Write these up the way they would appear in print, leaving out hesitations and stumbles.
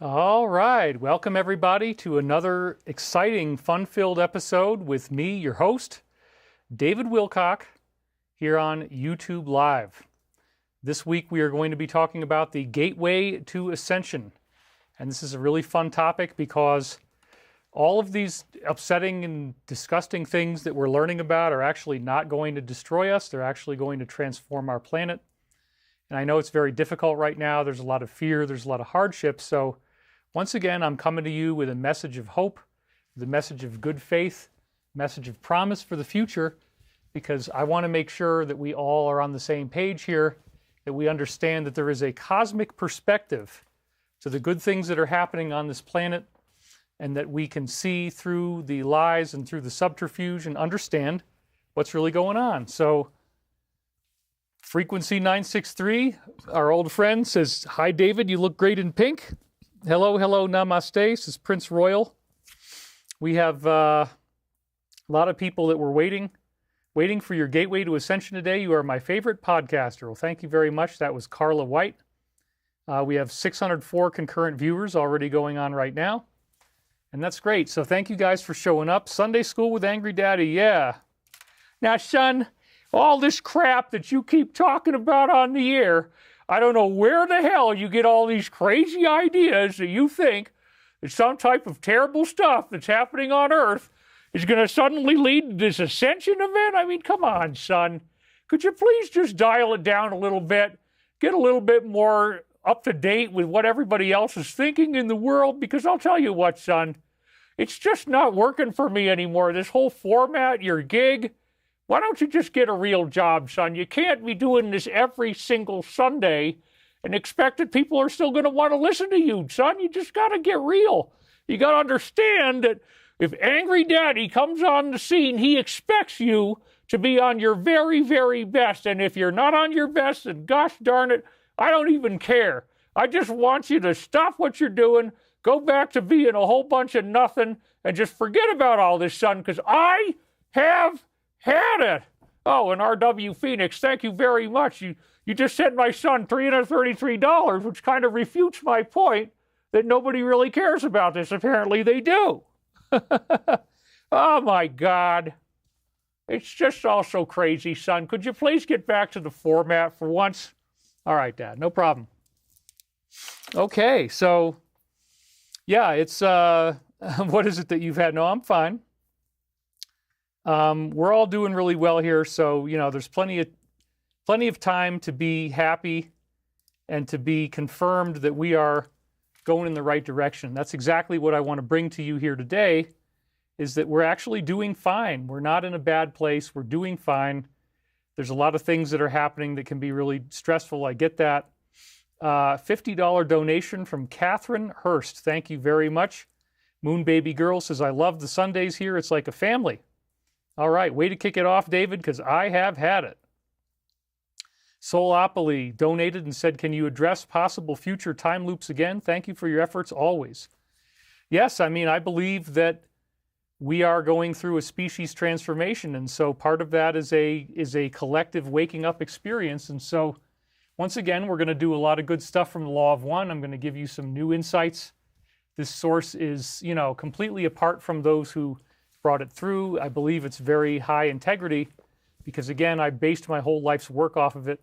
All right, welcome everybody to another exciting, fun-filled episode with me, your host, David Wilcock, here on YouTube Live. This week we are going to be talking about the gateway to Ascension. And this is a really fun topic because all of these upsetting and disgusting things that we're learning about are actually not going to destroy us. They're actually going to transform our planet. And I know it's very difficult right now. There's a lot of fear. There's a lot of hardship. So once again, I'm coming to you with a message of hope, the message of good faith, message of promise for the future, because I want to make sure that we all are on the same page here, that we understand that there is a cosmic perspective to the good things that are happening on this planet, and that we can see through the lies and through the subterfuge and understand what's really going on. So Frequency 963, our old friend, says, "Hi, David, you look great in pink." Hello, namaste. This is Prince Royal. We have a lot of people that were waiting for your gateway to Ascension today. You are my favorite podcaster. Well, thank you very much. That was Carla White. We have 604 concurrent viewers already going on right now. And that's great. So thank you guys for showing up. Sunday School with Angry Daddy, yeah. Now, son, all this crap that you keep talking about on the air, I don't know where the hell you get all these crazy ideas that you think that some type of terrible stuff that's happening on Earth is going to suddenly lead to this Ascension event? I mean, come on, son. Could you please just dial it down a little bit? Get a little bit more up to date with what everybody else is thinking in the world? Because I'll tell you what, son, it's just not working for me anymore. This whole format, your gig. Why don't you just get a real job, son? You can't be doing this every single Sunday and expect that people are still going to want to listen to you, son. You just got to get real. You got to understand that if Angry Daddy comes on the scene, he expects you to be on your very, very best. And if you're not on your best, then gosh darn it, I don't even care. I just want you to stop what you're doing, go back to being a whole bunch of nothing, and just forget about all this, son, because I have had it. Oh, and R.W. Phoenix, thank you very much. You just sent my son $333, which kind of refutes my point that nobody really cares about this. Apparently they do. Oh, my God. It's just all so crazy, son. Could you please get back to the format for once? All right, Dad, no problem. Okay, so, yeah, it's, what is it that you've had? No, I'm fine. We're all doing really well here, so, you know, there's plenty of time to be happy and to be confirmed that we are going in the right direction. That's exactly what I want to bring to you here today, is that we're actually doing fine. We're not in a bad place. We're doing fine. There's a lot of things that are happening that can be really stressful. I get that. $50 donation from Catherine Hurst. Thank you very much. Moon Baby Girl says, "I love the Sundays here. It's like a family." All right, way to kick it off, David, because I have had it. Soulopoly donated and said, "Can you address possible future time loops again? Thank you for your efforts always." Yes, I mean, I believe that we are going through a species transformation, and so part of that is a collective waking up experience. And so, once again, we're going to do a lot of good stuff from the Law of One. I'm going to give you some new insights. This source is, you know, completely apart from those who brought it through. I believe it's very high integrity because, again, I based my whole life's work off of it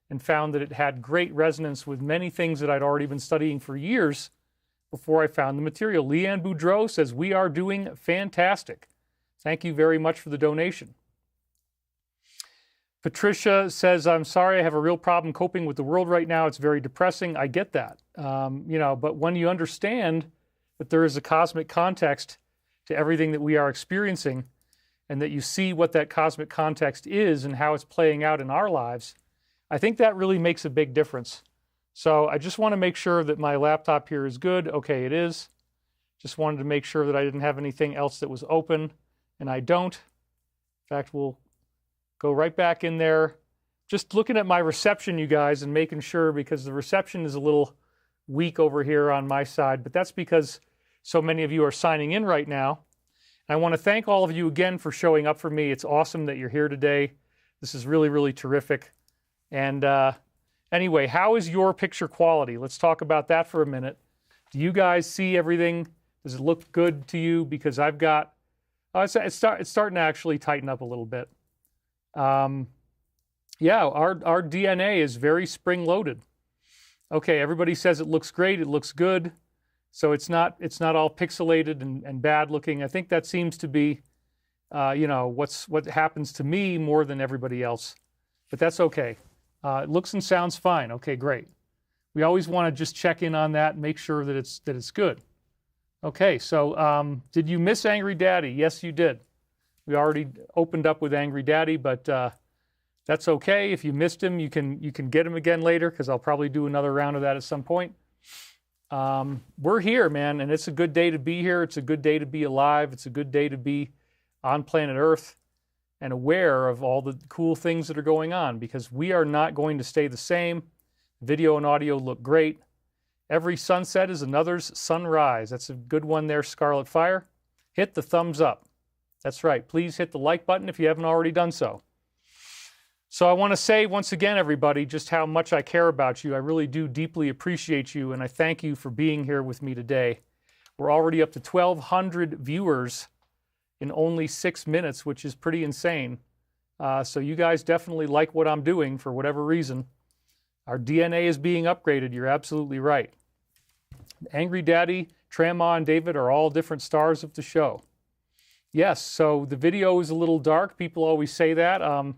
and found that it had great resonance with many things that I'd already been studying for years before I found the material. Leanne Boudreau says, "We are doing fantastic." Thank you very much for the donation. Patricia says, "I'm sorry, I have a real problem coping with the world right now. It's very depressing." I get that. You know, but when you understand that there is a cosmic context to everything that we are experiencing, and that you see what that cosmic context is and how it's playing out in our lives, I think that really makes a big difference. So I just want to make sure that my laptop here is good. Okay, it is. Just wanted to make sure that I didn't have anything else that was open, and I don't. In fact, we'll go right back in there. Just looking at my reception, you guys, and making sure, because the reception is a little weak over here on my side, but that's because so many of you are signing in right now. And I want to thank all of you again for showing up for me. It's awesome that you're here today. This is really, really terrific. And anyway, how is your picture quality? Let's talk about that for a minute. Do you guys see everything? Does it look good to you? Because I've got, it's starting to actually tighten up a little bit. Yeah, our DNA is very spring-loaded. Okay, everybody says it looks great, it looks good, so it's not all pixelated and bad looking. I think that seems to be, what happens to me more than everybody else, but that's okay. It looks and sounds fine. Okay, great. We always want to just check in on that and make sure that it's good. Okay, so did you miss Angry Daddy? Yes, you did. We already opened up with Angry Daddy, but that's okay. If you missed him, you can get him again later, because I'll probably do another round of that at some point. We're here, man, and it's a good day to be here. It's a good day to be alive. It's a good day to be on planet Earth and aware of all the cool things that are going on, because we are not going to stay the same. Video and audio look great. Every sunset is another's sunrise. That's a good one there, Scarlet Fire. Hit the thumbs up. That's right. Please hit the like button if you haven't already done so. So I want to say once again, everybody, just how much I care about you. I really do deeply appreciate you, and I thank you for being here with me today. We're already up to 1,200 viewers in only 6 minutes, which is pretty insane. So you guys definitely like what I'm doing for whatever reason. Our DNA is being upgraded. You're absolutely right. Angry Daddy, Trama, and David are all different stars of the show. Yes, so the video is a little dark. People always say that.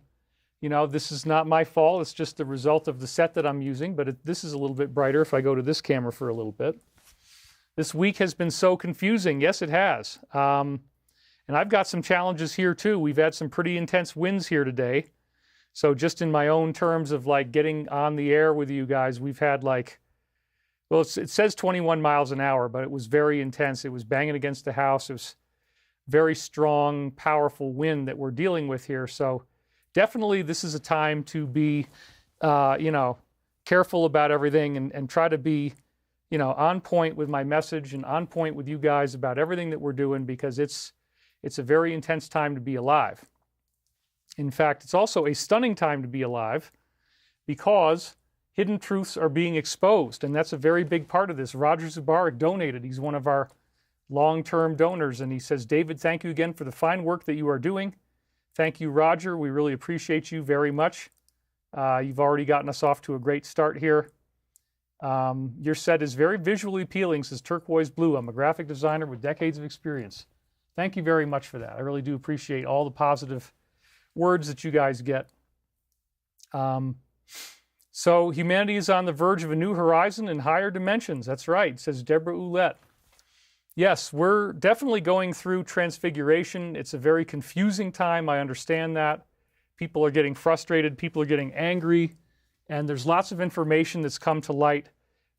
This is not my fault. It's just the result of the set that I'm using, but this is a little bit brighter if I go to this camera for a little bit. This week has been so confusing. Yes, it has. And I've got some challenges here too. We've had some pretty intense winds here today. So just in my own terms of like getting on the air with you guys, we've had it says 21 miles an hour, but it was very intense. It was banging against the house. It was very strong, powerful wind that we're dealing with here. So definitely this is a time to be, careful about everything and try to be, on point with my message and on point with you guys about everything that we're doing, because it's a very intense time to be alive. In fact, it's also a stunning time to be alive, because hidden truths are being exposed, and that's a very big part of this. Roger Zubarik donated. He's one of our long-term donors, and he says, David, thank you again for the fine work that you are doing. Thank you, Roger. We really appreciate you very much. You've already gotten us off to a great start here. Your set is very visually appealing, says Turquoise Blue. I'm a graphic designer with decades of experience. Thank you very much for that. I really do appreciate all the positive words that you guys get. So humanity is on the verge of a new horizon in higher dimensions. That's right, says Deborah Ouellette. Yes, we're definitely going through transfiguration. It's a very confusing time. I understand that. People are getting frustrated. People are getting angry. And there's lots of information that's come to light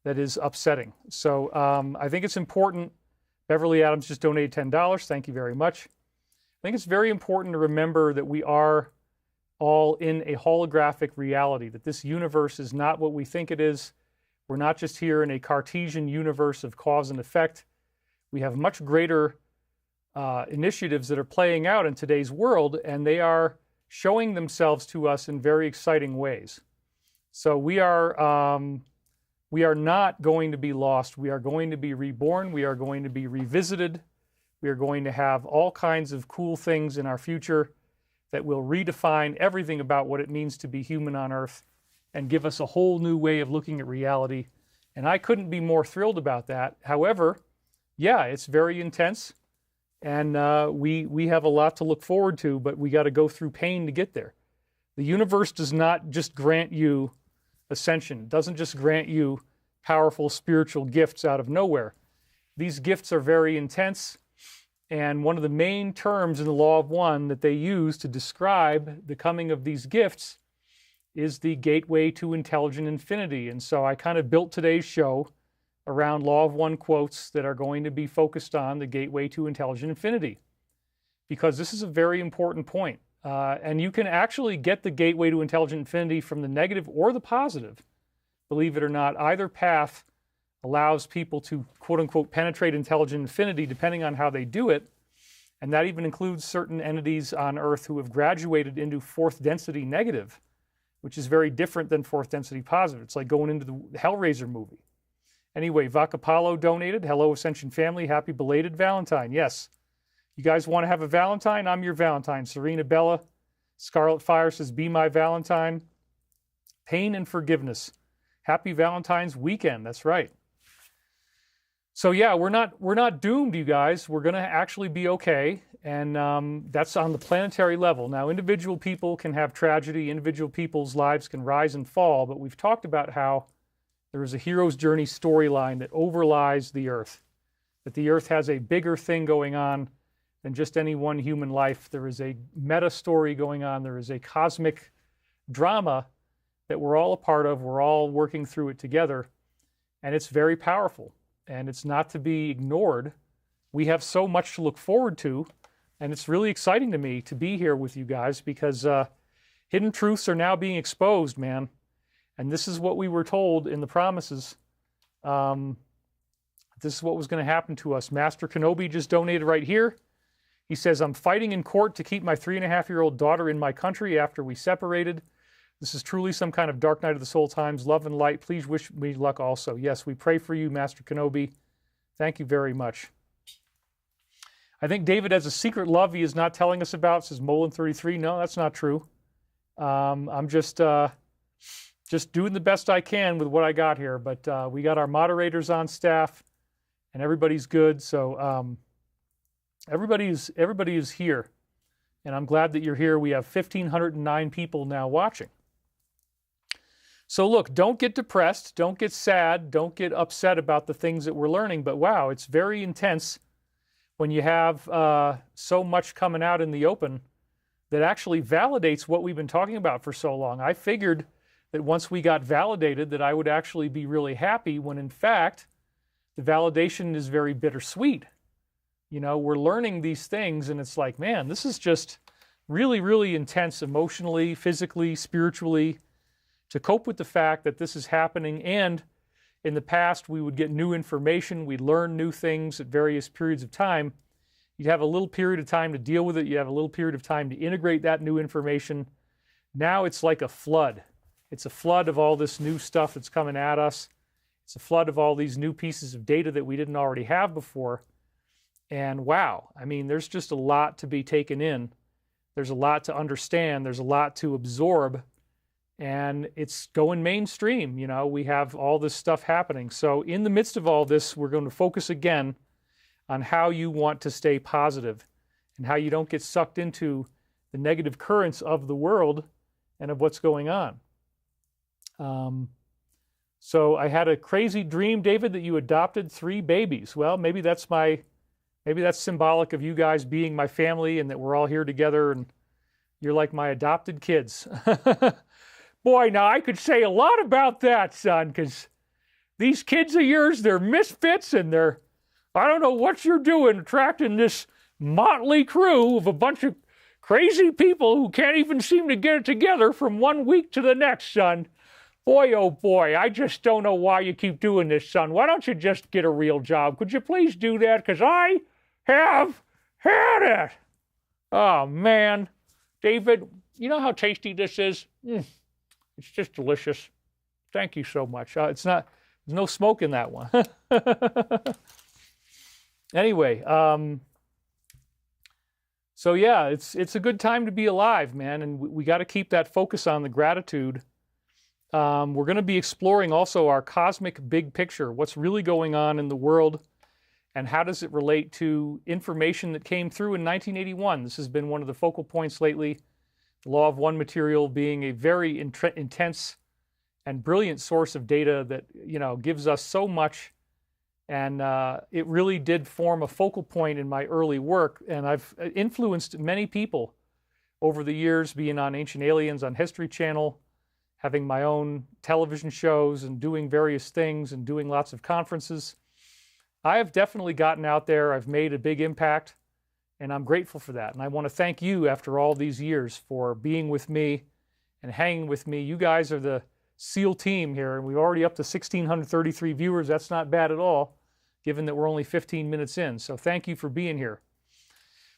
that is upsetting. So I think it's important. Beverly Adams just donated $10. Thank you very much. I think it's very important to remember that we are all in a holographic reality, that this universe is not what we think it is. We're not just here in a Cartesian universe of cause and effect. We have much greater initiatives that are playing out in today's world, and they are showing themselves to us in very exciting ways. So we are not going to be lost. We are going to be reborn. We are going to be revisited. We are going to have all kinds of cool things in our future that will redefine everything about what it means to be human on Earth and give us a whole new way of looking at reality. And I couldn't be more thrilled about that. However, yeah, it's very intense, and we have a lot to look forward to, but we got to go through pain to get there. The universe does not just grant you ascension. It doesn't just grant you powerful spiritual gifts out of nowhere. These gifts are very intense. And one of the main terms in the Law of One that they use to describe the coming of these gifts is the gateway to intelligent infinity. And so I kind of built today's show around Law of One quotes that are going to be focused on the gateway to intelligent infinity, because this is a very important point. And you can actually get the gateway to intelligent infinity from the negative or the positive. Believe it or not, either path allows people to, quote unquote, penetrate intelligent infinity depending on how they do it. And that even includes certain entities on Earth who have graduated into fourth density negative, which is very different than fourth density positive. It's like going into the Hellraiser movie. Anyway, Vacapalo donated. Hello, Ascension family. Happy belated Valentine. Yes. You guys want to have a Valentine? I'm your Valentine. Serena Bella. Scarlet Fire says, be my Valentine. Pain and forgiveness. Happy Valentine's weekend. That's right. So yeah, we're not doomed, you guys. We're going to actually be okay. And that's on the planetary level. Now, individual people can have tragedy. Individual people's lives can rise and fall. But we've talked about how there is a hero's journey storyline that overlies the Earth. That the Earth has a bigger thing going on than just any one human life. There is a meta story going on. There is a cosmic drama that we're all a part of. We're all working through it together. And it's very powerful. And it's not to be ignored. We have so much to look forward to. And it's really exciting to me to be here with you guys because hidden truths are now being exposed, man. And this is what we were told in the promises. This is what was going to happen to us. Master Kenobi just donated right here. He says, I'm fighting in court to keep my 3.5-year-old daughter in my country after we separated. This is truly some kind of dark night of the soul times. Love and light. Please wish me luck also. Yes, we pray for you, Master Kenobi. Thank you very much. I think David has a secret love he is not telling us about, says Molin33. No, that's not true. I'm just doing the best I can with what I got here. But we got our moderators on staff, and everybody's good. So everybody is here, and I'm glad that you're here. We have 1,509 people now watching. So look, don't get depressed, don't get sad, don't get upset about the things that we're learning. But wow, it's very intense when you have so much coming out in the open that actually validates what we've been talking about for so long. I figured that once we got validated that I would actually be really happy, when in fact the validation is very bittersweet. You know, we're learning these things and it's like, man, this is just really, really intense emotionally, physically, spiritually, to cope with the fact that this is happening. And in the past, we would get new information. We'd learn new things at various periods of time. You'd have a little period of time to deal with it. You have a little period of time to integrate that new information. Now it's like a flood. It's a flood of all this new stuff that's coming at us. It's a flood of all these new pieces of data that we didn't already have before. And wow, I mean, there's just a lot to be taken in. There's a lot to understand. There's a lot to absorb. And it's going mainstream. You know, we have all this stuff happening. So in the midst of all this, we're going to focus again on how you want to stay positive and how you don't get sucked into the negative currents of the world and of what's going on. So I had a crazy dream, David, that you adopted 3 babies. Well, maybe that's symbolic of you guys being my family and that we're all here together and you're like my adopted kids. Boy, now I could say a lot about that, son, because these kids of yours, they're misfits and I don't know what you're doing attracting this motley crew of a bunch of crazy people who can't even seem to get it together from one week to the next, son. Boy, oh boy, I just don't know why you keep doing this, son. Why don't you just get a real job? Could you please do that? Because I have had it. Oh, man. David, you know how tasty this is? It's just delicious. Thank you so much. There's no smoke in that one. Anyway, so yeah, it's a good time to be alive, man, and we got to keep that focus on the gratitude. We're going to be exploring also our cosmic big picture, what's really going on in the world, and how does it relate to information that came through in 1981. This has been one of the focal points lately. The law of one material being a very intense and brilliant source of data that, you know, gives us so much. And it really did form a focal point in my early work. And I've influenced many people over the years, being on Ancient Aliens on History Channel, having my own television shows and doing various things and doing lots of conferences. I have definitely gotten out there. I've made a big impact. And I'm grateful for that. And I want to thank you after all these years for being with me and hanging with me. You guys are the SEAL team here, and we're already up to 1,633 viewers. That's not bad at all, given that we're only 15 minutes in. So thank you for being here.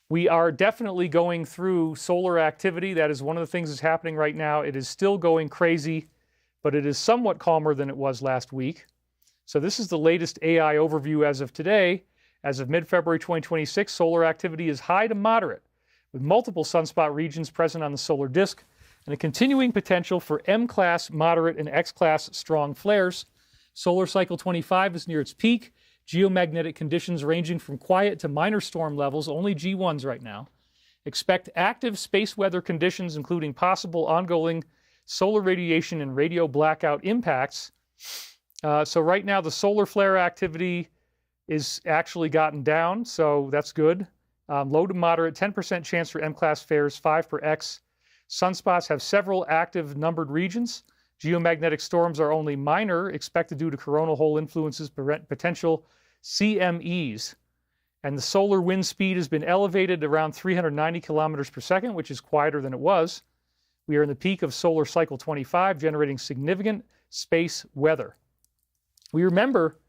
We are definitely going through solar activity. That is one of the things that's happening right now. It is still going crazy, but it is somewhat calmer than it was last week. So this is the latest AI overview as of today. As of mid-February 2026, solar activity is high to moderate, with multiple sunspot regions present on the solar disk and a continuing potential for M-class moderate and X-class strong flares. Solar cycle 25 is near its peak. Geomagnetic conditions ranging from quiet to minor storm levels, only G1s right now. Expect active space weather conditions, including possible ongoing solar radiation and radio blackout impacts. So right now the solar flare activity is actually gotten down, so that's good. Low to moderate, 10% chance for M-class flares, 5 per X. Sunspots have several active numbered regions. Geomagnetic storms are only minor, expected due to coronal hole influences, potential CMEs. And the solar wind speed has been elevated around 390 kilometers per second, which is quieter than it was. We are in the peak of solar cycle 25, generating significant space weather. We remember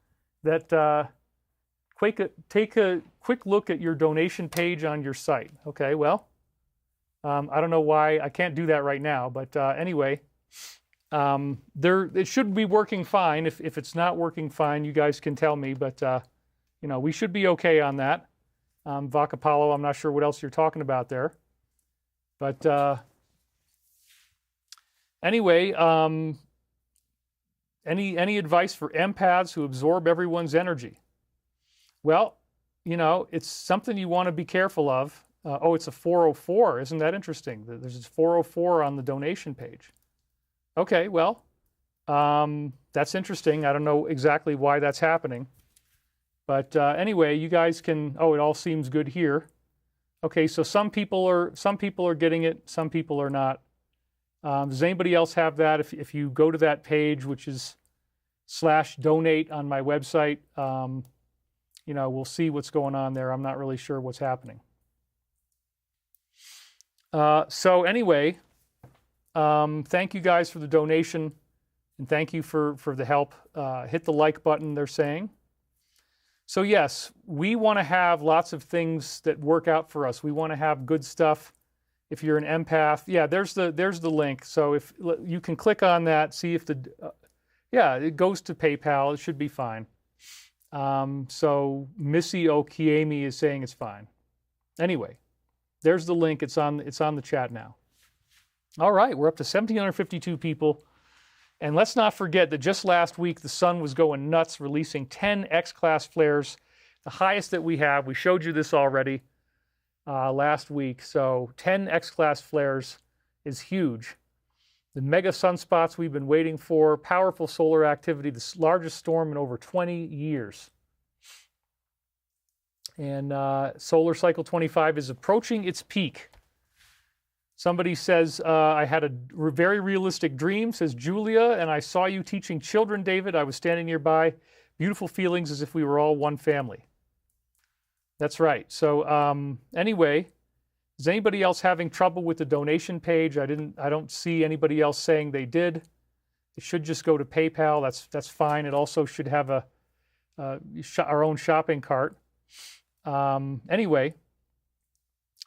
that take a quick look at your donation page on your site. Okay, well, I don't know why I can't do that right now, but anyway, it should be working fine. If it's not working fine, you guys can tell me, but you know, we should be okay on that. Vocapollo, I'm not sure what else you're talking about there. But anyway, any advice for empaths who absorb everyone's energy? Well, you know, it's something you want to be careful of. Oh, it's a 404. Isn't that interesting? There's a 404 on the donation page. Okay, well, that's interesting. I don't know exactly why that's happening. But anyway, you guys can, oh, it all seems good here. Okay, so some people are getting it, some people are not. Does anybody else have that? If you go to that page, which is /donate on my website, you know, we'll see what's going on there. I'm not really sure what's happening. So anyway, thank you guys for the donation, and thank you for the help. Hit the like button, they're saying. So yes, we want to have lots of things that work out for us. We want to have good stuff. If you're an empath, yeah, there's the link. So if you can click on that, see if yeah, it goes to PayPal. It should be fine. So Missy Okiemi is saying it's fine. Anyway, there's the link. It's on the chat now. All right, we're up to 1,752 people. And let's not forget that just last week, the sun was going nuts, releasing 10 X-class flares, the highest that we have. We showed you this already last week. So 10 X-class flares is huge. The mega sunspots we've been waiting for, powerful solar activity, the largest storm in over 20 years. And solar cycle 25 is approaching its peak. Somebody says, I had a very realistic dream, says Julia, and I saw you teaching children, David. I was standing nearby. Beautiful feelings as if we were all one family. That's right. So anyway, is anybody else having trouble with the donation page? I don't see anybody else saying they did. It should just go to PayPal. That's fine. It also should have our own shopping cart. Anyway,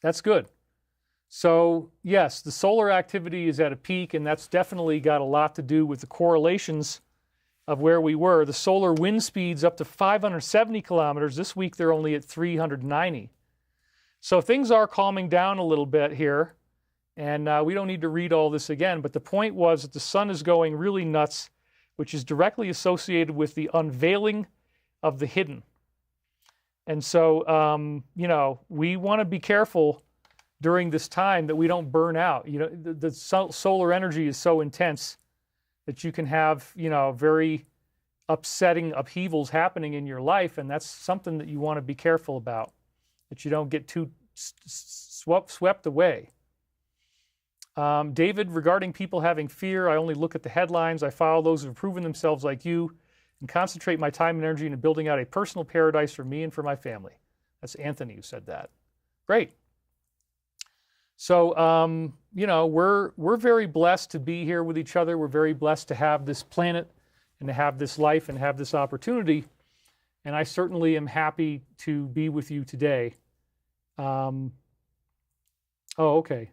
that's good. So yes, the solar activity is at a peak, and that's definitely got a lot to do with the correlations of where we were. The solar wind speeds up to 570 kilometers. This week they're only at 390. So things are calming down a little bit here, and we don't need to read all this again, but the point was that the sun is going really nuts, which is directly associated with the unveiling of the hidden. And so, you know, we want to be careful during this time that we don't burn out. You know, the solar energy is so intense that you can have, you know, very upsetting upheavals happening in your life, and that's something that you want to be careful about, that you don't get too swept away. David, regarding people having fear, I only look at the headlines. I follow those who have proven themselves like you and concentrate my time and energy into building out a personal paradise for me and for my family. That's Anthony who said that. Great. So, you know, we're very blessed to be here with each other. We're very blessed to have this planet and to have this life and have this opportunity. And I certainly am happy to be with you today. Oh, okay.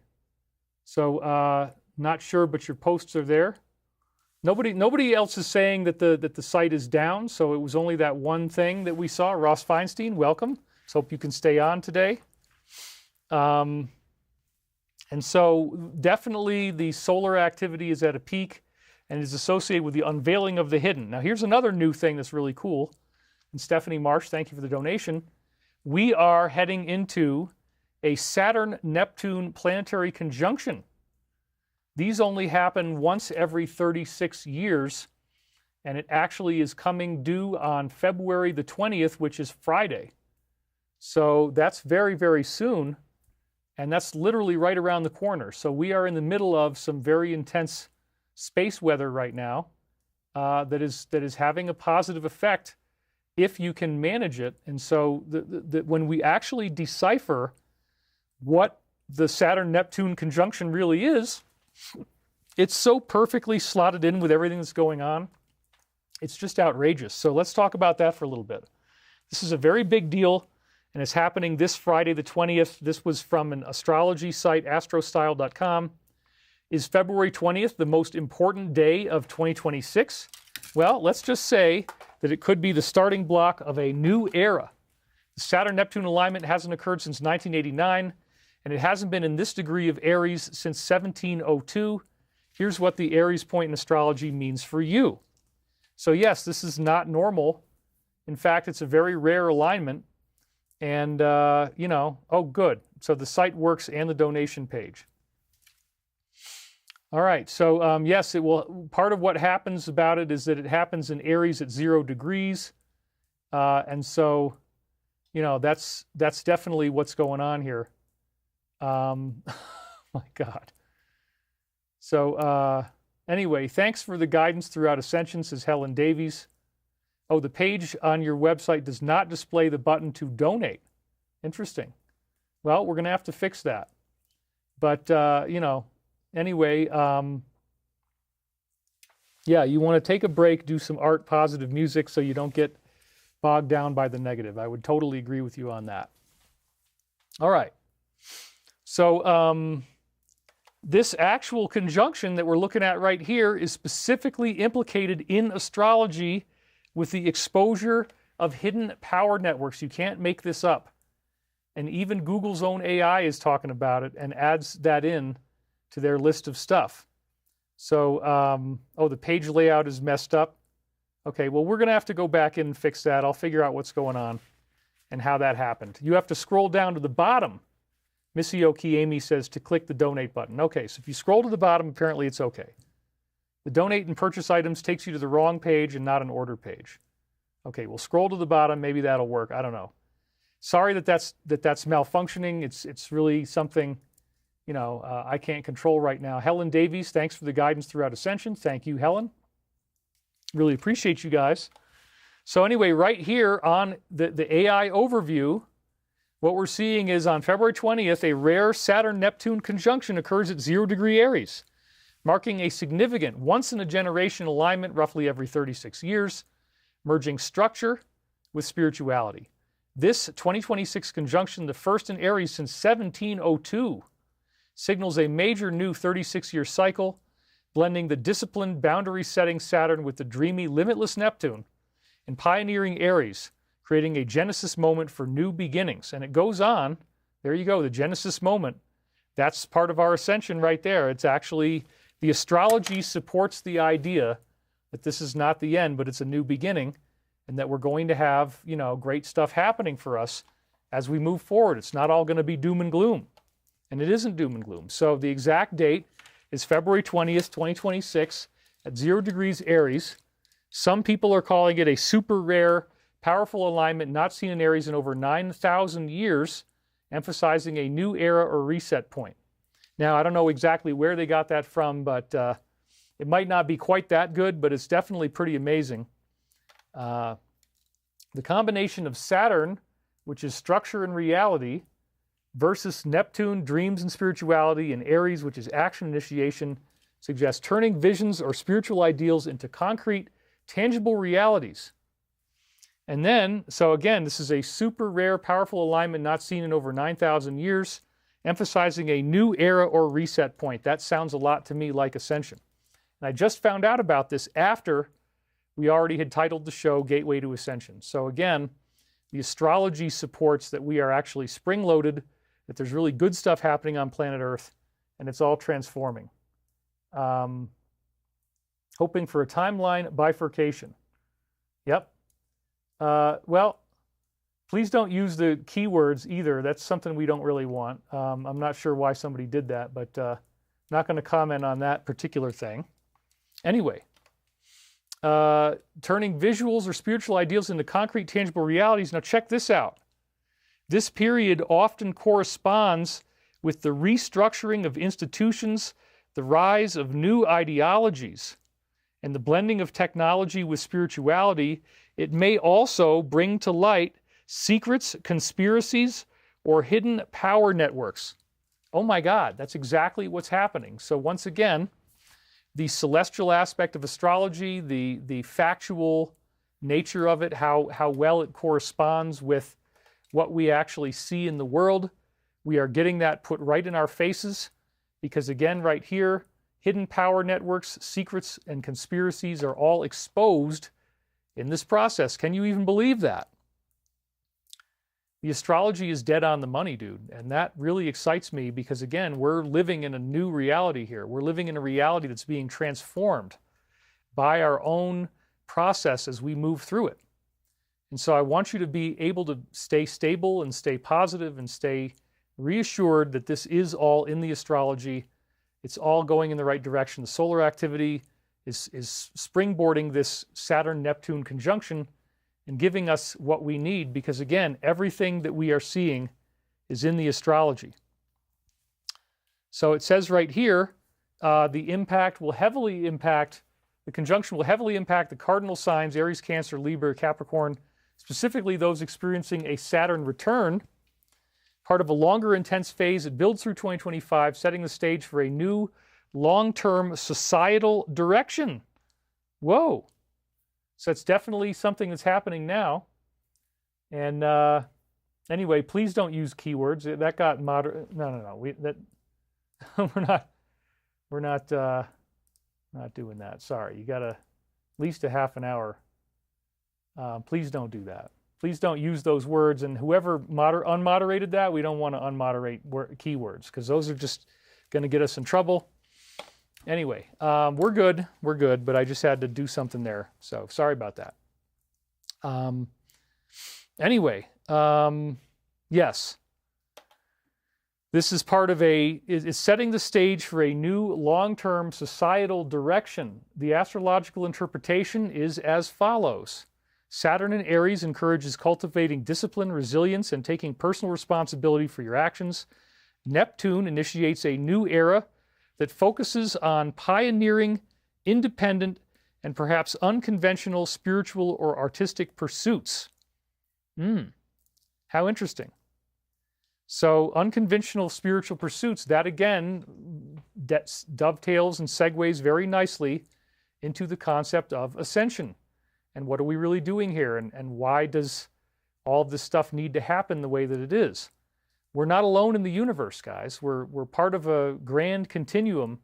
So, not sure, but your posts are there. Nobody else is saying that the site is down, so it was only that one thing that we saw. Ross Feinstein, welcome. So hope you can stay on today. And so definitely the solar activity is at a peak and is associated with the unveiling of the hidden. Now here's another new thing that's really cool. And Stephanie Marsh, thank you for the donation. We are heading into a Saturn-Neptune planetary conjunction. These only happen once every 36 years, and it actually is coming due on February the 20th, which is Friday. So that's very, very soon, and that's literally right around the corner. So we are in the middle of some very intense space weather right now that is having a positive effect if you can manage it. And so when we actually decipher what the Saturn-Neptune conjunction really is, it's so perfectly slotted in with everything that's going on. It's just outrageous. So let's talk about that for a little bit. This is a very big deal, and it's happening this Friday the 20th. This was from an astrology site, astrostyle.com. Is February 20th the most important day of 2026? Well, let's just say that it could be the starting block of a new era. The Saturn-Neptune alignment hasn't occurred since 1989, and it hasn't been in this degree of Aries since 1702. Here's what the Aries point in astrology means for you. So yes, this is not normal. In fact, it's a very rare alignment. And, oh, good. So the site works and the donation page. All right, so yes, it will. Part of what happens about it is that it happens in Aries at 0 degrees. And so, that's definitely what's going on here. My God. So anyway, thanks for the guidance throughout Ascension, says Helen Davies. Oh, the page on your website does not display the button to donate. Interesting. Well, we're going to have to fix that. But, anyway, yeah, you want to take a break, do some art, positive music so you don't get bogged down by the negative. I would totally agree with you on that. All right. So this actual conjunction that we're looking at right here is specifically implicated in astrology with the exposure of hidden power networks. You can't make this up. And even Google's own AI is talking about it and adds that in to their list of stuff. So, the page layout is messed up. Okay, well, we're going to have to go back in and fix that. I'll figure out what's going on and how that happened. You have to scroll down to the bottom. Missy Oki Amy says to click the donate button. Okay, so if you scroll to the bottom, apparently it's okay. The donate and purchase items takes you to the wrong page and not an order page. Okay, we'll scroll to the bottom. Maybe that'll work. I don't know. Sorry that's malfunctioning. It's really something, I can't control right now. Helen Davies, thanks for the guidance throughout Ascension. Thank you, Helen. Really appreciate you guys. So anyway, right here on the AI overview, what we're seeing is on February 20th, a rare Saturn-Neptune conjunction occurs at 0 degree Aries, marking a significant once-in-a-generation alignment roughly every 36 years, merging structure with spirituality. This 2026 conjunction, the first in Aries since 1702, signals a major new 36-year cycle, blending the disciplined, boundary-setting Saturn with the dreamy, limitless Neptune, and pioneering Aries, creating a Genesis moment for new beginnings. And it goes on. There you go, the Genesis moment. That's part of our Ascension right there. It's actually, the astrology supports the idea that this is not the end, but it's a new beginning, and that we're going to have, great stuff happening for us as we move forward. It's not all going to be doom and gloom. And it isn't doom and gloom. So the exact date is February 20th, 2026 at 0 degrees Aries. Some people are calling it a super rare, powerful alignment not seen in Aries in over 9,000 years, emphasizing a new era or reset point. Now, I don't know exactly where they got that from, but it might not be quite that good, but it's definitely pretty amazing. The combination of Saturn, which is structure and reality, versus Neptune, dreams and spirituality, and Aries, which is action initiation, suggests turning visions or spiritual ideals into concrete, tangible realities. And then, so again, this is a super rare, powerful alignment not seen in over 9,000 years, emphasizing a new era or reset point. That sounds a lot to me like Ascension. And I just found out about this after we already had titled the show Gateway to Ascension. So again, the astrology supports that we are actually spring-loaded, that there's really good stuff happening on planet Earth, and it's all transforming. Hoping for a timeline bifurcation. Yep. Well, please don't use the keywords either. That's something we don't really want. I'm not sure why somebody did that, but not going to comment on that particular thing. Anyway, turning visuals or spiritual ideals into concrete, tangible realities. Now check this out. This period often corresponds with the restructuring of institutions, the rise of new ideologies, and the blending of technology with spirituality. It may also bring to light secrets, conspiracies, or hidden power networks. Oh my God, that's exactly what's happening. So once again, the celestial aspect of astrology, the factual nature of it, how well it corresponds with what we actually see in the world, we are getting that put right in our faces, because again, right here, hidden power networks, secrets, and conspiracies are all exposed in this process. Can you even believe that? The astrology is dead on the money, dude. And that really excites me because, again, we're living in a new reality here. We're living in a reality that's being transformed by our own process as we move through it. And so I want you to be able to stay stable and stay positive and stay reassured that this is all in the astrology. It's all going in the right direction. The solar activity is springboarding this Saturn-Neptune conjunction and giving us what we need, because again, everything that we are seeing is in the astrology. So it says right here, the conjunction will heavily impact the cardinal signs, Aries, Cancer, Libra, Capricorn, specifically those experiencing a Saturn return, part of a longer intense phase that builds through 2025, setting the stage for a new long-term societal direction. Whoa. So it's definitely something that's happening now. And anyway, please don't use keywords. That got No. We're not doing that. Sorry. You got at least a half an hour. Please don't do that. Please don't use those words. And whoever unmoderated that, we don't want to unmoderate keywords, because those are just going to get us in trouble. Anyway, we're good, but I just had to do something there. So sorry about that. Anyway, yes. This is part of it's setting the stage for a new long-term societal direction. The astrological interpretation is as follows. Saturn in Aries encourages cultivating discipline, resilience, and taking personal responsibility for your actions. Neptune initiates a new era that focuses on pioneering, independent, and perhaps unconventional spiritual or artistic pursuits. How interesting. So unconventional spiritual pursuits, that again dovetails and segues very nicely into the concept of ascension. And what are we really doing here? And why does all of this stuff need to happen the way that it is? We're not alone in the universe, guys. We're part of a grand continuum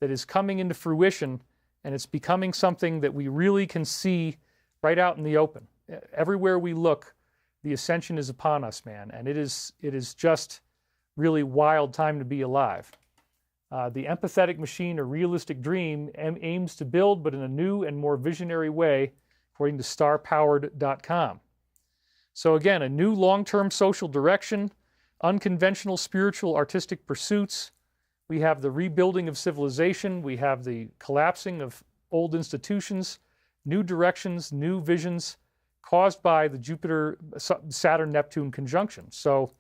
that is coming into fruition, and it's becoming something that we really can see right out in the open. Everywhere we look, the ascension is upon us, man, and it is just really wild time to be alive. The empathetic machine, a realistic dream, aims to build, but in a new and more visionary way, according to starpowered.com. So again, a new long-term social direction, unconventional spiritual artistic pursuits. We have the rebuilding of civilization. We have the collapsing of old institutions, new directions, new visions caused by the Jupiter-Saturn-Neptune conjunction. So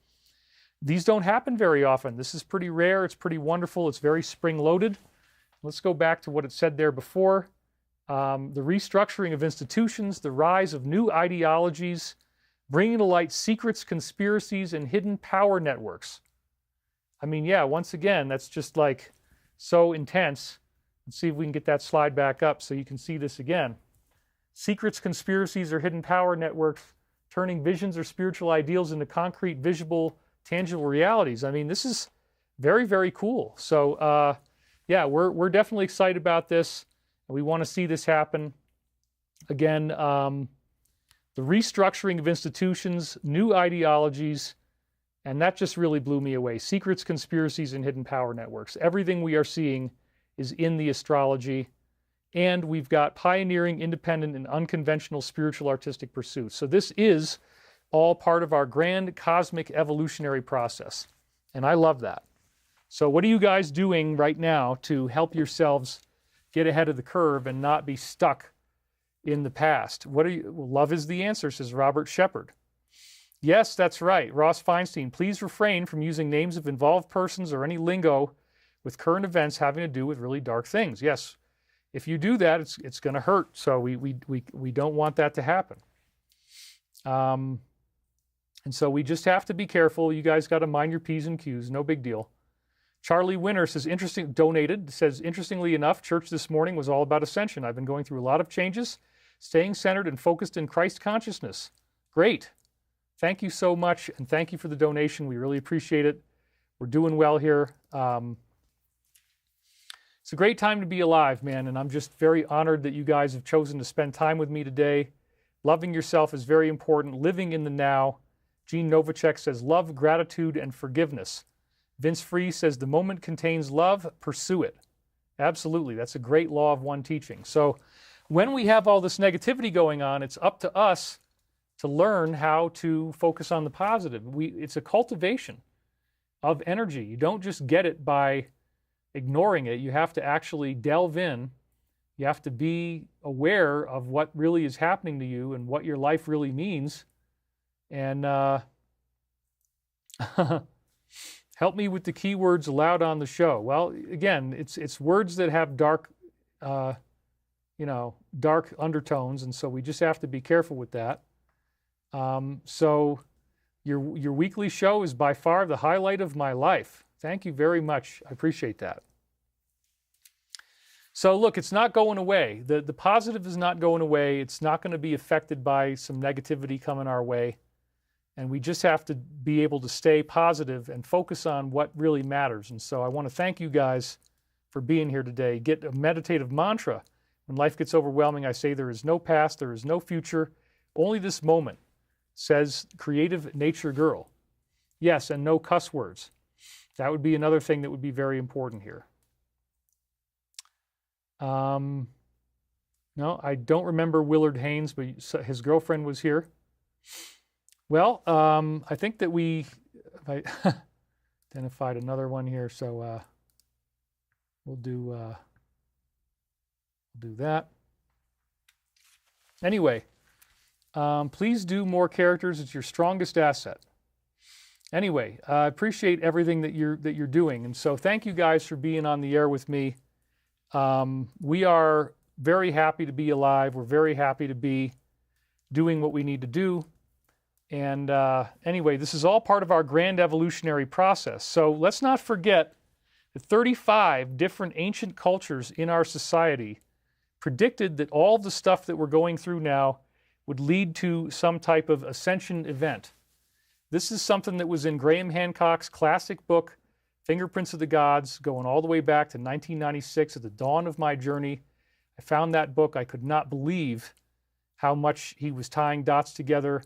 these don't happen very often. This is pretty rare. It's pretty wonderful. It's very spring-loaded. Let's go back to what it said there before. The restructuring of institutions, the rise of new ideologies, bringing to light secrets, conspiracies, and hidden power networks. I mean, yeah, once again, that's just like so intense. Let's see if we can get that slide back up so you can see this again. Secrets, conspiracies, or hidden power networks, turning visions or spiritual ideals into concrete, visible, tangible realities. I mean, this is very, very cool. So yeah, we're definitely excited about this. We want to see this happen. Again, the restructuring of institutions, new ideologies, and that just really blew me away. Secrets, conspiracies, and hidden power networks. Everything we are seeing is in the astrology. And we've got pioneering, independent, and unconventional spiritual artistic pursuits. So this is all part of our grand cosmic evolutionary process. And I love that. So what are you guys doing right now to help yourselves get ahead of the curve and not be stuck in the past? What are you? Well, love is the answer, says Robert Shepard. Yes, that's right. Ross Feinstein, please refrain from using names of involved persons or any lingo with current events having to do with really dark things. Yes, if you do that, it's going to hurt. So we don't want that to happen. And so we just have to be careful. You guys got to mind your P's and Q's. No big deal. Charlie Winter says, interestingly enough, church this morning was all about ascension. I've been going through a lot of changes, staying centered and focused in Christ consciousness. Great. Thank you so much, and thank you for the donation. We really appreciate it. We're doing well here. It's a great time to be alive, man, and I'm just very honored that you guys have chosen to spend time with me today. Loving yourself is very important. Living in the now. Gene Novacek says, love, gratitude, and forgiveness. Vince Free says, the moment contains love, pursue it. Absolutely. That's a great law of one teaching. So when we have all this negativity going on, it's up to us to learn how to focus on the positive. It's a cultivation of energy. You don't just get it by ignoring it. You have to actually delve in. You have to be aware of what really is happening to you and what your life really means. And help me with the keywords allowed on the show. Well, again, it's words that have dark, dark undertones, and so we just have to be careful with that. So your weekly show is by far the highlight of my life. Thank you very much. I appreciate that. So look, it's not going away. The positive is not going away. It's not going to be affected by some negativity coming our way. And we just have to be able to stay positive and focus on what really matters. And so I want to thank you guys for being here today. Get a meditative mantra. When life gets overwhelming, I say there is no past, there is no future, only this moment, says Creative Nature Girl. Yes, and no cuss words. That would be another thing that would be very important here. No, I don't remember Willard Haynes, but his girlfriend was here. Well, I think that I identified another one here, so we'll do that. Anyway, please do more characters. It's your strongest asset. Anyway, I appreciate everything that you're doing, and so thank you guys for being on the air with me. We are very happy to be alive. We're very happy to be doing what we need to do. And anyway, this is all part of our grand evolutionary process. So let's not forget that 35 different ancient cultures in our society predicted that all the stuff that we're going through now would lead to some type of ascension event. This is something that was in Graham Hancock's classic book, Fingerprints of the Gods, going all the way back to 1996 at the dawn of my journey. I found that book. I could not believe how much he was tying dots together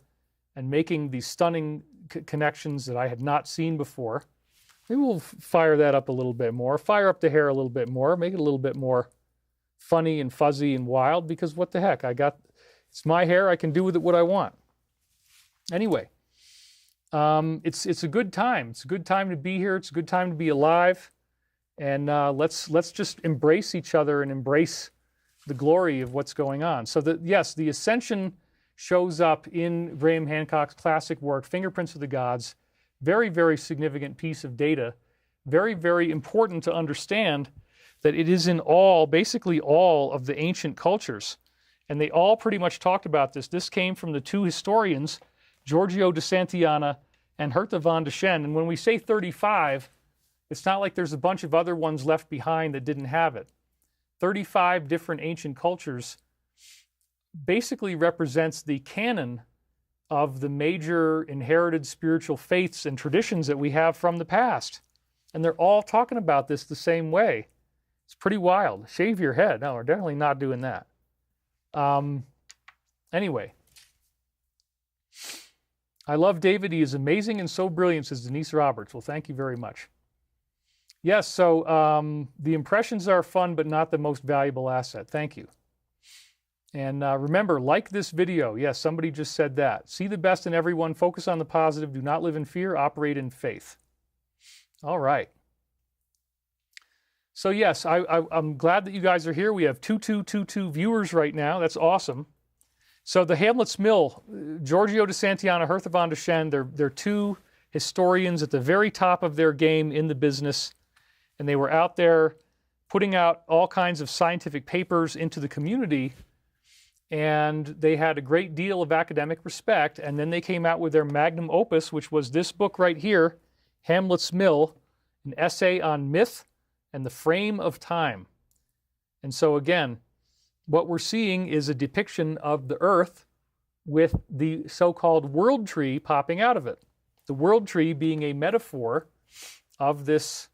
and making these stunning connections that I had not seen before. Maybe we'll fire that up a little bit more, fire up the hair a little bit more, make it a little bit more funny and fuzzy and wild, because what the heck, it's my hair, I can do with it what I want. Anyway, it's a good time. It's a good time to be here. It's a good time to be alive. And let's just embrace each other and embrace the glory of what's going on. So yes, the Ascension shows up in Graham Hancock's classic work, Fingerprints of the Gods. Very, very significant piece of data. Very, very important to understand that it is in basically all of the ancient cultures. And they all pretty much talked about this. This came from the two historians, Giorgio de Santillana and Herta von Deschen. And when we say 35, it's not like there's a bunch of other ones left behind that didn't have it. 35 different ancient cultures basically represents the canon of the major inherited spiritual faiths and traditions that we have from the past. And they're all talking about this the same way. It's pretty wild. Shave your head. No, we're definitely not doing that. Anyway. I love David. He is amazing and so brilliant, says Denise Roberts. Well, thank you very much. Yes, so the impressions are fun, but not the most valuable asset. Thank you. And remember, like this video. Yes, somebody just said that. See the best in everyone. Focus on the positive. Do not live in fear. Operate in faith. All right. So yes, I'm glad that you guys are here. We have 2222 viewers right now. That's awesome. So the Hamlet's Mill, Giorgio de Santillana, Hertha von der Schen, they're two historians at the very top of their game in the business. And they were out there putting out all kinds of scientific papers into the community. And they had a great deal of academic respect. And then they came out with their magnum opus, which was this book right here, Hamlet's Mill, an essay on myth and the frame of time. And so again, what we're seeing is a depiction of the Earth with the so-called world tree popping out of it. The world tree being a metaphor of this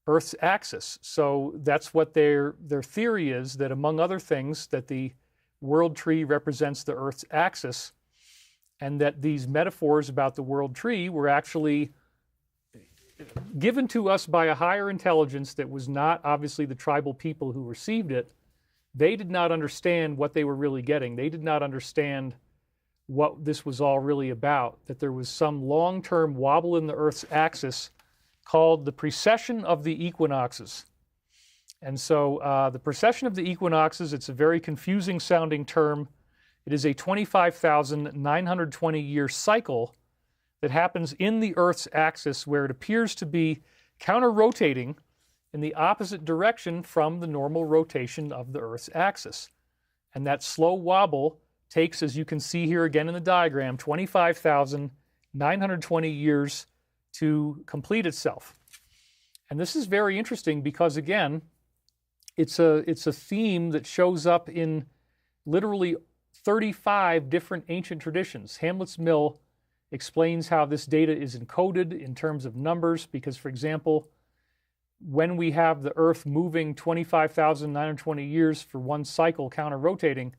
Earth's axis. So that's what their theory is, that among other things, that the world tree represents the Earth's axis, and that these metaphors about the world tree were actually given to us by a higher intelligence that was not obviously the tribal people who received it. They did not understand what they were really getting. They did not understand what this was all really about, that there was some long-term wobble in the Earth's axis called the precession of the equinoxes. And so the precession of the equinoxes, it's a very confusing sounding term. It is a 25,920 year cycle that happens in the Earth's axis, where it appears to be counter-rotating in the opposite direction from the normal rotation of the Earth's axis. And that slow wobble takes, as you can see here again in the diagram, 25,920 years to complete itself. And this is very interesting because, again, it's a theme that shows up in literally 35 different ancient traditions. Hamlet's Mill explains how this data is encoded in terms of numbers because, for example, when we have the Earth moving 25,920 years for one cycle counter-rotating,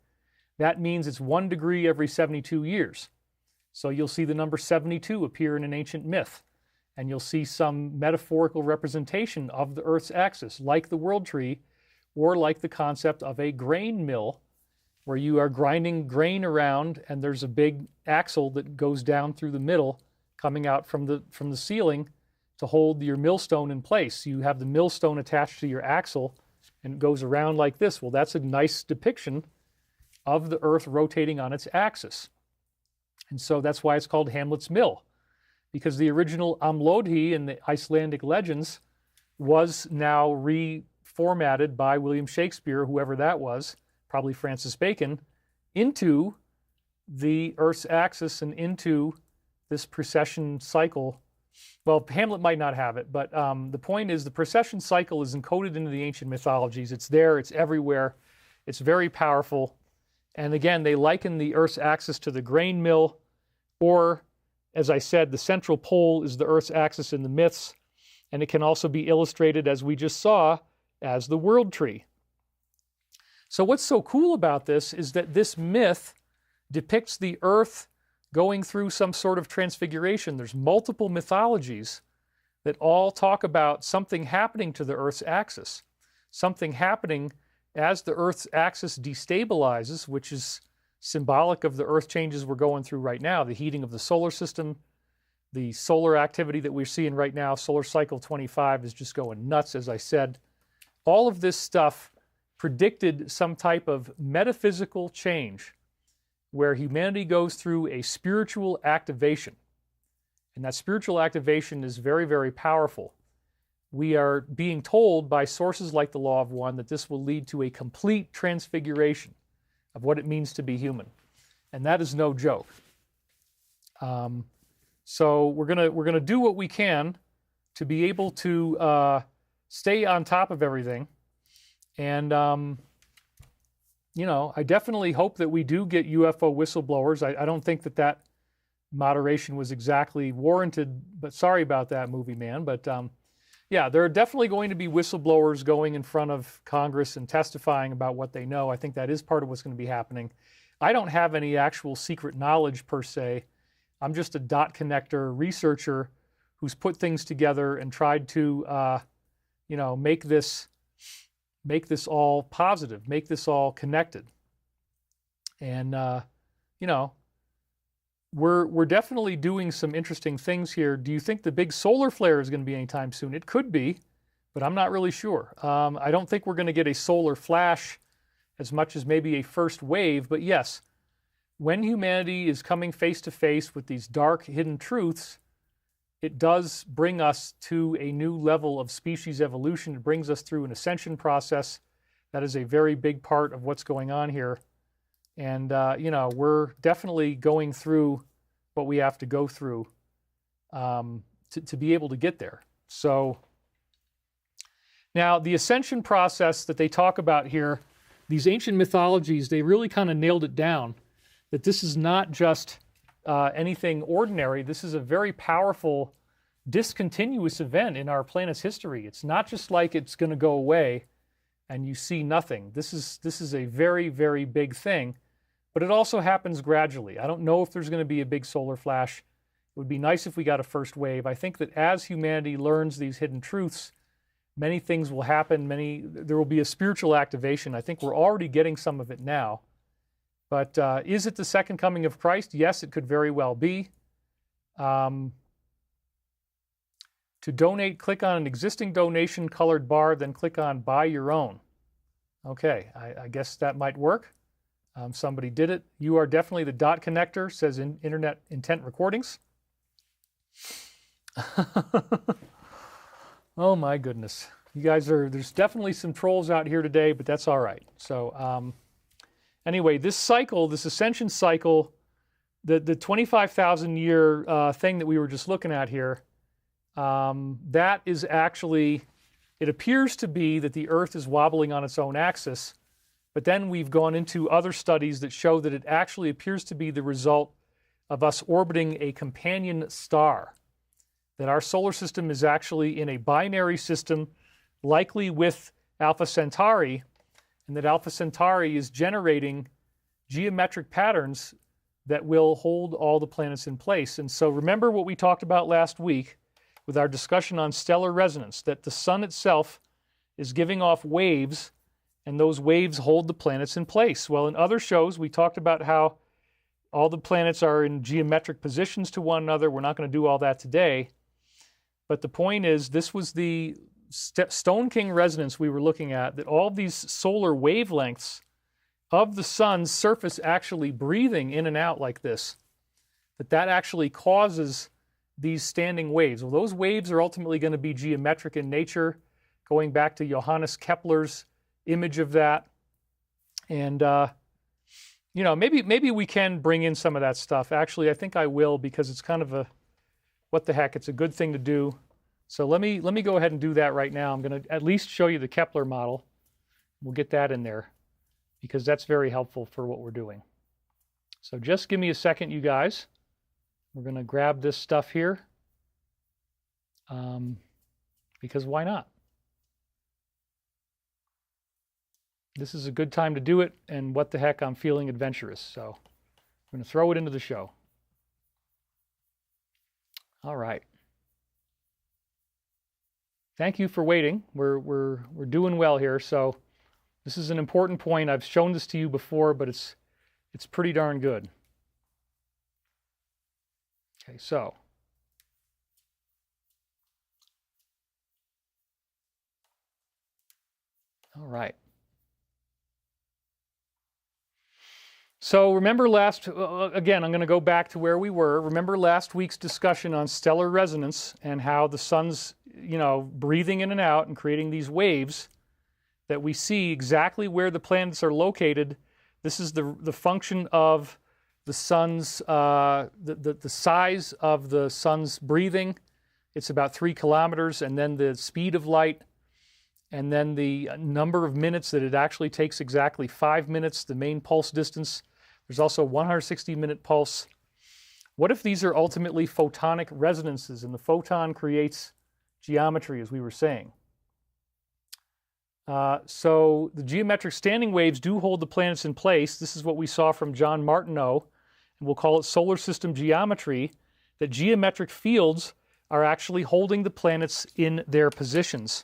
that means it's 1 degree every 72 years. So you'll see the number 72 appear in an ancient myth, and you'll see some metaphorical representation of the Earth's axis, like the world tree, or like the concept of a grain mill, where you are grinding grain around and there's a big axle that goes down through the middle, coming out from the ceiling to hold your millstone in place. You have the millstone attached to your axle and it goes around like this. Well, that's a nice depiction of the Earth rotating on its axis. And so that's why it's called Hamlet's Mill, because the original Amlodhi in the Icelandic legends was now reformatted by William Shakespeare, whoever that was, probably Francis Bacon, into the Earth's axis and into this precession cycle. Well, Hamlet might not have it, but the point is the precession cycle is encoded into the ancient mythologies. It's there, it's everywhere, it's very powerful. And again, they liken the Earth's axis to the grain mill, or, as I said, the central pole is the Earth's axis in the myths, and it can also be illustrated, as we just saw, as the world tree. So what's so cool about this is that this myth depicts the Earth going through some sort of transfiguration. There's multiple mythologies that all talk about something happening to the Earth's axis, something happening as the Earth's axis destabilizes, which is symbolic of the Earth changes we're going through right now, the heating of the solar system, the solar activity that we're seeing right now. Solar cycle 25 is just going nuts, as I said. All of this stuff predicted some type of metaphysical change where humanity goes through a spiritual activation. And that spiritual activation is very, very powerful. We are being told by sources like the Law of One that this will lead to a complete transfiguration of what it means to be human. And that is no joke. So we're gonna do what we can to be able to stay on top of everything. And, you know, I definitely hope that we do get UFO whistleblowers. I don't think that moderation was exactly warranted, but sorry about that, movie man. But, Yeah, there are definitely going to be whistleblowers going in front of Congress and testifying about what they know. I think that is part of what's going to be happening. I don't have any actual secret knowledge per se. I'm just a dot connector researcher who's put things together and tried to, make this all positive, make this all connected. And, we're definitely doing some interesting things here. Do you think the big solar flare is going to be anytime soon? It could be, but I'm not really sure. I don't think we're going to get a solar flash as much as maybe a first wave, but yes, when humanity is coming face to face with these dark hidden truths, it does bring us to a new level of species evolution. It brings us through an ascension process. That is a very big part of what's going on here. And, we're definitely going through what we have to go through to be able to get there. So now the ascension process that they talk about here, these ancient mythologies, they really kind of nailed it down, that this is not just anything ordinary. This is a very powerful, discontinuous event in our planet's history. It's not just like it's going to go away and you see nothing. This is a very, very big thing. But it also happens gradually. I don't know if there's going to be a big solar flash. It would be nice if we got a first wave. I think that as humanity learns these hidden truths, many things will happen. There will be a spiritual activation. I think we're already getting some of it now. But is it the second coming of Christ? Yes, it could very well be. To donate, click on an existing donation colored bar, then click on buy your own. Okay, I guess that might work. Somebody did it. You are definitely the dot connector, says in Internet Intent Recordings. Oh my goodness. You guys there's definitely some trolls out here today, but that's all right. So anyway, this cycle, this ascension cycle, the 25,000 year thing that we were just looking at here, that is actually, it appears to be that the Earth is wobbling on its own axis. But then we've gone into other studies that show that it actually appears to be the result of us orbiting a companion star, that our solar system is actually in a binary system, likely with Alpha Centauri, and that Alpha Centauri is generating geometric patterns that will hold all the planets in place. And so remember what we talked about last week with our discussion on stellar resonance, that the sun itself is giving off waves, and those waves hold the planets in place. Well, in other shows, we talked about how all the planets are in geometric positions to one another. We're not going to do all that today. But the point is, this was the Stone King resonance we were looking at, that all these solar wavelengths of the sun's surface actually breathing in and out like this, that actually causes these standing waves. Well, those waves are ultimately going to be geometric in nature, going back to Johannes Kepler's image of that. And maybe we can bring in some of that stuff. Actually, I think I will, because it's kind of a what the heck, it's a good thing to do. So let me go ahead and do that right now. I'm going to at least show you the Kepler model. We'll get that in there because that's very helpful for what we're doing. So just give me a second, you guys. We're going to grab this stuff here because why not? This is a good time to do it, and what the heck, I'm feeling adventurous. So I'm going to throw it into the show. All right. Thank you for waiting. We're doing well here. So this is an important point. I've shown this to you before, but it's pretty darn good. Okay, so all right. So remember again, I'm going to go back to where we were. Remember last week's discussion on stellar resonance and how the sun's, breathing in and out and creating these waves that we see exactly where the planets are located. This is the function of the sun's, the size of the sun's breathing. It's about 3 kilometers, and then the speed of light, and then the number of minutes that it actually takes, exactly 5 minutes, the main pulse distance. There's also a 160-minute pulse. What if these are ultimately photonic resonances, and the photon creates geometry, as we were saying. So the geometric standing waves do hold the planets in place. This is what we saw from John Martineau, and we'll call it solar system geometry, that geometric fields are actually holding the planets in their positions.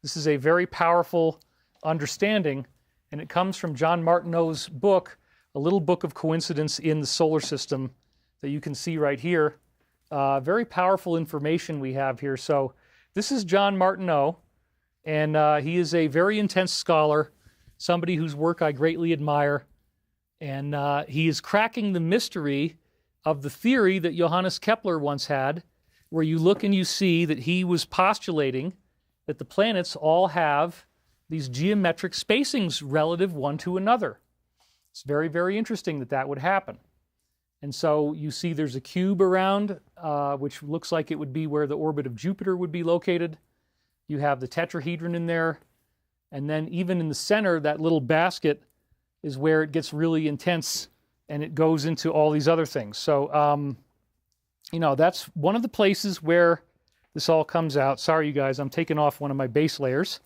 This is a very powerful understanding, and it comes from John Martineau's book, A Little Book of Coincidence in the Solar System, that you can see right here. Very powerful information we have here. So this is John Martineau, and he is a very intense scholar, somebody whose work I greatly admire, and he is cracking the mystery of the theory that Johannes Kepler once had, where you look and you see that he was postulating that the planets all have these geometric spacings relative one to another. It's very, very interesting that that would happen. And so you see there's a cube around, which looks like it would be where the orbit of Jupiter would be located. You have the tetrahedron in there. And then even in the center, that little basket is where it gets really intense, and it goes into all these other things. So, you know, that's one of the places where this all comes out. Sorry, you guys, I'm taking off one of my base layers.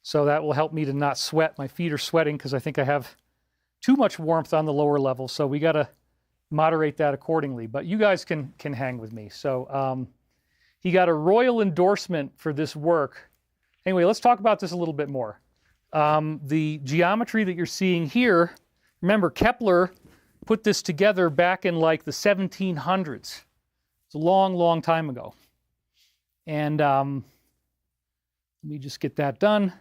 So that will help me to not sweat. My feet are sweating because I think I have too much warmth on the lower level. So we got to moderate that accordingly. But you guys can hang with me. So he got a royal endorsement for this work. Anyway, let's talk about this a little bit more. The geometry that you're seeing here, remember Kepler put this together back in like the 1700s. It's a long, long time ago. And let me just get that done,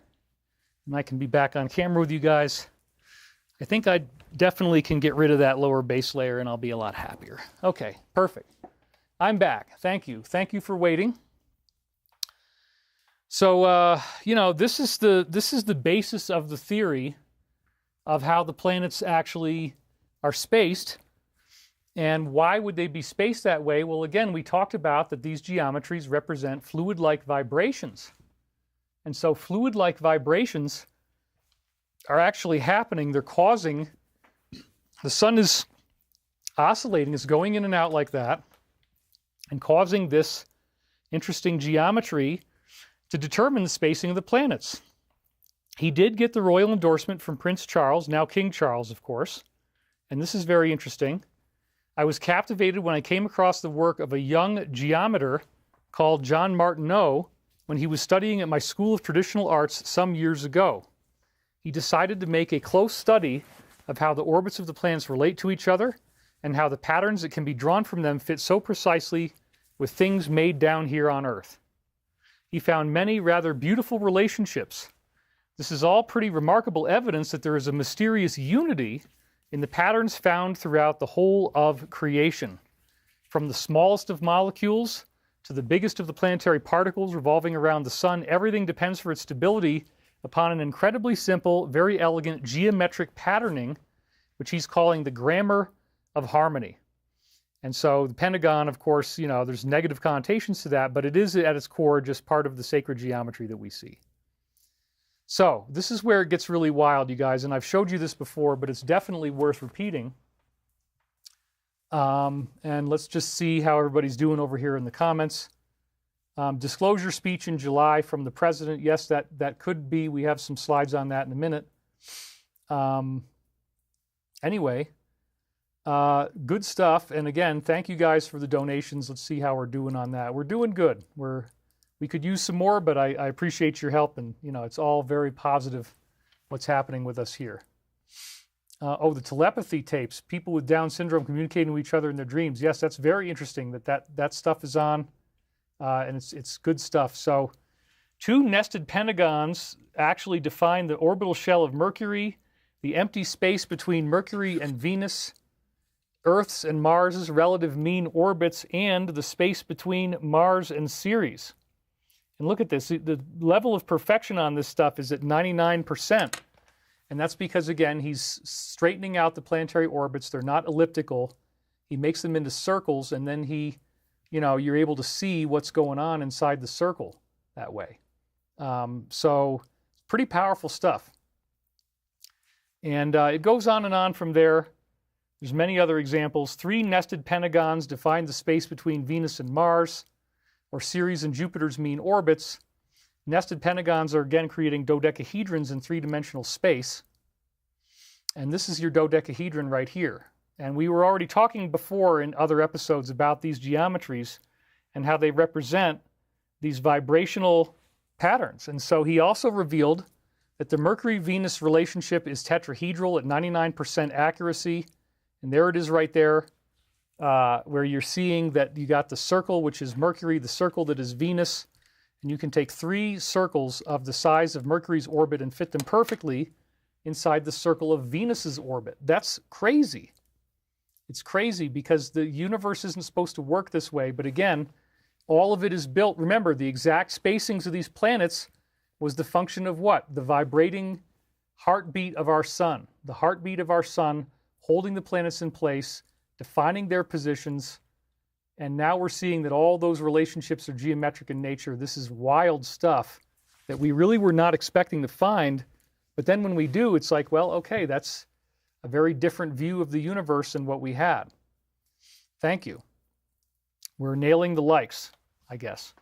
and I can be back on camera with you guys. I think I definitely can get rid of that lower base layer, and I'll be a lot happier. Okay, perfect. I'm back. Thank you. Thank you for waiting. So, you know, this is the basis of the theory of how the planets actually are spaced. And why would they be spaced that way? Well, again, we talked about that these geometries represent fluid-like vibrations. And so fluid-like vibrations are actually happening. They're causing, the sun is oscillating, it's going in and out like that, and causing this interesting geometry to determine the spacing of the planets. He did get the royal endorsement from Prince Charles, now King Charles, of course. And this is very interesting. I was captivated when I came across the work of a young geometer called John Martineau when he was studying at my School of Traditional Arts some years ago. He decided to make a close study of how the orbits of the planets relate to each other and how the patterns that can be drawn from them fit so precisely with things made down here on Earth. He found many rather beautiful relationships. This is all pretty remarkable evidence that there is a mysterious unity in the patterns found throughout the whole of creation, from the smallest of molecules to the biggest of the planetary particles revolving around the sun. Everything depends for its stability upon an incredibly simple, very elegant geometric patterning, which he's calling the grammar of harmony. And so the pentagon, of course, you know, there's negative connotations to that, but it is at its core just part of the sacred geometry that we see. So this is where it gets really wild, you guys, and I've showed you this before, but it's definitely worth repeating. And let's just see how everybody's doing over here in the comments. Disclosure speech in July from the president. Yes, that could be. We have some slides on that in a minute. Anyway, good stuff. And again, thank you guys for the donations. Let's see how we're doing on that. We're doing good. We could use some more, but I appreciate your help. And, you know, it's all very positive what's happening with us here. The telepathy tapes, people with Down syndrome communicating with each other in their dreams. Yes, that's very interesting that stuff is on, and it's good stuff. So 2 nested pentagons actually define the orbital shell of Mercury, the empty space between Mercury and Venus, Earth's and Mars's relative mean orbits, and the space between Mars and Ceres. And look at this, the level of perfection on this stuff is at 99%. And that's because, again, he's straightening out the planetary orbits. They're not elliptical. He makes them into circles, and then you're able to see what's going on inside the circle that way. So pretty powerful stuff. And it goes on and on from there. There's many other examples. 3 nested pentagons define the space between Venus and Mars. or Ceres and Jupiter's mean orbits. Nested pentagons are again creating dodecahedrons in three-dimensional space. And this is your dodecahedron right here. And we were already talking before in other episodes about these geometries and how they represent these vibrational patterns. And so he also revealed that the Mercury-Venus relationship is tetrahedral at 99% accuracy. And there it is right there, where you're seeing that you got the circle, which is Mercury, the circle that is Venus. And you can take 3 circles of the size of Mercury's orbit and fit them perfectly inside the circle of Venus's orbit. That's crazy. It's crazy because the universe isn't supposed to work this way. But again, all of it is built. Remember, the exact spacings of these planets was the function of what? The vibrating heartbeat of our sun. The heartbeat of our sun holding the planets in place, defining their positions. And now we're seeing that all those relationships are geometric in nature. This is wild stuff that we really were not expecting to find. But then when we do, it's like, well, okay, that's a very different view of the universe than what we had. Thank you. We're nailing the likes, I guess.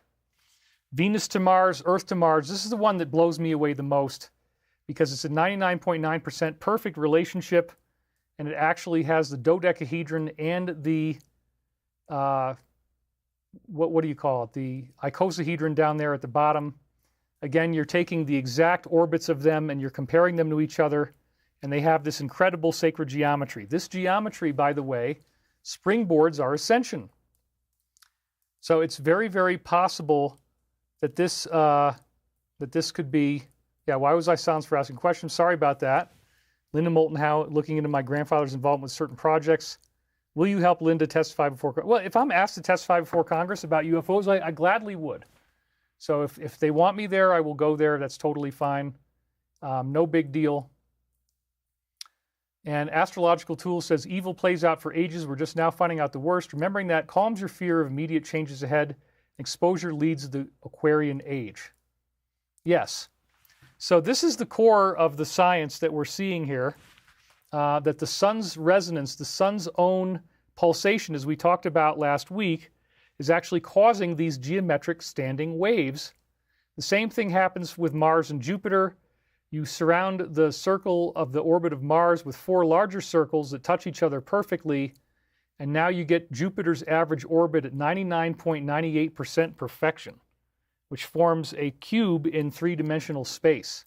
Venus to Mars, Earth to Mars. This is the one that blows me away the most because it's a 99.9% perfect relationship, and it actually has the dodecahedron and the, what do you call it? The icosahedron down there at the bottom. Again, you're taking the exact orbits of them and you're comparing them to each other, and they have this incredible sacred geometry. This geometry, by the way, springboards our ascension. So it's very, very possible that this could be, yeah, why was I silenced for asking questions? Sorry about that. Linda Moulton Howe, looking into my grandfather's involvement with certain projects. Will you help Linda testify before Congress? Well, if I'm asked to testify before Congress about UFOs, I gladly would. So if they want me there, I will go there. That's totally fine. No big deal. And Astrological Tool says, evil plays out for ages. We're just now finding out the worst. Remembering that calms your fear of immediate changes ahead. Exposure leads to the Aquarian age. Yes. So this is the core of the science that we're seeing here, that the sun's resonance, the sun's own pulsation, as we talked about last week, is actually causing these geometric standing waves. The same thing happens with Mars and Jupiter. You surround the circle of the orbit of Mars with 4 larger circles that touch each other perfectly, and now you get Jupiter's average orbit at 99.98% perfection, which forms a cube in 3-dimensional space.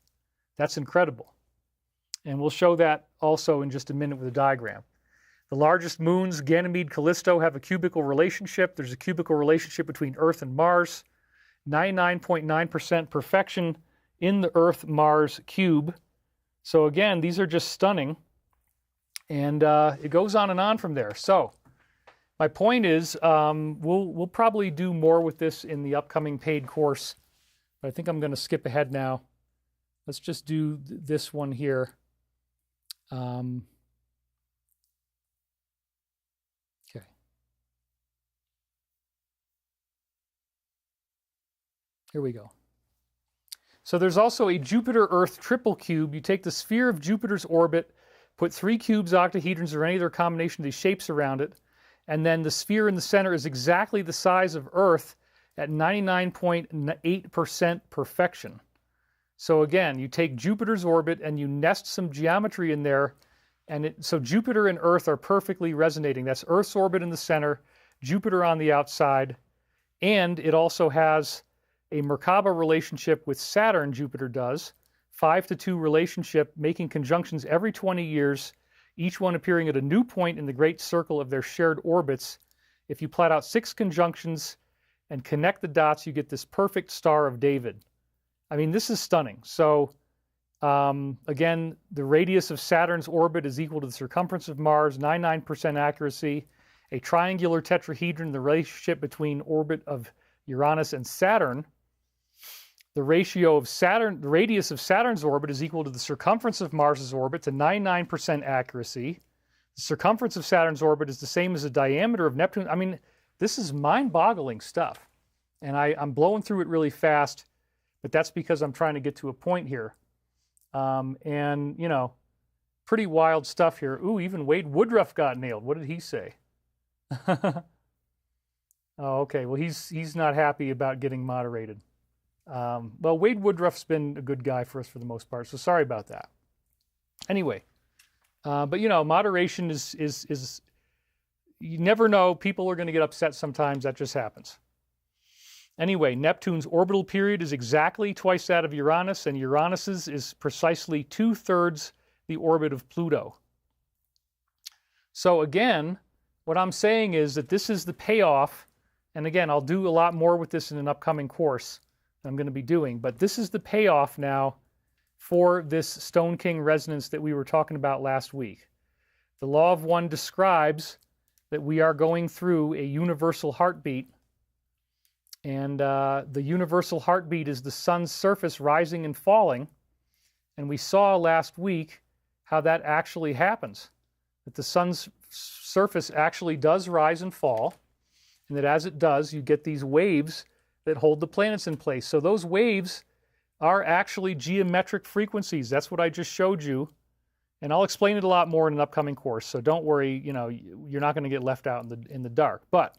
That's incredible. And we'll show that also in just a minute with a diagram. The largest moons, Ganymede, Callisto, have a cubical relationship. There's a cubical relationship between Earth and Mars. 99.9% perfection in the Earth-Mars cube. So again, these are just stunning. And it goes on from there. So my point is, we'll probably do more with this in the upcoming paid course. But I think I'm going to skip ahead now. Let's just do this one here. Okay. Here we go. So there's also a Jupiter-Earth triple cube. You take the sphere of Jupiter's orbit, put 3 cubes, octahedrons, or any other combination of these shapes around it, and then the sphere in the center is exactly the size of Earth at 99.8% perfection. So again, you take Jupiter's orbit and you nest some geometry in there, and so Jupiter and Earth are perfectly resonating. That's Earth's orbit in the center, Jupiter on the outside, and it also has a Merkaba relationship with Saturn, Jupiter does, 5-to-2 relationship, making conjunctions every 20 years, each one appearing at a new point in the great circle of their shared orbits. If you plot out 6 conjunctions and connect the dots, you get this perfect Star of David. I mean, this is stunning. So, again, the radius of Saturn's orbit is equal to the circumference of Mars, 99% accuracy. A triangular tetrahedron, the relationship between orbit of Uranus and Saturn. The ratio of Saturn, the radius of Saturn's orbit is equal to the circumference of Mars's orbit to 99% accuracy. The circumference of Saturn's orbit is the same as the diameter of Neptune. I mean, this is mind-boggling stuff. And I'm blowing through it really fast, but that's because I'm trying to get to a point here. And, you know, pretty wild stuff here. Ooh, even Wade Woodruff got nailed. What did he say? Oh, okay. Well, he's not happy about getting moderated. Well, Wade Woodruff's been a good guy for us for the most part, so sorry about that. Anyway, but you know, moderation is you never know. People are going to get upset sometimes. That just happens. Anyway, Neptune's orbital period is exactly twice that of Uranus, and Uranus's is precisely 2/3 the orbit of Pluto. So again, what I'm saying is that this is the payoff, and again, I'll do a lot more with this in an upcoming course that I'm going to be doing, but this is the payoff now for this Stone King resonance that we were talking about last week. The law of one describes that we are going through a universal heartbeat, and the universal heartbeat is the sun's surface rising and falling, and we saw last week how that actually happens, that the sun's surface actually does rise and fall, and that as it does, you get these waves that hold the planets in place. So those waves are actually geometric frequencies. That's what I just showed you, and I'll explain it a lot more in an upcoming course, so don't worry, you know, you're not going to get left out in the dark. But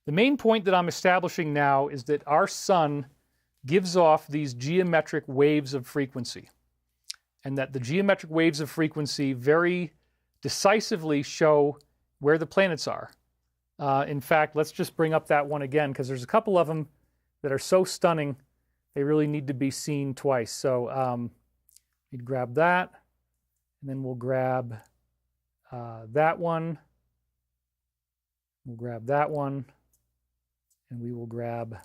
the main point that I'm establishing now is that our sun gives off these geometric waves of frequency, and that the geometric waves of frequency very decisively show where the planets are. In fact, let's just bring up that one again, because there's a couple of them that are so stunning, they really need to be seen twice. So we'd grab that, and then we'll grab that one. We'll grab that one, and we will grab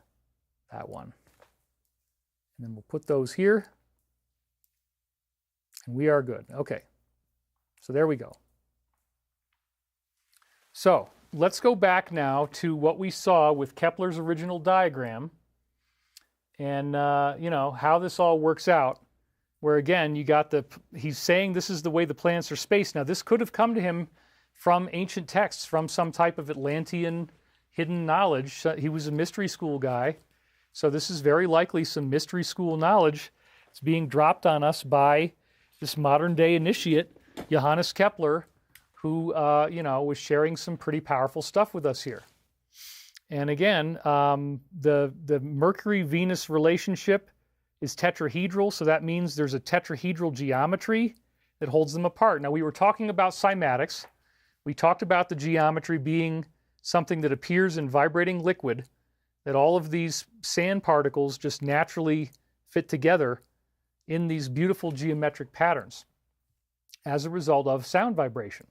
that one. And then we'll put those here, and we are good. Okay, so there we go. So let's go back now to what we saw with Kepler's original diagram, and you know, how this all works out, where again, you got he's saying this is the way the planets are spaced. Now, this could have come to him from ancient texts, from some type of Atlantean hidden knowledge. He was a mystery school guy, so this is very likely some mystery school knowledge that's being dropped on us by this modern day initiate, Johannes Kepler, who you know, was sharing some pretty powerful stuff with us here. And again, the Mercury-Venus relationship is tetrahedral, so that means there's a tetrahedral geometry that holds them apart. Now, we were talking about cymatics. We talked about the geometry being something that appears in vibrating liquid, that all of these sand particles just naturally fit together in these beautiful geometric patterns as a result of sound vibration.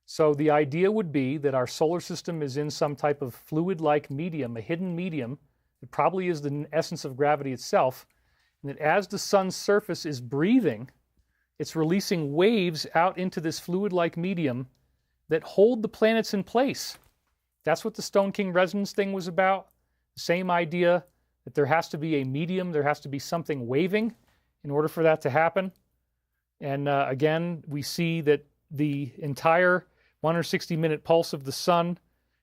So the idea would be that our solar system is in some type of fluid-like medium, a hidden medium. It probably is the essence of gravity itself, and that as the sun's surface is breathing, it's releasing waves out into this fluid-like medium that hold the planets in place. That's what the Stone King resonance thing was about. The same idea that there has to be a medium, there has to be something waving in order for that to happen. And again, we see that the entire 160-minute pulse of the sun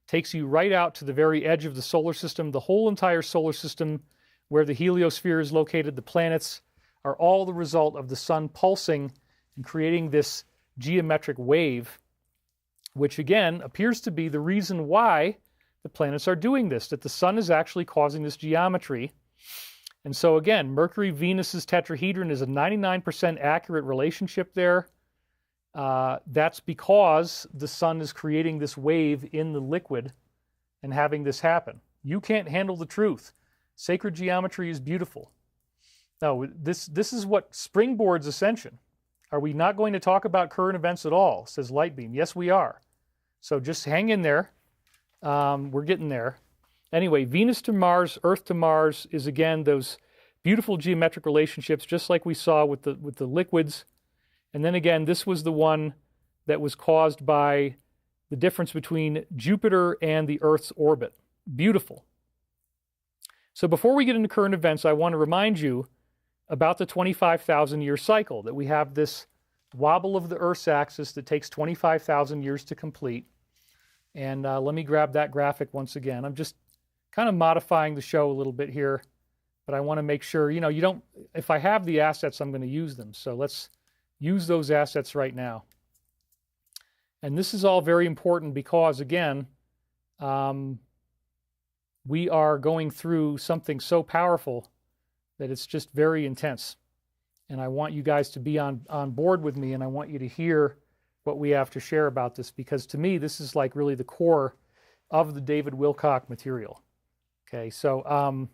takes you right out to the very edge of the solar system. The whole entire solar system, where the heliosphere is located, the planets, are all the result of the sun pulsing and creating this geometric wave, which again appears to be the reason why the planets are doing this, that the sun is actually causing this geometry. And so again, Mercury-Venus's tetrahedron is a 99% accurate relationship there. That's because the sun is creating this wave in the liquid and having this happen. You can't handle the truth. Sacred geometry is beautiful. No, this is what springboards Ascension. Are we not going to talk about current events at all, says Lightbeam. Yes, we are. So just hang in there. We're getting there. Anyway, Venus to Mars, Earth to Mars is again those beautiful geometric relationships, just like we saw with the liquids. And then again, this was the one that was caused by the difference between Jupiter and the Earth's orbit. Beautiful. So before we get into current events, I want to remind you about the 25,000-year cycle, that we have this wobble of the Earth's axis that takes 25,000 years to complete. And let me grab that graphic once again. I'm just kind of modifying the show a little bit here, but I want to make sure, you don't, if I have the assets, I'm going to use them. So let's use those assets right now. And this is all very important because, again, we are going through something so powerful that it's just very intense. And I want you guys to be on board with me, and I want you to hear what we have to share about this, because to me, this is like really the core of the David Wilcock material. Okay, so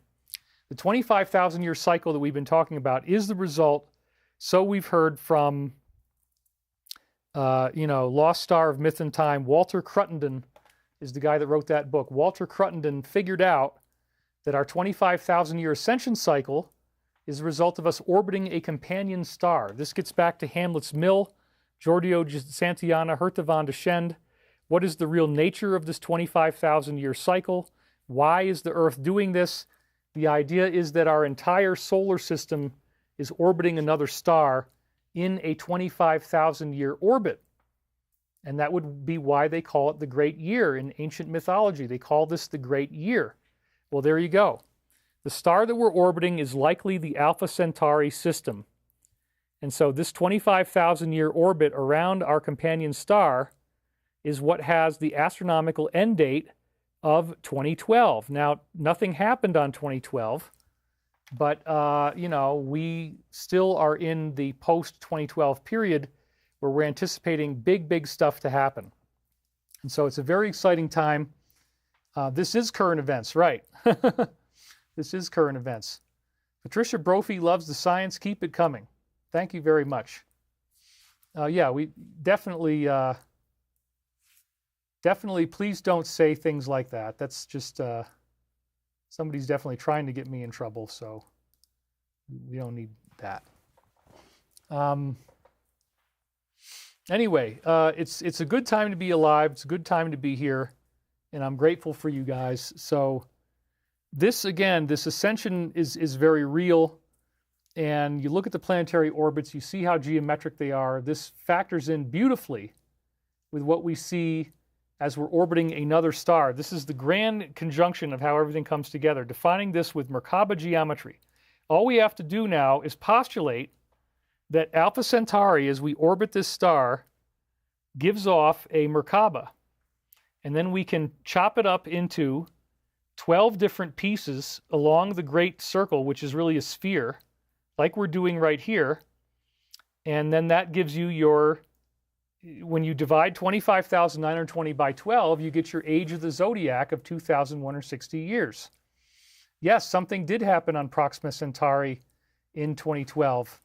the 25,000-year cycle that we've been talking about is the result, so we've heard from, Lost Star of Myth and Time. Walter Cruttenden is the guy that wrote that book. Walter Cruttenden figured out that our 25,000-year ascension cycle is the result of us orbiting a companion star. This gets back to Hamlet's mill, Giorgio de Santillana, Hertha von der Schend. What is the real nature of this 25,000-year cycle? Why is the Earth doing this? The idea is that our entire solar system is orbiting another star in a 25,000-year orbit. And that would be why they call it the Great Year in ancient mythology. They call this the Great Year. Well, there you go. The star that we're orbiting is likely the Alpha Centauri system. And so this 25,000-year orbit around our companion star is what has the astronomical end date of 2012. Now, nothing happened on 2012, but, we still are in the post-2012 period where we're anticipating big, big stuff to happen. And so it's a very exciting time. This is current events, right? This is current events. Patricia Brophy loves the science. Keep it coming. Thank you very much. Yeah, we definitely, please don't say things like that. That's just, somebody's definitely trying to get me in trouble, so we don't need that. Anyway, it's a good time to be alive. It's a good time to be here, and I'm grateful for you guys. So this, again, this ascension is very real, and you look at the planetary orbits, you see how geometric they are. This factors in beautifully with what we see as we're orbiting another star. This is the grand conjunction of how everything comes together, defining this with Merkaba geometry. All we have to do now is postulate that Alpha Centauri, as we orbit this star, gives off a Merkaba. And then we can chop it up into 12 different pieces along the great circle, which is really a sphere, like we're doing right here. And then that gives you your, when you divide 25,920 by 12, you get your age of the zodiac of 2,160 years. Yes, something did happen on Proxima Centauri in 2012.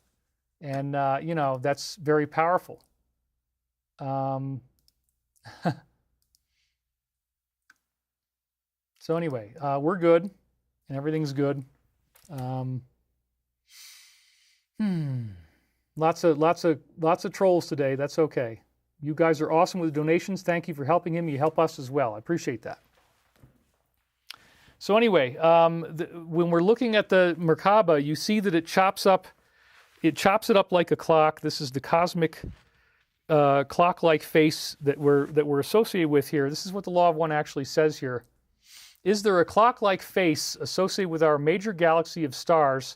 And, that's very powerful. So anyway, we're good, and everything's good. Lots of trolls today. That's okay. You guys are awesome with the donations. Thank you for helping him. You help us as well. I appreciate that. So anyway, when we're looking at the Merkaba, you see that it chops it up like a clock. This is the cosmic clock-like face that we're associated with here. This is what the Law of One actually says here. Is there a clock-like face associated with our major galaxy of stars,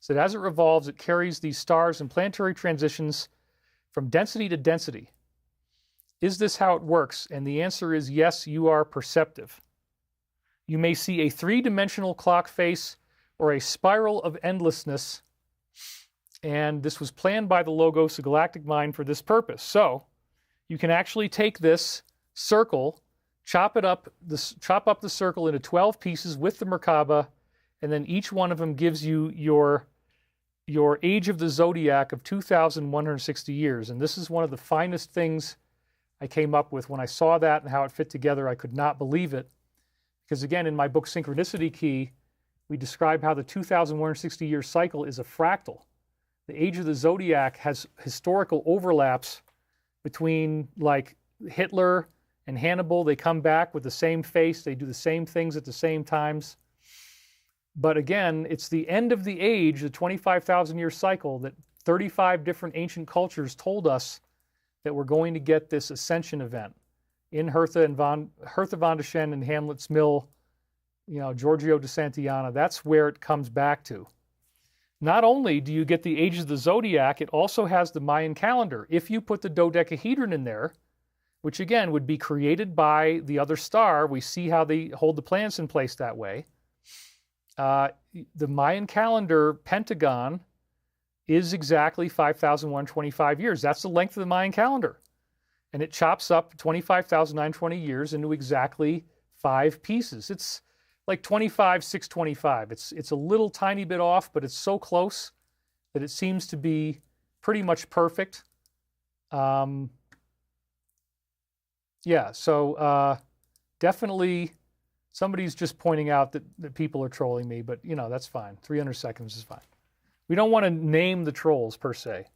so that as it revolves, it carries these stars in planetary transitions from density to density? Is this how it works? And the answer is yes, you are perceptive. You may see a three-dimensional clock face or a spiral of endlessness, and this was planned by the Logos, the galactic mind, for this purpose. So you can actually take this circle, chop up the circle into 12 pieces with the Merkaba, and then each one of them gives you your age of the zodiac of 2,160 years. And this is one of the finest things I came up with. When I saw that and how it fit together, I could not believe it. Because again, in my book Synchronicity Key, we describe how the 2,160-year cycle is a fractal. The age of the zodiac has historical overlaps between, like, Hitler and Hannibal. They come back with the same face. They do the same things at the same times. But again, it's the end of the age, the 25,000-year cycle, that 35 different ancient cultures told us that we're going to get this ascension event in Hertha von der Schend and Hamlet's mill, Giorgio de Santillana. That's where it comes back to. Not only do you get the age of the zodiac, it also has the Mayan calendar. If you put the dodecahedron in there, which again would be created by the other star. We see how they hold the planets in place that way. The Mayan calendar pentagon is exactly 5,125 years. That's the length of the Mayan calendar. And it chops up 25,920 years into exactly 5 pieces. It's like 25,625. It's a little tiny bit off, but it's so close that it seems to be pretty much perfect. Yeah, so definitely somebody's just pointing out that people are trolling me, but you know, that's fine. 300 seconds is fine. We don't want to name the trolls per se.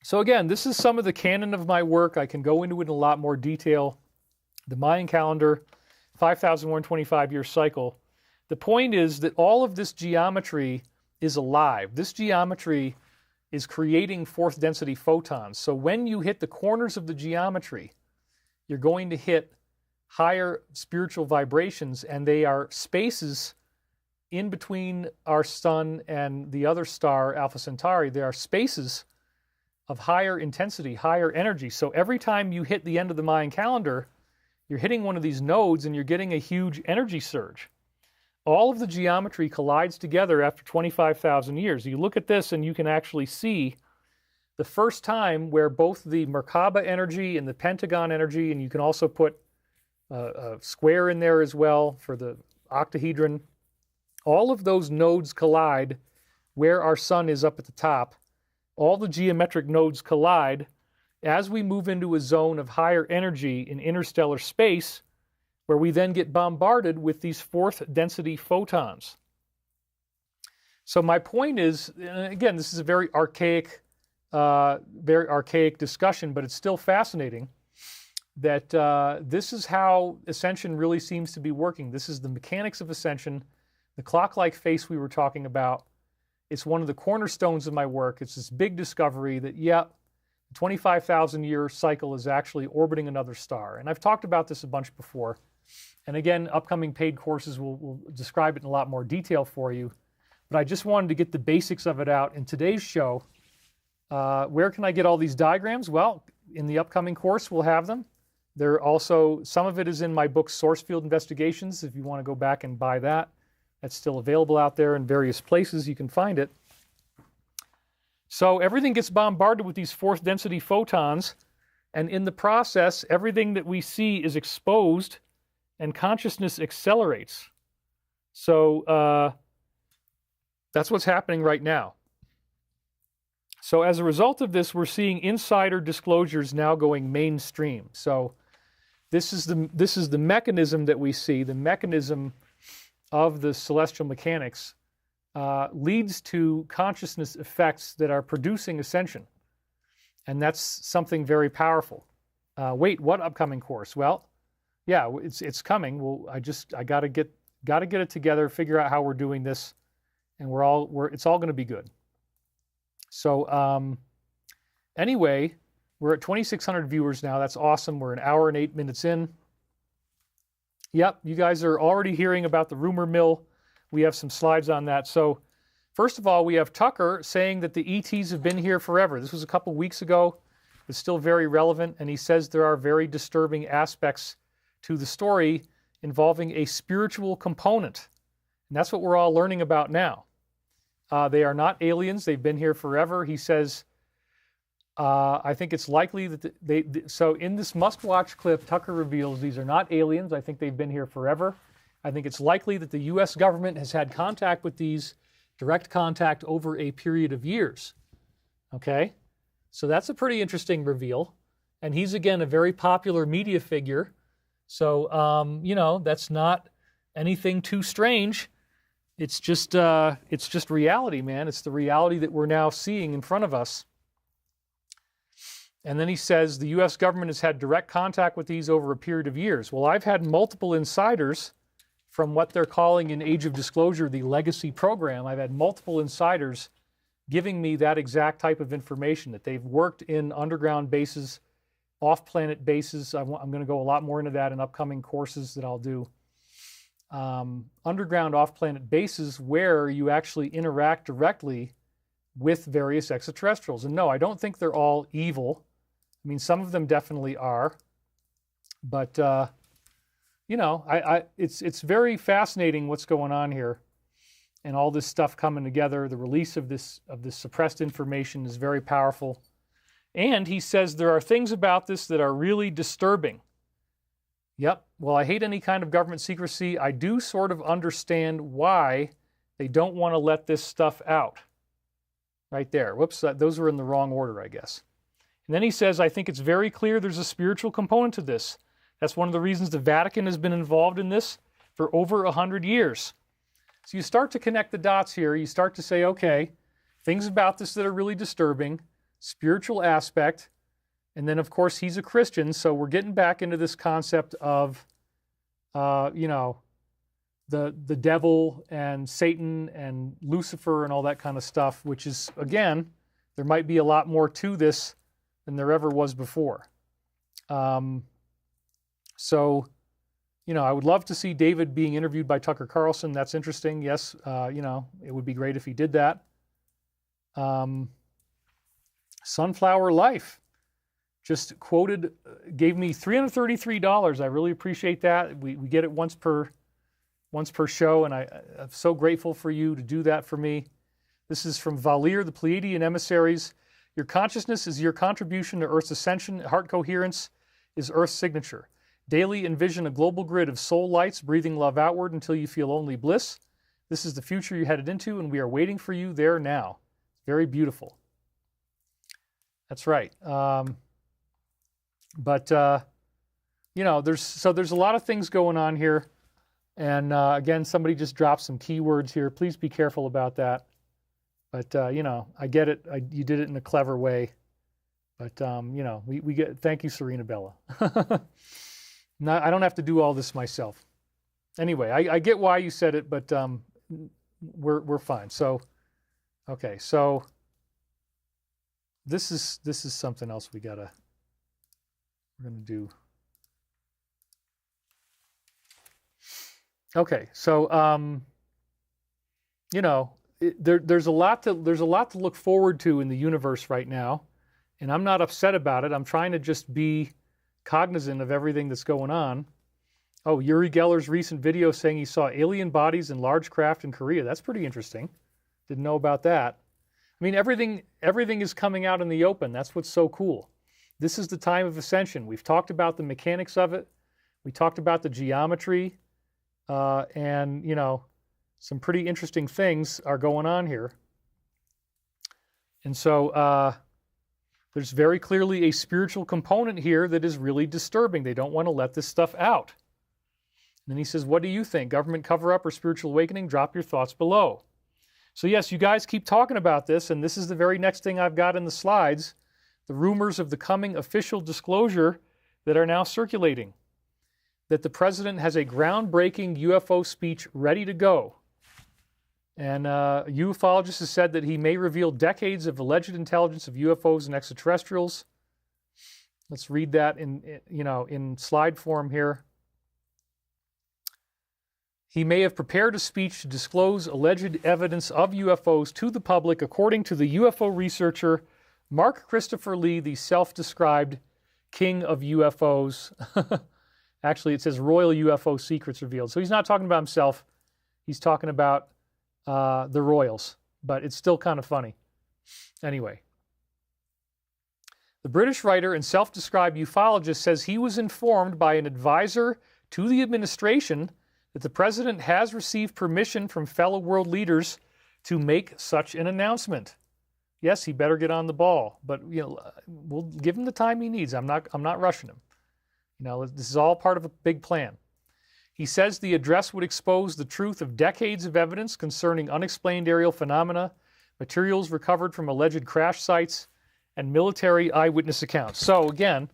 So again, this is some of the canon of my work. I can go into it in a lot more detail. The Mayan calendar, 5,125-year cycle. The point is that all of this geometry is alive. This geometry is creating fourth density photons. So when you hit the corners of the geometry, you're going to hit higher spiritual vibrations, and they are spaces in between our sun and the other star, Alpha Centauri. There are spaces of higher intensity, higher energy. So every time you hit the end of the Mayan calendar, you're hitting one of these nodes and you're getting a huge energy surge. All of the geometry collides together after 25,000 years. You look at this and you can actually see the first time where both the Merkaba energy and the Pentagon energy, and you can also put a square in there as well for the octahedron, all of those nodes collide where our sun is up at the top. All the geometric nodes collide as we move into a zone of higher energy in interstellar space, where we then get bombarded with these fourth density photons. So my point is, again, this is a very archaic discussion, but it's still fascinating that this is how Ascension really seems to be working. This is the mechanics of Ascension, the clock-like face we were talking about. It's one of the cornerstones of my work. It's this big discovery that, yeah, the 25,000-year cycle is actually orbiting another star. And I've talked about this a bunch before. And again, upcoming paid courses will describe it in a lot more detail for you. But I just wanted to get the basics of it out in today's show. Where can I get all these diagrams? Well, in the upcoming course, we'll have them. There also, some of it is in my book, Source Field Investigations, if you want to go back and buy that. That's still available out there in various places. You can find it. So everything gets bombarded with these fourth density photons, and in the process, everything that we see is exposed and consciousness accelerates. So that's what's happening right now. So as a result of this, we're seeing insider disclosures now going mainstream. So this is the mechanism that we see, the mechanism of the celestial mechanics leads to consciousness effects that are producing ascension. And that's something very powerful. Wait, what upcoming course? Well, yeah, it's coming. Well, I got to get it together, figure out how we're doing this, and it's all going to be good. So anyway, we're at 2,600 viewers now. That's awesome. We're an hour and 8 minutes in. Yep, you guys are already hearing about the rumor mill. We have some slides on that. So first of all, we have Tucker saying that the ETs have been here forever. This was a couple weeks ago. It's still very relevant, and he says there are very disturbing aspects to the story involving a spiritual component. And that's what we're all learning about now. They are not aliens. They've been here forever. He says, I think it's likely that so in this must-watch clip, Tucker reveals these are not aliens. I think they've been here forever. I think it's likely that the U.S. government has had contact with these, direct contact over a period of years. Okay? So that's a pretty interesting reveal. And he's, again, a very popular media figure. So, you know, that's not anything too strange. It's just reality, man. It's the reality that we're now seeing in front of us. And then he says the U.S. government has had direct contact with these over a period of years. Well, I've had multiple insiders from what they're calling in Age of Disclosure the legacy program. I've had multiple insiders giving me that exact type of information, that they've worked in underground bases, off-planet bases. I'm going to go a lot more into that in upcoming courses that I'll do. Underground off-planet bases where you actually interact directly with various extraterrestrials. And no, I don't think they're all evil. I mean, some of them definitely are. But, you know, it's very fascinating what's going on here. And all this stuff coming together. The release of this suppressed information is very powerful. And he says there are things about this that are really disturbing. Yep. Well, I hate any kind of government secrecy. I do sort of understand why they don't want to let this stuff out. Right there. Whoops, those were in the wrong order, I guess. And then he says, I think it's very clear there's a spiritual component to this. That's one of the reasons the Vatican has been involved in this for over 100 years. So you start to connect the dots here. You start to say, okay, things about this that are really disturbing, spiritual aspect, and then, of course, he's a Christian, so we're getting back into this concept of, you know, the devil and Satan and Lucifer and all that kind of stuff, which is, again, there might be a lot more to this than there ever was before. So, you know, I would love to see David being interviewed by Tucker Carlson. That's interesting. Yes, you know, it would be great if he did that. Sunflower Life just quoted, gave me $333. I really appreciate that. We get it once per show, and I'm so grateful for you to do that for me. This is from Valir, the Pleiadian emissaries. Your consciousness is your contribution to Earth's ascension. Heart coherence is Earth's signature. Daily envision a global grid of soul lights, breathing love outward until you feel only bliss. This is the future you're headed into, and we are waiting for you there now. Very beautiful. That's right. You know, there's a lot of things going on here. And again, somebody just dropped some keywords here. Please be careful about that. But, you know, I get it. You did it in a clever way. But, you know, we get, thank you, Serena Bella. I don't have to do all this myself. Anyway, I get why you said it, but we're fine. So, okay, so this is something else we're gonna do. Okay, so you know, there's a lot to look forward to in the universe right now, and I'm not upset about it. I'm trying to just be cognizant of everything that's going on. Oh, Uri Geller's recent video saying he saw alien bodies in large craft in Korea. That's pretty interesting. Didn't know about that. I mean, everything is coming out in the open. That's what's so cool. This is the time of ascension. We've talked about the mechanics of it. We talked about the geometry, and, you know, some pretty interesting things are going on here. And so there's very clearly a spiritual component here that is really disturbing. They don't want to let this stuff out. And then he says, what do you think? Government cover-up or spiritual awakening? Drop your thoughts below. So yes, you guys keep talking about this, and this is the very next thing I've got in the slides, the rumors of the coming official disclosure that are now circulating, that the president has a groundbreaking UFO speech ready to go. And a ufologist has said that he may reveal decades of alleged intelligence of UFOs and extraterrestrials. Let's read that in slide form here. He may have prepared a speech to disclose alleged evidence of UFOs to the public, according to the UFO researcher Mark Christopher Lee, the self-described king of UFOs. Actually, it says Royal UFO Secrets Revealed. So he's not talking about himself. He's talking about the royals, but it's still kind of funny. Anyway, the British writer and self-described ufologist says he was informed by an advisor to the administration that the president has received permission from fellow world leaders to make such an announcement. Yes, he better get on the ball, but you know, we'll give him the time he needs. I'm not rushing him. You know, this is all part of a big plan. He says the address would expose the truth of decades of evidence concerning unexplained aerial phenomena, materials recovered from alleged crash sites, and military eyewitness accounts. So again,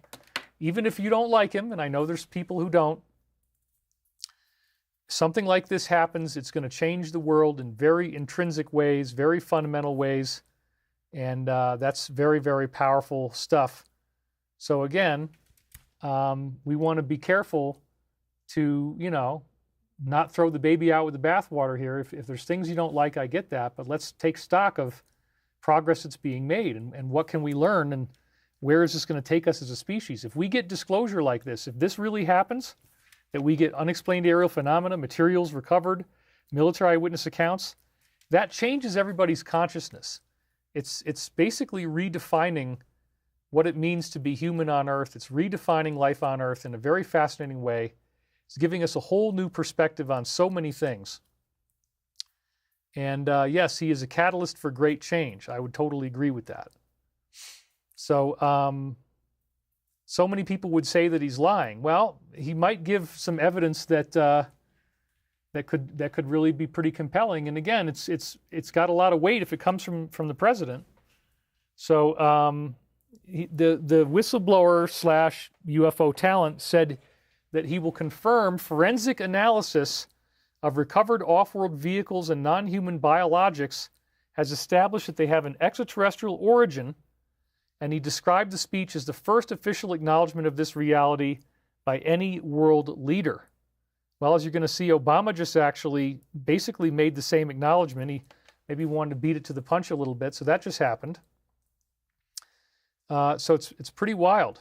even if you don't like him, and I know there's people who don't, something like this happens, it's going to change the world in very intrinsic ways, very fundamental ways, and that's very, very powerful stuff. So again, we want to be careful to, you know, not throw the baby out with the bathwater here. If there's things you don't like, I get that, but let's take stock of progress that's being made, and what can we learn, and where is this going to take us as a species? If we get disclosure like this, if this really happens, that we get unexplained aerial phenomena, materials recovered, military eyewitness accounts, that changes everybody's consciousness. It's basically redefining what it means to be human on Earth. It's redefining life on Earth in a very fascinating way. It's giving us a whole new perspective on so many things. And yes, he is a catalyst for great change. I would totally agree with that. So, so many people would say that he's lying. Well, he might give some evidence that that could really be pretty compelling. And again, it's got a lot of weight if it comes from the president. So the whistleblower / UFO talent said that he will confirm forensic analysis of recovered off-world vehicles and non-human biologics has established that they have an extraterrestrial origin, and he described the speech as the first official acknowledgement of this reality by any world leader. Well, as you're going to see, Obama just actually basically made the same acknowledgement. He maybe wanted to beat it to the punch a little bit, so that just happened. So it's pretty wild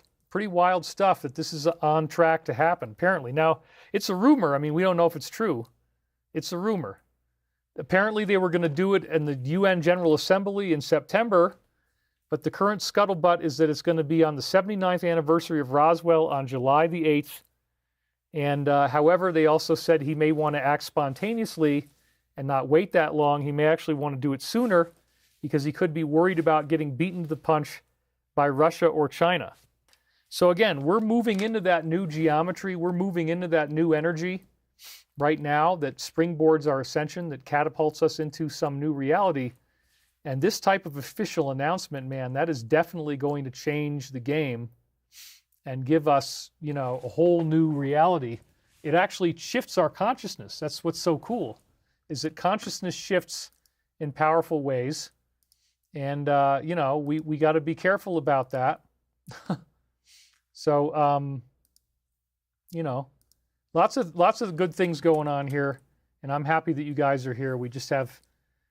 stuff that this is on track to happen, apparently. Now, it's a rumor. I mean, we don't know if it's true. It's a rumor. Apparently, they were going to do it in the UN General Assembly in September, but the current scuttlebutt is that it's going to be on the 79th anniversary of Roswell on July the 8th. And however, they also said he may want to act spontaneously and not wait that long. He may actually want to do it sooner because he could be worried about getting beaten to the punch by Russia or China. So again, we're moving into that new geometry. We're moving into that new energy right now that springboards our ascension, that catapults us into some new reality. And this type of official announcement, man, that is definitely going to change the game and give us, you know, a whole new reality. It actually shifts our consciousness. That's what's so cool, is that consciousness shifts in powerful ways. And, you know, we got to be careful about that. So, you know, lots of good things going on here. And I'm happy that you guys are here. We just have,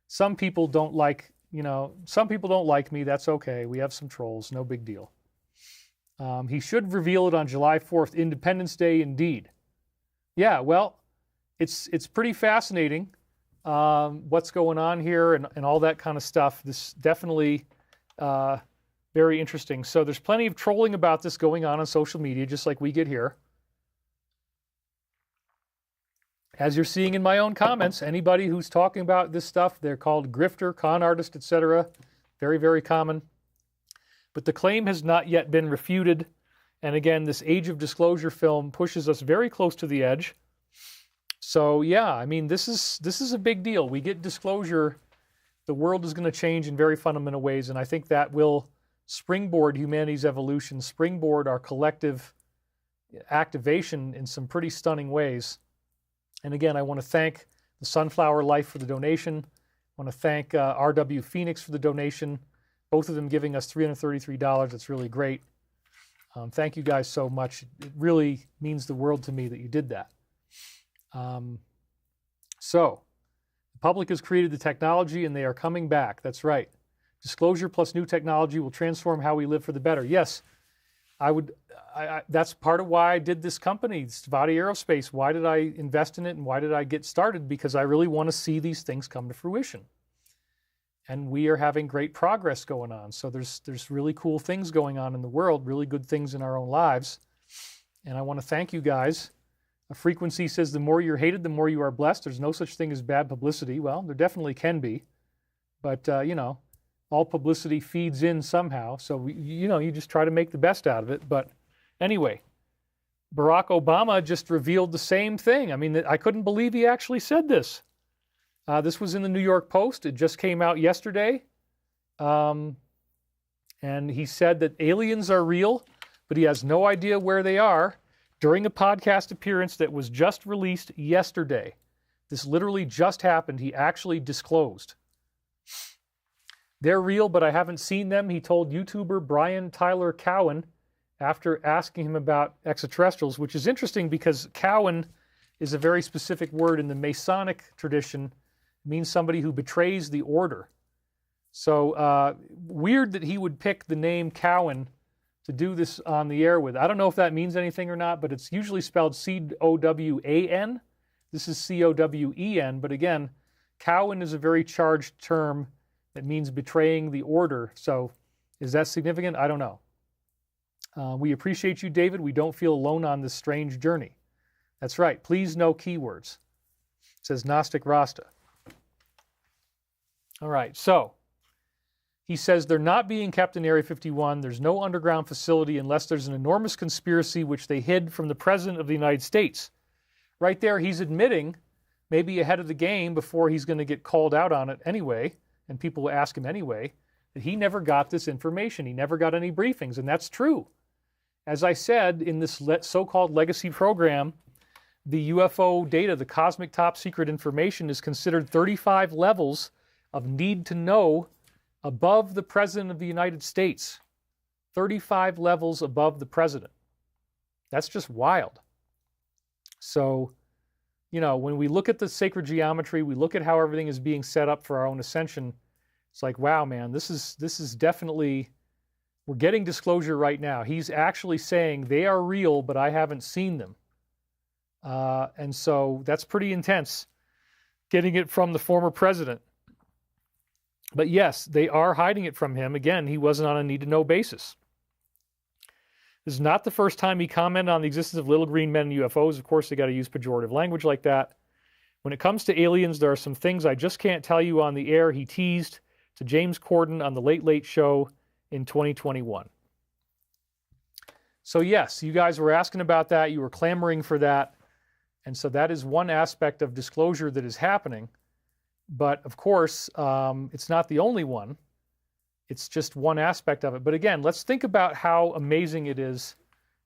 some people don't like, you know, some people don't like me. That's okay. We have some trolls. No big deal. He should reveal it on July 4th, Independence Day indeed. Yeah, well, it's pretty fascinating what's going on here and all that kind of stuff. This definitely very interesting. So there's plenty of trolling about this going on social media, just like we get here. As you're seeing in my own comments, anybody who's talking about this stuff, they're called grifter, con artist, etc. Very, very common. But the claim has not yet been refuted. And again, this Age of Disclosure film pushes us very close to the edge. So yeah, I mean, this is a big deal. We get disclosure, the world is going to change in very fundamental ways, and I think that will springboard humanity's evolution, springboard our collective activation in some pretty stunning ways. And again, I want to thank the Sunflower Life for the donation. I want to thank RW Phoenix for the donation. Both of them giving us $333. That's really great. Thank you guys so much. It really means the world to me that you did that. So, the public has created the technology and they are coming back. That's right. Disclosure plus new technology will transform how we live for the better. Yes, that's part of why I did this company, Stevati Aerospace. Why did I invest in it and why did I get started? Because I really want to see these things come to fruition. And we are having great progress going on. So there's really cool things going on in the world, really good things in our own lives. And I want to thank you guys. A frequency says the more you're hated, the more you are blessed. There's no such thing as bad publicity. Well, there definitely can be. But, you know, all publicity feeds in somehow. So, you know, you just try to make the best out of it. But anyway, Barack Obama just revealed the same thing. I mean, I couldn't believe he actually said this. This was in the New York Post. It just came out yesterday. And he said that aliens are real, but he has no idea where they are during a podcast appearance that was just released yesterday. This literally just happened. He actually disclosed. They're real, but I haven't seen them, he told YouTuber Brian Tyler Cowan after asking him about extraterrestrials, which is interesting because Cowan is a very specific word in the Masonic tradition. It means somebody who betrays the order. So weird that he would pick the name Cowan to do this on the air with. I don't know if that means anything or not, but it's usually spelled C-O-W-A-N. This is C-O-W-E-N, but again, Cowan is a very charged term that means betraying the order. So is that significant? I don't know. We appreciate you, David. We don't feel alone on this strange journey. That's right. Please no keywords. It says Gnostic Rasta. All right, so he says they're not being kept in Area 51. There's no underground facility unless there's an enormous conspiracy which they hid from the President of the United States. Right there, he's admitting, maybe ahead of the game before he's going to get called out on it anyway, and people will ask him anyway, that he never got this information. He never got any briefings, and that's true. As I said, in this so-called legacy program, the UFO data, the cosmic top secret information, is considered 35 levels of need to know above the President of the United States. 35 levels above the President. That's just wild. So, you know, when we look at the sacred geometry, we look at how everything is being set up for our own ascension, it's like, wow, man, this is definitely, we're getting disclosure right now. He's actually saying they are real, but I haven't seen them. And so that's pretty intense, getting it from the former president. But yes, they are hiding it from him. Again, he wasn't on a need-to-know basis. This is not the first time he commented on the existence of little green men and UFOs. Of course, they got to use pejorative language like that. When it comes to aliens, there are some things I just can't tell you on the air, he teased to James Corden on the Late Late Show in 2021. So yes, you guys were asking about that. You were clamoring for that. And so that is one aspect of disclosure that is happening. But of course, it's not the only one. It's just one aspect of it. But again, let's think about how amazing it is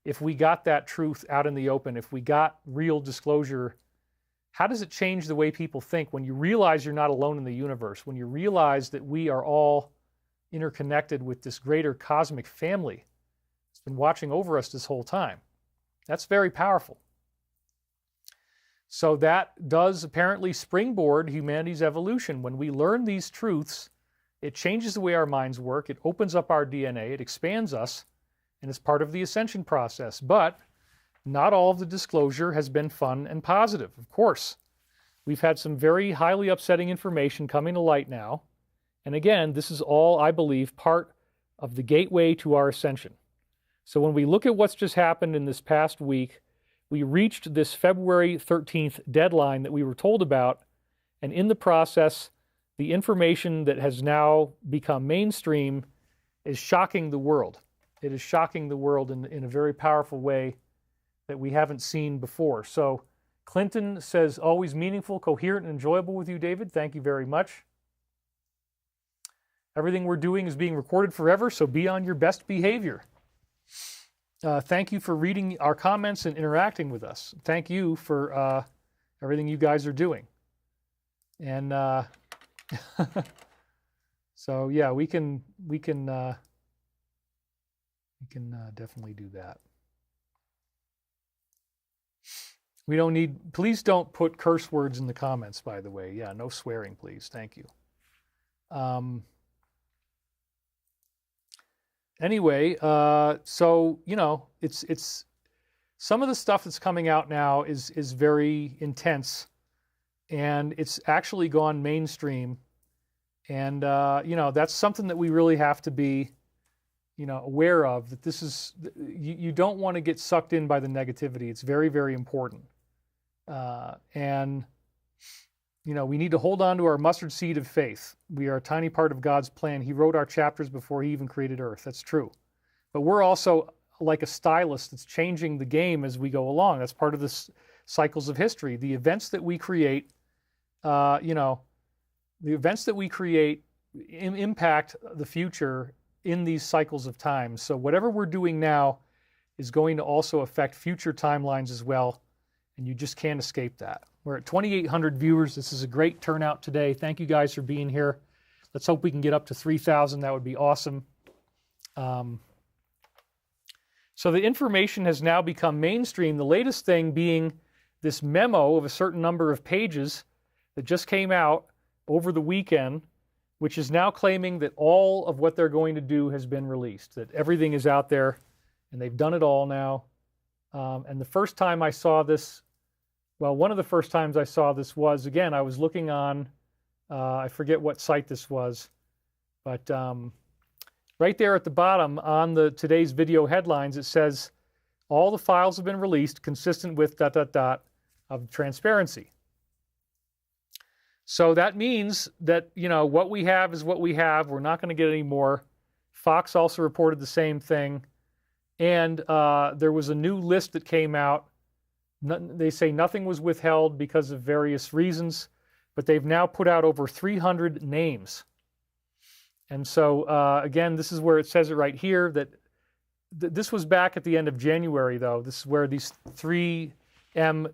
if we got that truth out in the open, if we got real disclosure. How does it change the way people think when you realize you're not alone in the universe, when you realize that we are all interconnected with this greater cosmic family that's been watching over us this whole time? That's very powerful. So that does apparently springboard humanity's evolution. When we learn these truths, it changes the way our minds work, it opens up our DNA, it expands us, and it's part of the ascension process. But not all of the disclosure has been fun and positive, of course. We've had some very highly upsetting information coming to light now. And again, this is all, I believe, part of the gateway to our ascension. So when we look at what's just happened in this past week, we reached this February 13th deadline that we were told about, and in the process, the information that has now become mainstream is shocking the world. It is shocking the world in a very powerful way that we haven't seen before. So Clinton says, always meaningful, coherent, and enjoyable with you, David. Thank you very much. Everything we're doing is being recorded forever, so be on your best behavior. Thank you for reading our comments and interacting with us. Thank you for everything you guys are doing. And so yeah, we can definitely do that. We don't need, please don't put curse words in the comments, by the way. Yeah, no swearing, please. Thank you. Anyway, so, you know, it's some of the stuff that's coming out now is very intense, and it's actually gone mainstream. And, you know, that's something that we really have to be, you know, aware of, that this is, you don't want to get sucked in by the negativity. It's very, very important. And, you know, we need to hold on to our mustard seed of faith. We are a tiny part of God's plan. He wrote our chapters before he even created Earth. That's true. But we're also like a stylist that's changing the game as we go along. That's part of the cycles of history. The events that we create, you know, the events that we create impact the future in these cycles of time. So whatever we're doing now is going to also affect future timelines as well. And you just can't escape that. We're at 2,800 viewers. This is a great turnout today. Thank you guys for being here. Let's hope we can get up to 3,000. That would be awesome. So the information has now become mainstream. The latest thing being this memo of a certain number of pages that just came out over the weekend which is now claiming that all of what they're going to do has been released, that everything is out there, and they've done it all now. And the first time I saw this, well, one of the first times I saw this was, again, I was looking on, I forget what site this was, but right there at the bottom on today's video headlines, it says, all the files have been released consistent with ... of transparency. So that means that, you know, what we have is what we have. We're not going to get any more. Fox also reported the same thing. And there was a new list that came out. They say nothing was withheld because of various reasons, but they've now put out over 300 names. And so, again, this is where it says it right here that this was back at the end of January, though. This is where these 3M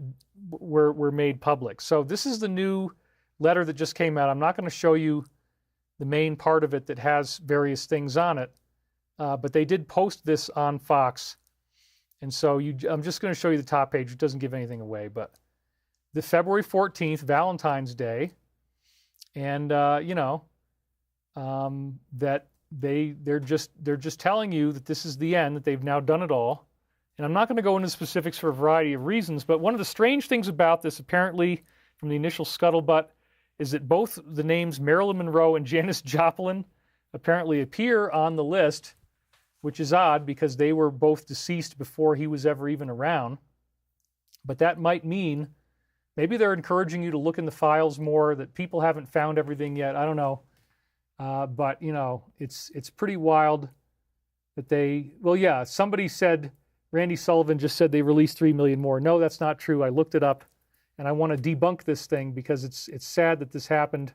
were made public. So this is the new letter that just came out. I'm not going to show you the main part of it that has various things on it, but they did post this on Fox. And so I'm just going to show you the top page. It doesn't give anything away, but the February 14th, Valentine's Day, and you know, that they're just telling you that this is the end, that they've now done it all. And I'm not going to go into specifics for a variety of reasons, but one of the strange things about this, apparently from the initial scuttlebutt, is that both the names Marilyn Monroe and Janis Joplin apparently appear on the list, which is odd because they were both deceased before he was ever even around. But that might mean maybe they're encouraging you to look in the files more, that people haven't found everything yet. I don't know. But, you know, it's pretty wild that they, well, yeah, somebody said, Randy Sullivan just said they released 3 million more. No, that's not true. I looked it up, and I want to debunk this thing because it's sad that this happened.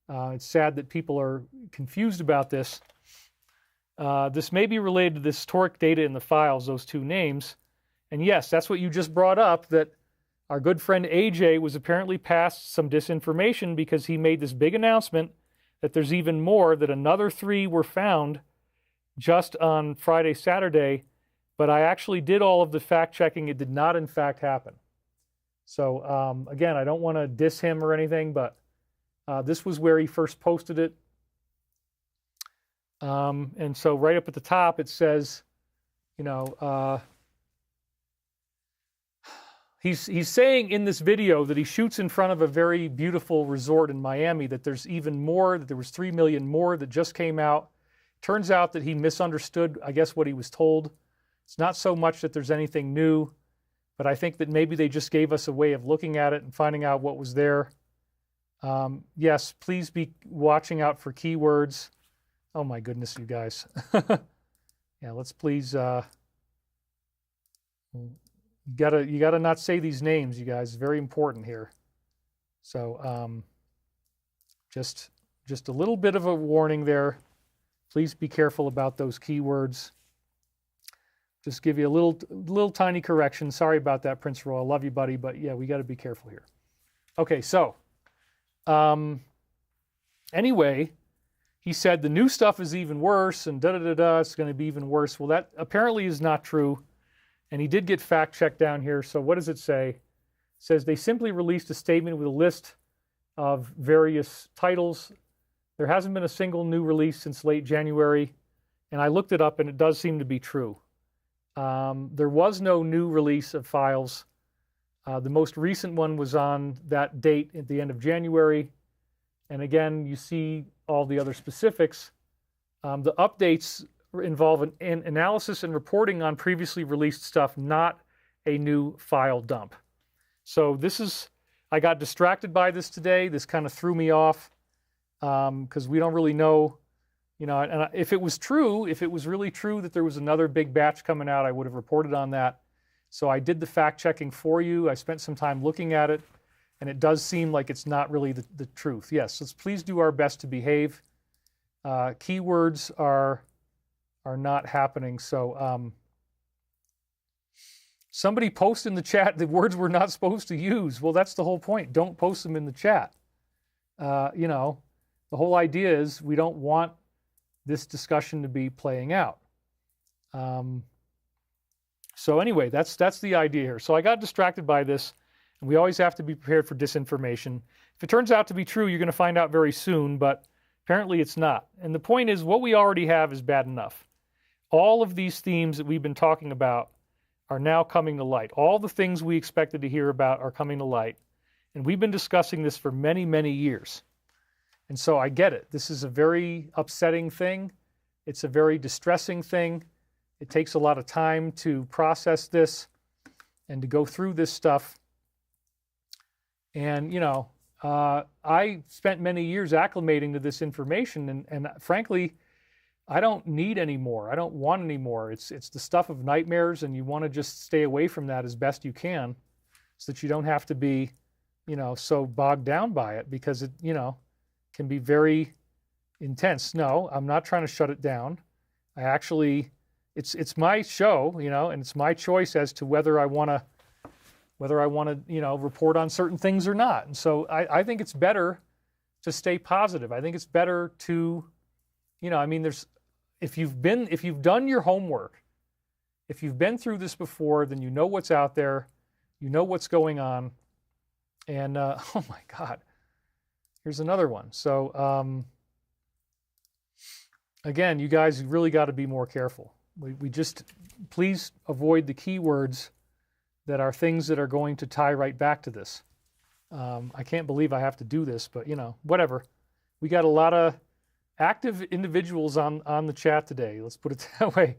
It's sad that people are confused about this. This may be related to the historic data in the files, those two names. And yes, that's what you just brought up, that our good friend AJ was apparently passed some disinformation because he made this big announcement that there's even more, that another 3 were found just on Friday, Saturday, but I actually did all of the fact-checking. It did not, in fact, happen. So, again, I don't want to diss him or anything, but this was where he first posted it. And so right up at the top, it says, you know, he's saying in this video that he shoots in front of a very beautiful resort in Miami, that there's even more, that there was 3 million more that just came out. Turns out that he misunderstood, I guess, what he was told. It's not so much that there's anything new, but I think that maybe they just gave us a way of looking at it and finding out what was there. Yes, please be watching out for keywords. Oh my goodness, you guys. Yeah, let's please, you gotta not say these names, you guys. It's very important here. So just a little bit of a warning there. Please be careful about those keywords. Just give you a little tiny correction. Sorry about that, Prince Roy. I love you, buddy, but yeah, we got to be careful here. Okay, so anyway, he said the new stuff is even worse, and it's going to be even worse. Well, that apparently is not true, and he did get fact-checked down here. So what does it say? It says they simply released a statement with a list of various titles. There hasn't been a single new release since late January, and I looked it up, and it does seem to be true. There was no new release of files. The most recent one was on that date at the end of January. And again, you see all the other specifics. The updates involve an analysis and reporting on previously released stuff, not a new file dump. So this is, I got distracted by this today. This kind of threw me off because we don't really know. You know, and if it was true, if it was really true that there was another big batch coming out, I would have reported on that. So I did the fact checking for you. I spent some time looking at it, and it does seem like it's not really the truth. Yes, let's please do our best to behave. Keywords are not happening. So somebody post in the chat the words we're not supposed to use. Well, that's the whole point. Don't post them in the chat. You know, the whole idea is we don't want this discussion to be playing out. So anyway, that's the idea here. So I got distracted by this, and we always have to be prepared for disinformation. If it turns out to be true, you're going to find out very soon, but Apparently it's not. And the point is, what we already have is bad enough. All of these themes that we've been talking about are now coming to light. All the things we expected to hear about are coming to light. And we've been discussing this for many, many years. And so I get it. This is a very upsetting thing. It's a very distressing thing. It takes a lot of time to process this and to go through this stuff. And, I spent many years acclimating to this information, and frankly, I don't need any more. I don't want any more. It's the stuff of nightmares, and you want to just stay away from that as best you can so that you don't have to be, so bogged down by it, because it, can be very intense. No, I'm not trying to shut it down. I actually, it's my show, and it's my choice as to whether I want to, report on certain things or not. And so I think it's better to stay positive. I think it's better to, if you've done your homework, if you've been through this before, then you know what's out there, you know what's going on. And, oh my God, here's another one. So, again, you guys really got to be more careful. We just, please avoid the keywords that are things that are going to tie right back to this. I can't believe I have to do this, but whatever. We got a lot of active individuals on the chat today. Let's put it that way.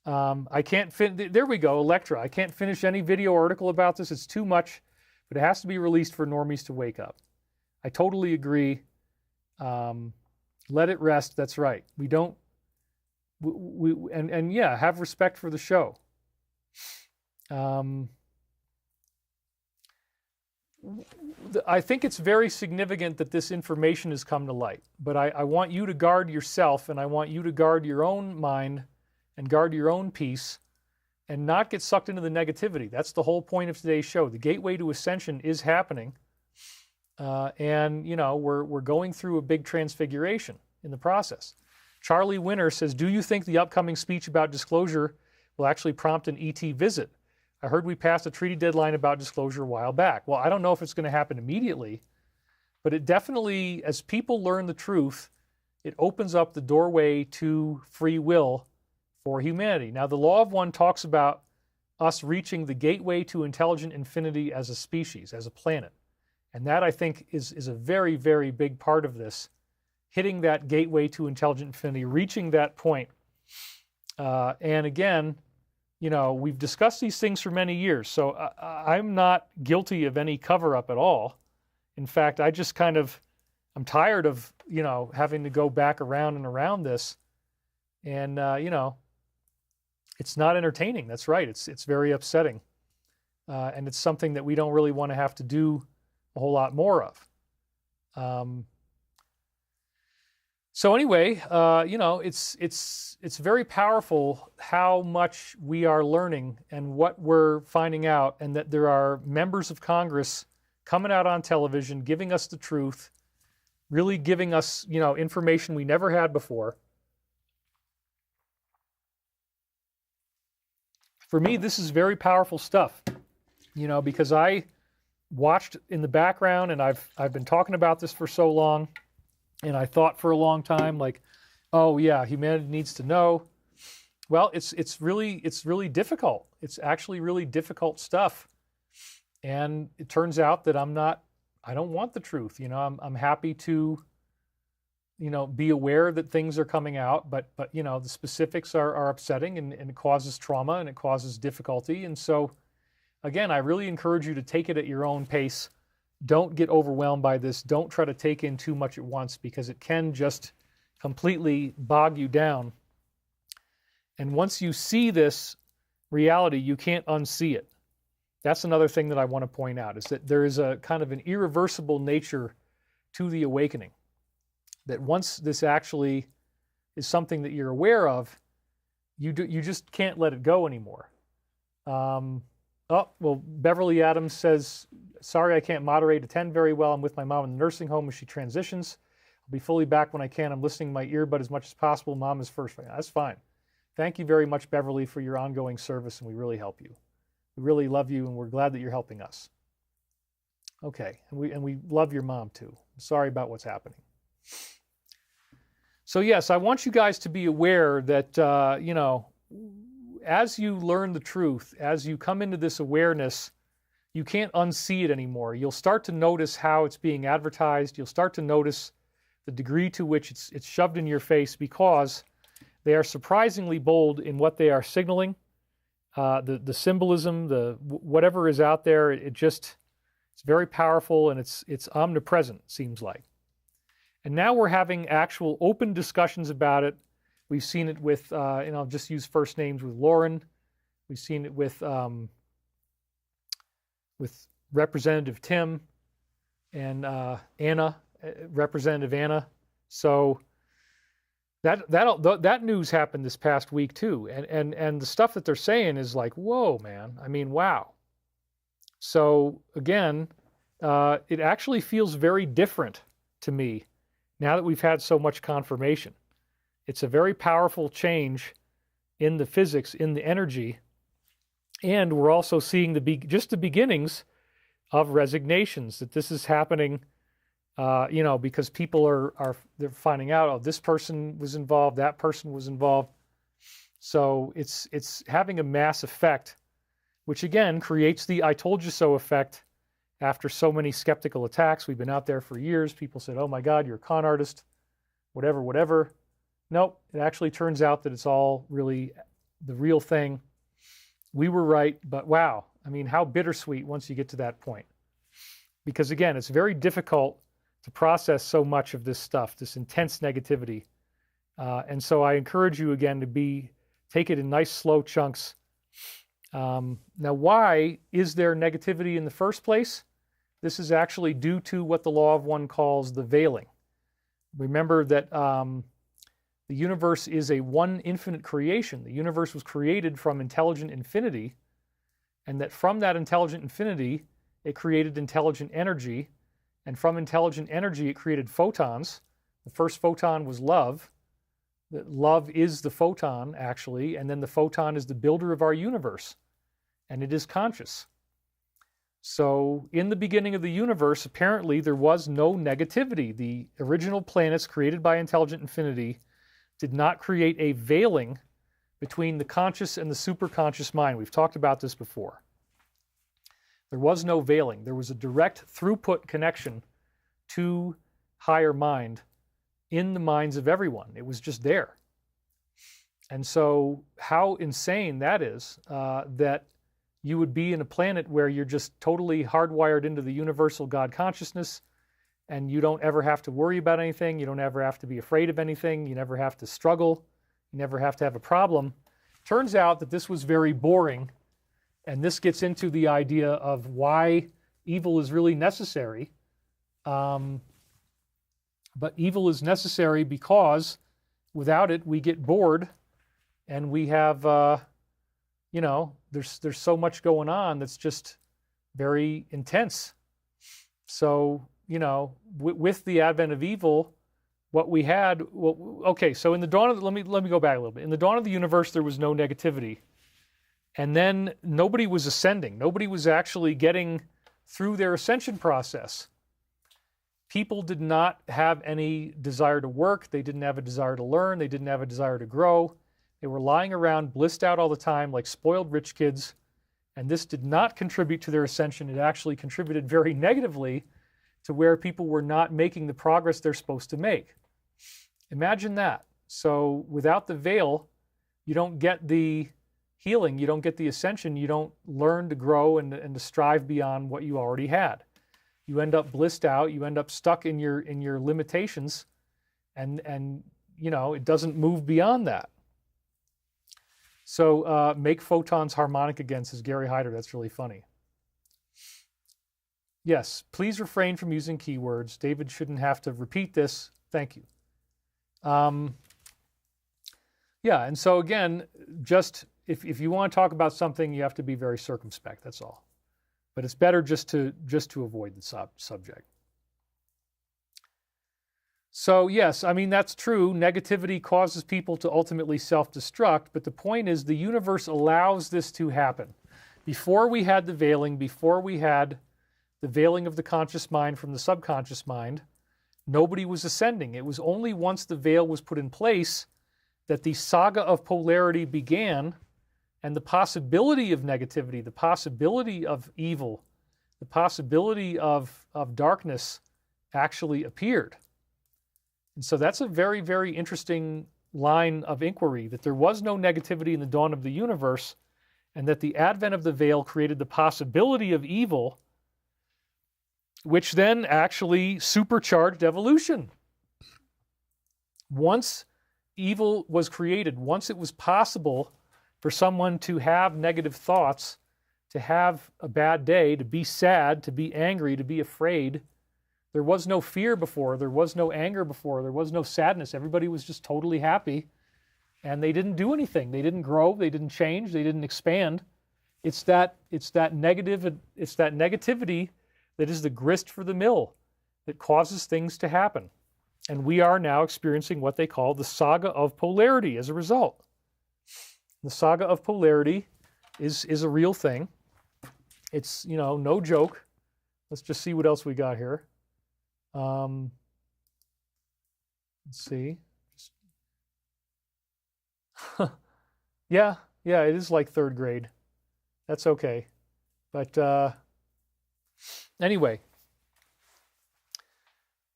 I can't there we go, Electra. I can't finish any video article about this. It's too much, but it has to be released for normies to wake up. I totally agree. Let it rest. That's right. We don't, and yeah, have respect for the show. I think it's very significant that this information has come to light, but I want you to guard yourself, and I want you to guard your own mind and guard your own peace and not get sucked into the negativity. That's the whole point of today's show. The gateway to ascension is happening, and we're going through a big transfiguration in the process. Charlie Winter says, do you think the upcoming speech about disclosure will actually prompt an ET visit? I heard we passed a treaty deadline about disclosure a while back. Well, I don't know if it's going to happen immediately, but it definitely, as people learn the truth, it opens up the doorway to free will for humanity. Now, the Law of One talks about us reaching the gateway to intelligent infinity as a species, as a planet. And that, I think, is a very, very big part of this, hitting that gateway to intelligent infinity, reaching that point. And again, we've discussed these things for many years, so I'm not guilty of any cover-up at all. In fact, I just I'm tired of, having to go back around and around this. And, it's not entertaining. That's right. It's very upsetting. And it's something that we don't really want to have to do a whole lot more of. So anyway, it's very powerful how much we are learning and what we're finding out, and that there are members of Congress coming out on television, giving us the truth, really giving us, information we never had before. For me, this is very powerful stuff, because I watched in the background, and I've been talking about this for so long. And I thought for a long time, like, oh yeah, humanity needs to know. Well, it's really difficult. It's actually really difficult stuff. And it turns out that I don't want the truth. I'm happy to, be aware that things are coming out, but the specifics are upsetting, and it causes trauma, and it causes difficulty. And so, again, I really encourage you to take it at your own pace. Don't get overwhelmed by this. Don't try to take in too much at once, because it can just completely bog you down. And once you see this reality, you can't unsee it. That's another thing that I want to point out, is that there is a kind of an irreversible nature to the awakening. That once this actually is something that you're aware of, you just can't let it go anymore. Oh, well, Beverly Adams says, sorry I can't attend very well. I'm with my mom in the nursing home as she transitions. I'll be fully back when I can. I'm listening to my earbud as much as possible. Mom is first. That's fine. Thank you very much, Beverly, for your ongoing service, and we really help you. We really love you, and we're glad that you're helping us. Okay, and we love your mom too. I'm sorry about what's happening. So yes, I want you guys to be aware that, as you learn the truth, as you come into this awareness, you can't unsee it anymore. You'll start to notice how it's being advertised. You'll start to notice the degree to which it's shoved in your face, because they are surprisingly bold in what they are signaling. The symbolism, whatever is out there, it's very powerful, and it's omnipresent, seems like. And now we're having actual open discussions about it. We've seen it with, and I'll just use first names, with Lauren. We've seen it with Representative Tim and Anna, Representative Anna. So that news happened this past week too, and the stuff that they're saying is like, whoa, man. I mean, wow. So again, it actually feels very different to me now that we've had so much confirmation. It's a very powerful change in the physics, in the energy, and we're also seeing just the beginnings of resignations, that this is happening, because people they're finding out, oh, this person was involved, that person was involved. So it's having a mass effect, which again creates the "I told you so" effect. After so many skeptical attacks, we've been out there for years. People said, "Oh my God, you're a con artist," whatever. Nope, it actually turns out that it's all really the real thing. We were right, but wow. I mean, how bittersweet once you get to that point. Because again, it's very difficult to process so much of this stuff, this intense negativity. And so I encourage you again to take it in nice, slow chunks. Now, why is there negativity in the first place? This is actually due to what the law of one calls the veiling. Remember that the universe is a one infinite creation. The universe was created from intelligent infinity, and that from that intelligent infinity, it created intelligent energy, and from intelligent energy, it created photons. The first photon was love. Love is the photon, actually, and then the photon is the builder of our universe, and it is conscious. So in the beginning of the universe, apparently there was no negativity. The original planets created by intelligent infinity did not create a veiling between the conscious and the superconscious mind. We've talked about this before. There was no veiling. There was a direct throughput connection to higher mind in the minds of everyone. It was just there. And so how insane that is, that you would be in a planet where you're just totally hardwired into the universal God consciousness, and you don't ever have to worry about anything. You don't ever have to be afraid of anything. You never have to struggle. You never have to have a problem. Turns out that this was very boring, and this gets into the idea of why evil is really necessary. But evil is necessary because without it, we get bored, and we have, there's so much going on that's just very intense. So, with the advent of evil, what we had, so in the dawn of, let me go back a little bit. In the dawn of the universe, there was no negativity. And then nobody was ascending. Nobody was actually getting through their ascension process. People did not have any desire to work. They didn't have a desire to learn. They didn't have a desire to grow. They were lying around, blissed out all the time like spoiled rich kids. And this did not contribute to their ascension. It actually contributed very negatively to where people were not making the progress they're supposed to make. Imagine that. So without the veil, you don't get the healing, you don't get the ascension, you don't learn to grow and to strive beyond what you already had. You end up blissed out, you end up stuck in your limitations, and it doesn't move beyond that. So make photons harmonic again, says Gary Hyder. That's really funny. Yes, please refrain from using keywords. David shouldn't have to repeat this. Thank you. And so again, just if you want to talk about something, you have to be very circumspect. That's all. But it's better just to avoid the subject. So yes, I mean, that's true. Negativity causes people to ultimately self-destruct, but the point is the universe allows this to happen. Before we had the veiling, before we had the veiling of the conscious mind from the subconscious mind, nobody was ascending. It was only once the veil was put in place that the saga of polarity began, and the possibility of negativity, the possibility of evil, the possibility of darkness actually appeared. And so that's a very, very interesting line of inquiry, that there was no negativity in the dawn of the universe, and that the advent of the veil created the possibility of evil, which then actually supercharged evolution. Once evil was created, once it was possible for someone to have negative thoughts, to have a bad day, to be sad, to be angry, to be afraid, there was no fear before, there was no anger before, there was no sadness. Everybody was just totally happy, and they didn't do anything. They didn't grow, they didn't change, they didn't expand. It's that negativity that is the grist for the mill that causes things to happen. And we are now experiencing what they call the saga of polarity as a result. The saga of polarity is a real thing. It's, no joke. Let's just see what else we got here. Let's see. Yeah, it is like third grade. That's okay. But anyway,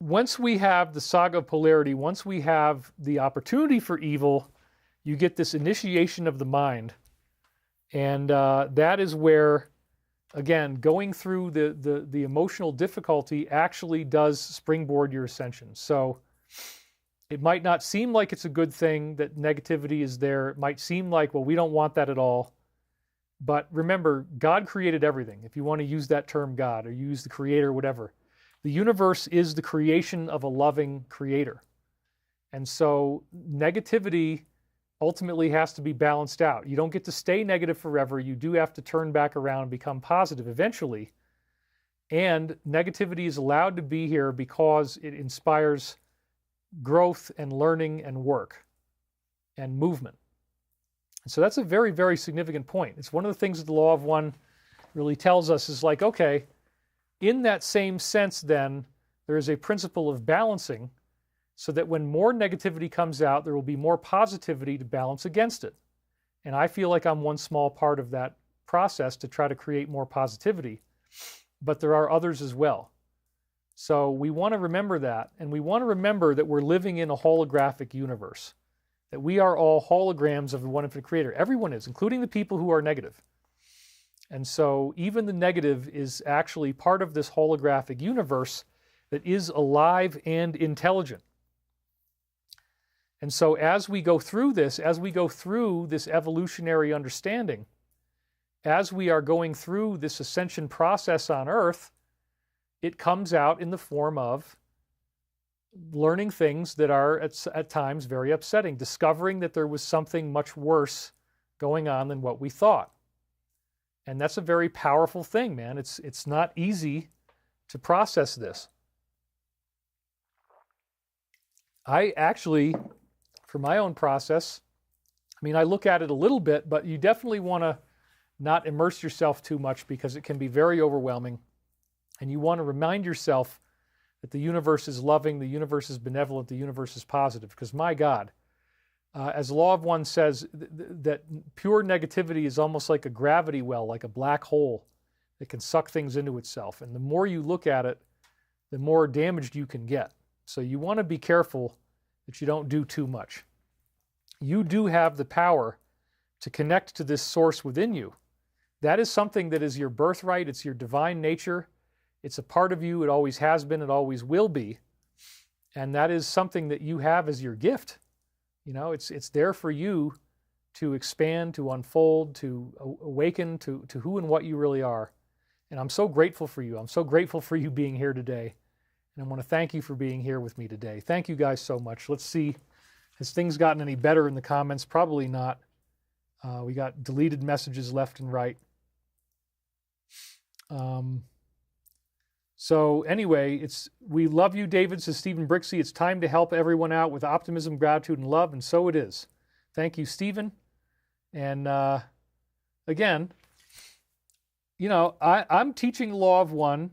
once we have the saga of polarity, once we have the opportunity for evil, you get this initiation of the mind. And that is where, again, going through the emotional difficulty actually does springboard your ascension. So it might not seem like it's a good thing that negativity is there. It might seem like, well, we don't want that at all. But remember, God created everything. If you want to use that term God, or use the creator, whatever. The universe is the creation of a loving creator. And so negativity ultimately has to be balanced out. You don't get to stay negative forever. You do have to turn back around and become positive eventually. And negativity is allowed to be here because it inspires growth and learning and work and movement. And so that's a very, very significant point. It's one of the things that the Law of One really tells us is like, okay, in that same sense then, there is a principle of balancing, so that when more negativity comes out, there will be more positivity to balance against it. And I feel like I'm one small part of that process to try to create more positivity. But there are others as well. So we want to remember that, and we want to remember that we're living in a holographic universe, that we are all holograms of the one infinite creator. Everyone is, including the people who are negative. And so even the negative is actually part of this holographic universe that is alive and intelligent. And so as we go through this evolutionary understanding, as we are going through this ascension process on Earth, it comes out in the form of learning things that are at times very upsetting, discovering that there was something much worse going on than what we thought. And that's a very powerful thing, man. It's not easy to process this. I actually, for my own process, I look at it a little bit, but you definitely want to not immerse yourself too much because it can be very overwhelming. And you want to remind yourself that the universe is loving, the universe is benevolent, the universe is positive. Because my God, as the Law of One says, that pure negativity is almost like a gravity well, like a black hole that can suck things into itself. And the more you look at it, the more damaged you can get. So you want to be careful that you don't do too much. You do have the power to connect to this source within you. That is something that is your birthright. It's your divine nature. It's a part of you. It always has been. It always will be. And that is something that you have as your gift. It's there for you to expand, to unfold, to awaken to who and what you really are. And I'm so grateful for you. I'm so grateful for you being here today. And I want to thank you for being here with me today. Thank you guys so much. Let's see, has things gotten any better in the comments? Probably not. We got deleted messages left and right. So anyway, we love you, David, says Stephen Brixey. It's time to help everyone out with optimism, gratitude, and love, and so it is. Thank you, Stephen. And again, I'm teaching the Law of One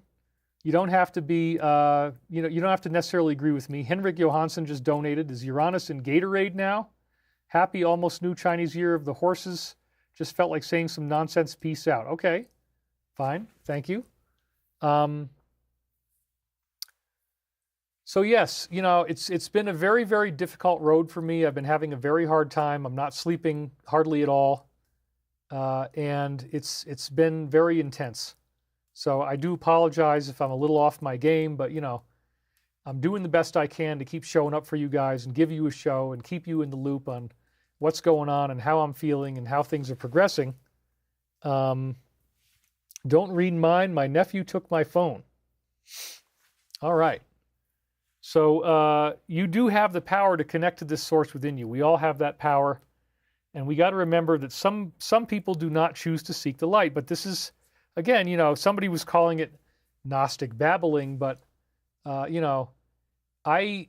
You don't have to be, you don't have to necessarily agree with me. Henrik Johansson just donated. Is Uranus in Gatorade now? Happy almost new Chinese year of the horses. Just felt like saying some nonsense. Peace out. Okay, fine. Thank you. So yes, it's been a very, very difficult road for me. I've been having a very hard time. I'm not sleeping hardly at all. And it's been very intense. So I do apologize if I'm a little off my game, but I'm doing the best I can to keep showing up for you guys and give you a show and keep you in the loop on what's going on and how I'm feeling and how things are progressing. Don't read mine. My nephew took my phone. All right. So you do have the power to connect to this source within you. We all have that power. And we got to remember that some people do not choose to seek the light. But this is, again, somebody was calling it Gnostic babbling, but, I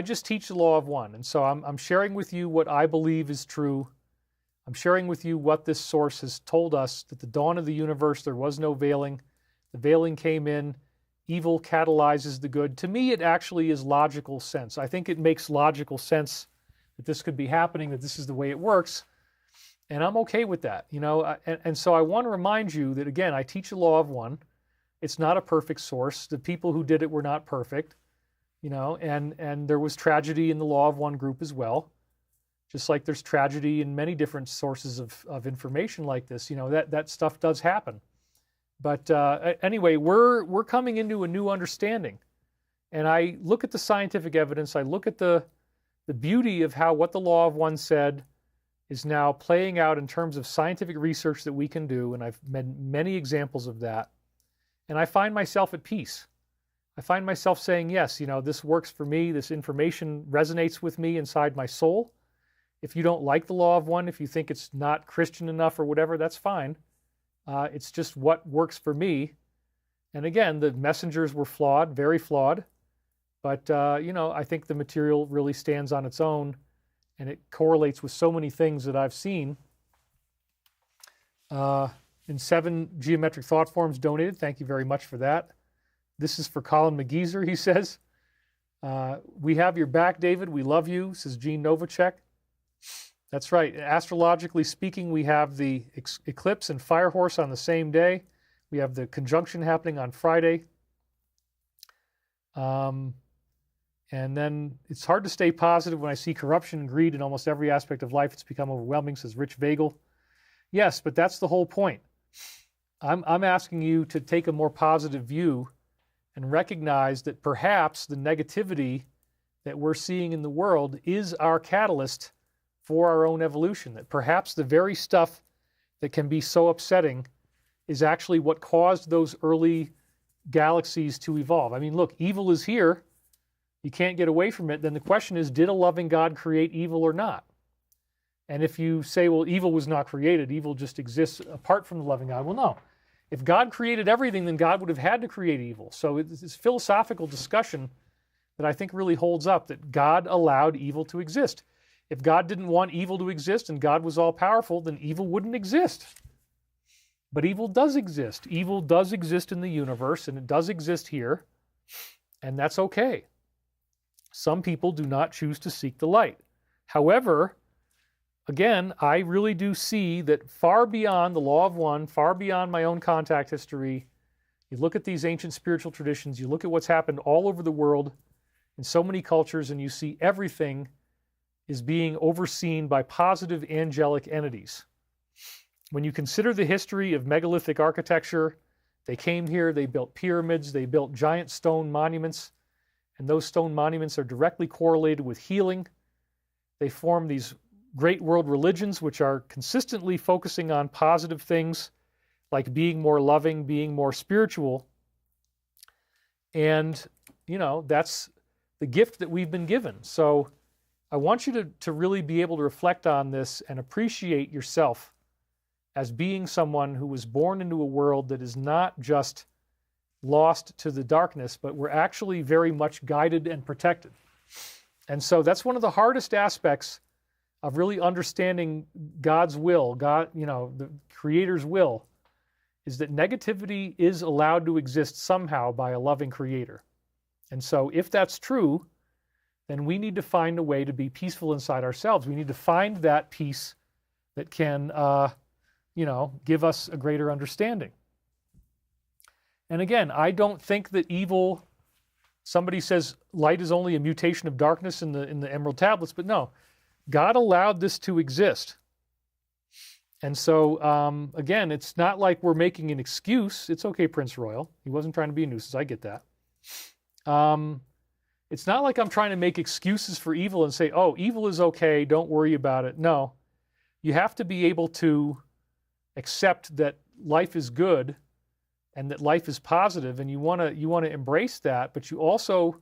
just teach the law of one. And so I'm sharing with you what I believe is true. I'm sharing with you what this source has told us, that the dawn of the universe, there was no veiling. The veiling came in. Evil catalyzes the good. To me, it actually is logical sense. I think it makes logical sense that this could be happening, that this is the way it works. And I'm okay with that, And so I want to remind you that, again, I teach the law of one. It's not a perfect source. The people who did it were not perfect, and there was tragedy in the law of one group as well. Just like there's tragedy in many different sources of information like this, that stuff does happen. But anyway, we're coming into a new understanding. And I look at the scientific evidence, I look at the beauty of how what the law of one said is now playing out in terms of scientific research that we can do, and I've made many examples of that. And I find myself at peace. I find myself saying, yes, this works for me, this information resonates with me inside my soul. If you don't like the law of one, if you think it's not Christian enough or whatever, that's fine. It's just what works for me. And again, the messengers were flawed, very flawed. But, I think the material really stands on its own, and it correlates with so many things that I've seen. In 7 geometric thought forms donated. Thank you very much for that. This is for Colin McGeezer, he says. We have your back, David. We love you, says Gene Novacek. That's right. Astrologically speaking, we have the eclipse and fire horse on the same day. We have the conjunction happening on Friday. And then it's hard to stay positive when I see corruption and greed in almost every aspect of life. It's become overwhelming, says Rich Vagel. Yes, but that's the whole point. I'm asking you to take a more positive view and recognize that perhaps the negativity that we're seeing in the world is our catalyst for our own evolution, that perhaps the very stuff that can be so upsetting is actually what caused those early galaxies to evolve. I mean, look, evil is here. You can't get away from it. Then the question is, did a loving God create evil or not? And if you say, well, evil was not created, evil just exists apart from the loving God, well, no. If God created everything, then God would have had to create evil. So it's this philosophical discussion that I think really holds up, that God allowed evil to exist. If God didn't want evil to exist and God was all-powerful, then evil wouldn't exist. But evil does exist. Evil does exist in the universe, and it does exist here, and that's okay. Some people do not choose to seek the light. However, again, I really do see that far beyond the law of one, far beyond my own contact history, you look at these ancient spiritual traditions, you look at what's happened all over the world in so many cultures, and you see everything is being overseen by positive angelic entities. When you consider the history of megalithic architecture, they came here, they built pyramids, they built giant stone monuments, and those stone monuments are directly correlated with healing. They form these great world religions which are consistently focusing on positive things like being more loving, being more spiritual. And, that's the gift that we've been given. So I want you to really be able to reflect on this and appreciate yourself as being someone who was born into a world that is not just lost to the darkness, but we're actually very much guided and protected. And so that's one of the hardest aspects of really understanding God's will, God, the Creator's will, is that negativity is allowed to exist somehow by a loving creator. And so if that's true, then we need to find a way to be peaceful inside ourselves. We need to find that peace that can, give us a greater understanding. And again, I don't think that evil, somebody says light is only a mutation of darkness in the Emerald Tablets, but no, God allowed this to exist. And so, again, it's not like we're making an excuse. It's okay, Prince Royal. He wasn't trying to be a nuisance. I get that. It's not like I'm trying to make excuses for evil and say, oh, evil is okay, don't worry about it. No, you have to be able to accept that life is good and that life is positive, and you want to embrace that, but you also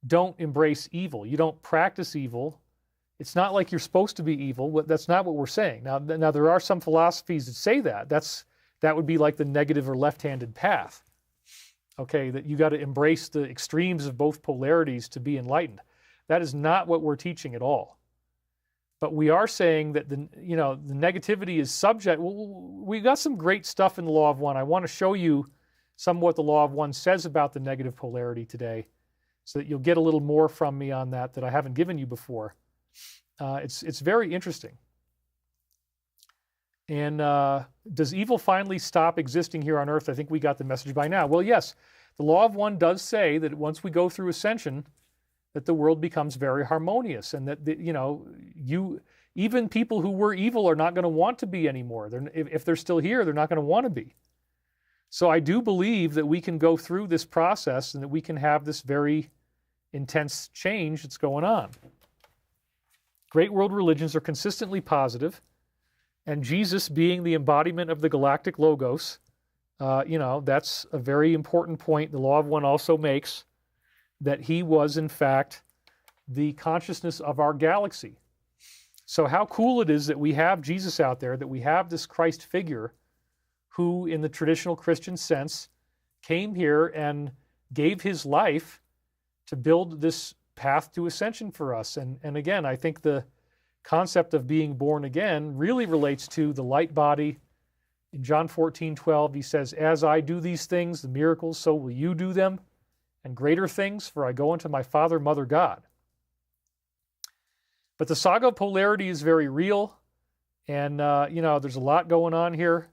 don't embrace evil. You don't practice evil. It's not like you're supposed to be evil. That's not what we're saying. Now there are some philosophies that say that. That would be like the negative or left-handed path. Okay, that you got to embrace the extremes of both polarities to be enlightened. That is not what we're teaching at all. But we are saying that the negativity is subject. We got some great stuff in the Law of One. I want to show you some of what the Law of One says about the negative polarity today, so that you'll get a little more from me on that I haven't given you before. It's very interesting. And does evil finally stop existing here on Earth? I think we got the message by now. Well, yes, the Law of One does say that once we go through Ascension, that the world becomes very harmonious, and that even people who were evil are not going to want to be anymore. If they're still here, they're not going to want to be. So I do believe that we can go through this process and that we can have this very intense change that's going on. Great world religions are consistently positive, and Jesus being the embodiment of the galactic logos, that's a very important point the Law of One also makes, that he was, in fact, the consciousness of our galaxy. So how cool it is that we have Jesus out there, that we have this Christ figure who, in the traditional Christian sense, came here and gave his life to build this path to ascension for us. And again, I think the concept of being born again really relates to the light body. In John 14:12, he says, "As I do these things, the miracles, so will you do them, and greater things, for I go unto my Father, Mother God." But the saga of polarity is very real, and there's a lot going on here.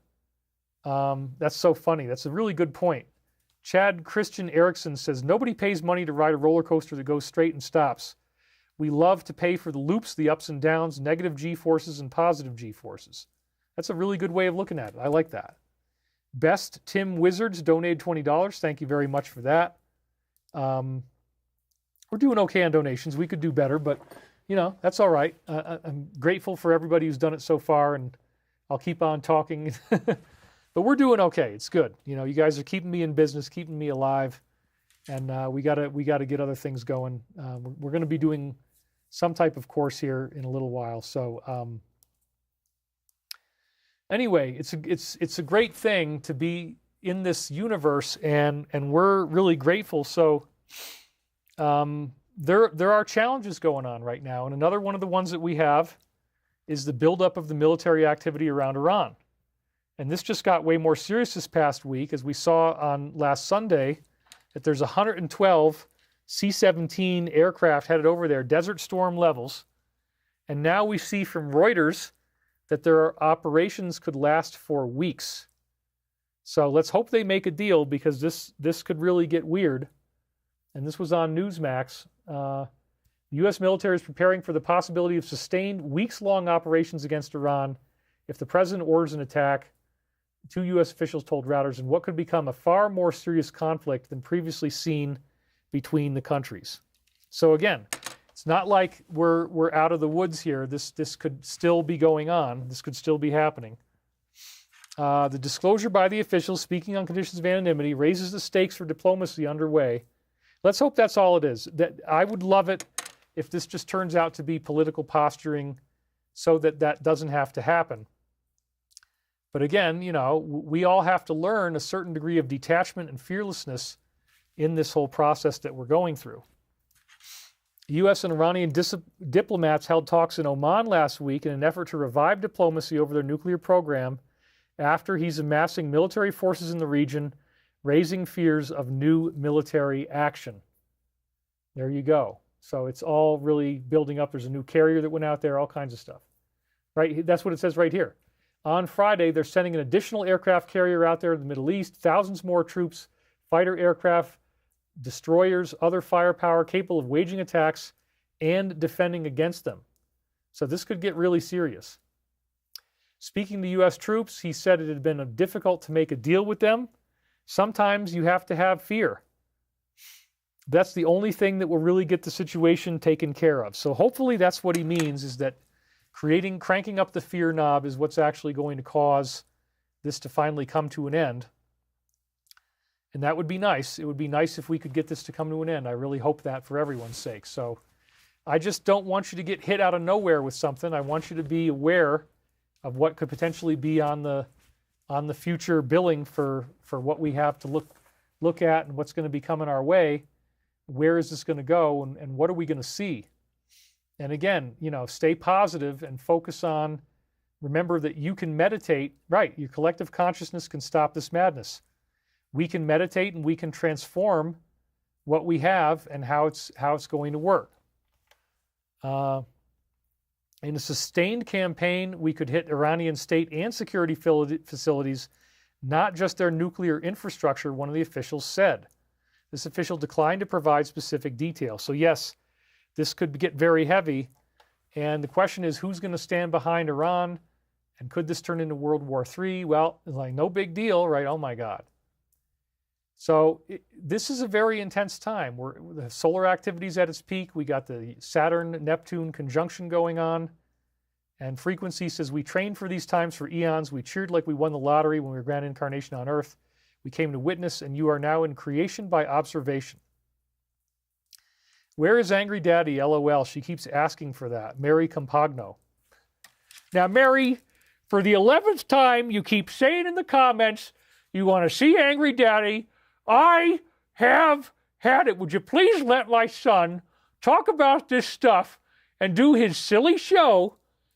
That's so funny. That's a really good point. Chad Christian Erickson says, nobody pays money to ride a roller coaster that goes straight and stops. We love to pay for the loops, the ups and downs, negative G-forces and positive G-forces. That's a really good way of looking at it. I like that. Best Tim Wizards donated $20. Thank you very much for that. We're doing okay on donations. We could do better, but that's all right. I'm grateful for everybody who's done it so far, and I'll keep on talking. But we're doing okay. It's good. You guys are keeping me in business, keeping me alive, and we gotta get other things going. We're going to be doing some type of course here in a little while. So anyway, it's a great thing to be in this universe, and we're really grateful. So there are challenges going on right now, and another one of the ones that we have is the buildup of the military activity around Iran. And this just got way more serious this past week, as we saw on last Sunday that there's 112 C-17 aircraft headed over there, Desert Storm levels. And now we see from Reuters that their operations could last for weeks. So let's hope they make a deal, because this could really get weird. And this was on Newsmax. The U.S. military is preparing for the possibility of sustained weeks-long operations against Iran if the president orders an attack, two U.S. officials told Reuters, in what could become a far more serious conflict than previously seen between the countries. So again, it's not like we're out of the woods here. This could still be going on. This could still be happening. The disclosure by the officials speaking on conditions of anonymity raises the stakes for diplomacy underway. Let's hope that's all it is. That I would love it if this just turns out to be political posturing so that doesn't have to happen. But again, we all have to learn a certain degree of detachment and fearlessness in this whole process that we're going through. U.S. and Iranian diplomats held talks in Oman last week in an effort to revive diplomacy over their nuclear program after he's amassing military forces in the region, raising fears of new military action. There you go. So it's all really building up. There's a new carrier that went out there, all kinds of stuff. Right? That's what it says right here. On Friday, they're sending an additional aircraft carrier out there in the Middle East, thousands more troops, fighter aircraft, destroyers, other firepower capable of waging attacks and defending against them. So this could get really serious. Speaking to U.S. troops, he said it had been difficult to make a deal with them. Sometimes you have to have fear. That's the only thing that will really get the situation taken care of. So hopefully that's what he means, is that cranking up the fear knob is what's actually going to cause this to finally come to an end. And that would be nice. It would be nice if we could get this to come to an end. I really hope that for everyone's sake. So I just don't want you to get hit out of nowhere with something. I want you to be aware of what could potentially be on the future billing for what we have to look at and what's going to be coming our way. Where is this going to go, and what are we going to see? And again, stay positive and focus on, remember that you can meditate, right? Your collective consciousness can stop this madness. We can meditate and we can transform what we have and how it's going to work. In a sustained campaign, we could hit Iranian state and security facilities, not just their nuclear infrastructure, one of the officials said. This official declined to provide specific details. So yes, this could get very heavy. And the question is, who's going to stand behind Iran? And could this turn into World War III? Well, it's like no big deal, right? Oh my God. So this is a very intense time. The solar activity is at its peak. We got the Saturn-Neptune conjunction going on. And frequency says, we trained for these times for eons. We cheered like we won the lottery when we were grand incarnation on Earth. We came to witness, and you are now in creation by observation. Where is Angry Daddy? LOL. She keeps asking for that. Mary Campagno. Now, Mary, for the 11th time, you keep saying in the comments, you want to see Angry Daddy. I have had it. Would you please let my son talk about this stuff and do his silly show,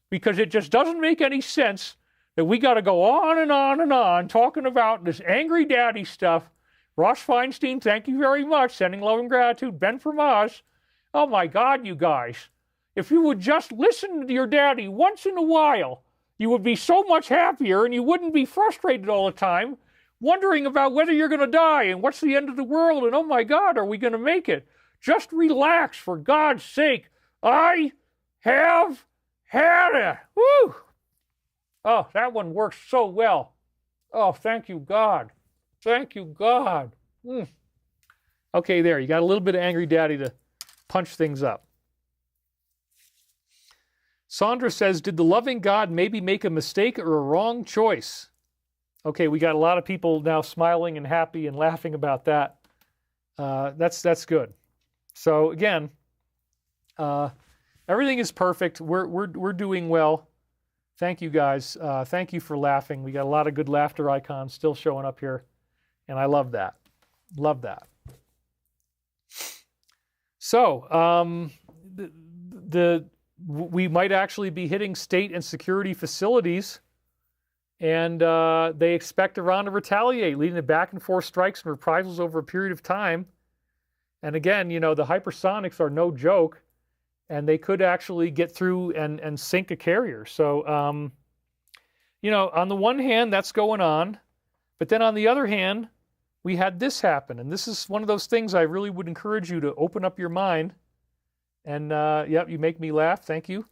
because it just doesn't make any sense that we got to go on and on and on talking about this Angry Daddy stuff. Ross Feinstein, thank you very much. Sending love and gratitude. Ben from Oz. Oh my God, you guys. If you would just listen to your daddy once in a while, you would be so much happier and you wouldn't be frustrated all the time, wondering about whether you're going to die and what's the end of the world and oh my God, are we going to make it? Just relax, for God's sake. I have had it. Woo! Oh, that one works so well. Oh, thank you, God. Thank you, God. Okay, there. You got a little bit of Angry Daddy to punch things up. Sandra says, did the loving God maybe make a mistake or a wrong choice? Okay, we got a lot of people now smiling and happy and laughing about that. That's good. So again, everything is perfect. We're doing well. Thank you guys. Thank you for laughing. We got a lot of good laughter icons still showing up here, and I love that. Love that. So we might actually be hitting state and security facilities, and they expect Iran to retaliate, leading to back and forth strikes and reprisals over a period of time. And again, the hypersonics are no joke, and they could actually get through and sink a carrier. So, on the one hand, that's going on, but then on the other hand, we had this happen. And this is one of those things I really would encourage you to open up your mind. And, yep, you make me laugh. Thank you.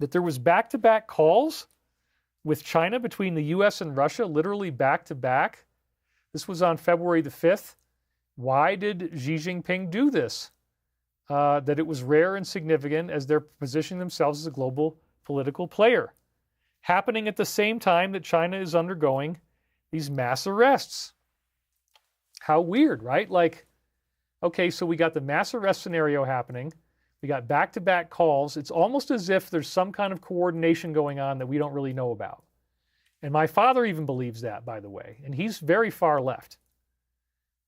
That there was back-to-back calls with China between the U.S. and Russia, literally back-to-back. This was on February the 5th. Why did Xi Jinping do this? That it was rare and significant as they're positioning themselves as a global political player. Happening at the same time that China is undergoing these mass arrests. How weird, right? Like, okay, so we got the mass arrest scenario happening. We got back-to-back calls. It's almost as if there's some kind of coordination going on that we don't really know about. And my father even believes that, by the way. And he's very far left.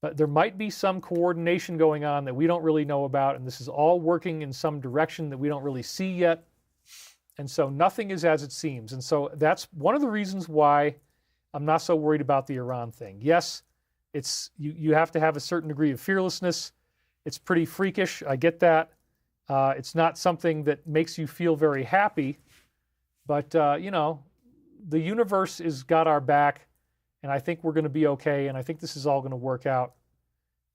But there might be some coordination going on that we don't really know about, and this is all working in some direction that we don't really see yet. And so nothing is as it seems. And so that's one of the reasons why I'm not so worried about the Iran thing. Yes, you have to have a certain degree of fearlessness. It's pretty freakish. I get that. It's not something that makes you feel very happy, but the universe has got our back, and I think we're going to be okay, and I think this is all going to work out.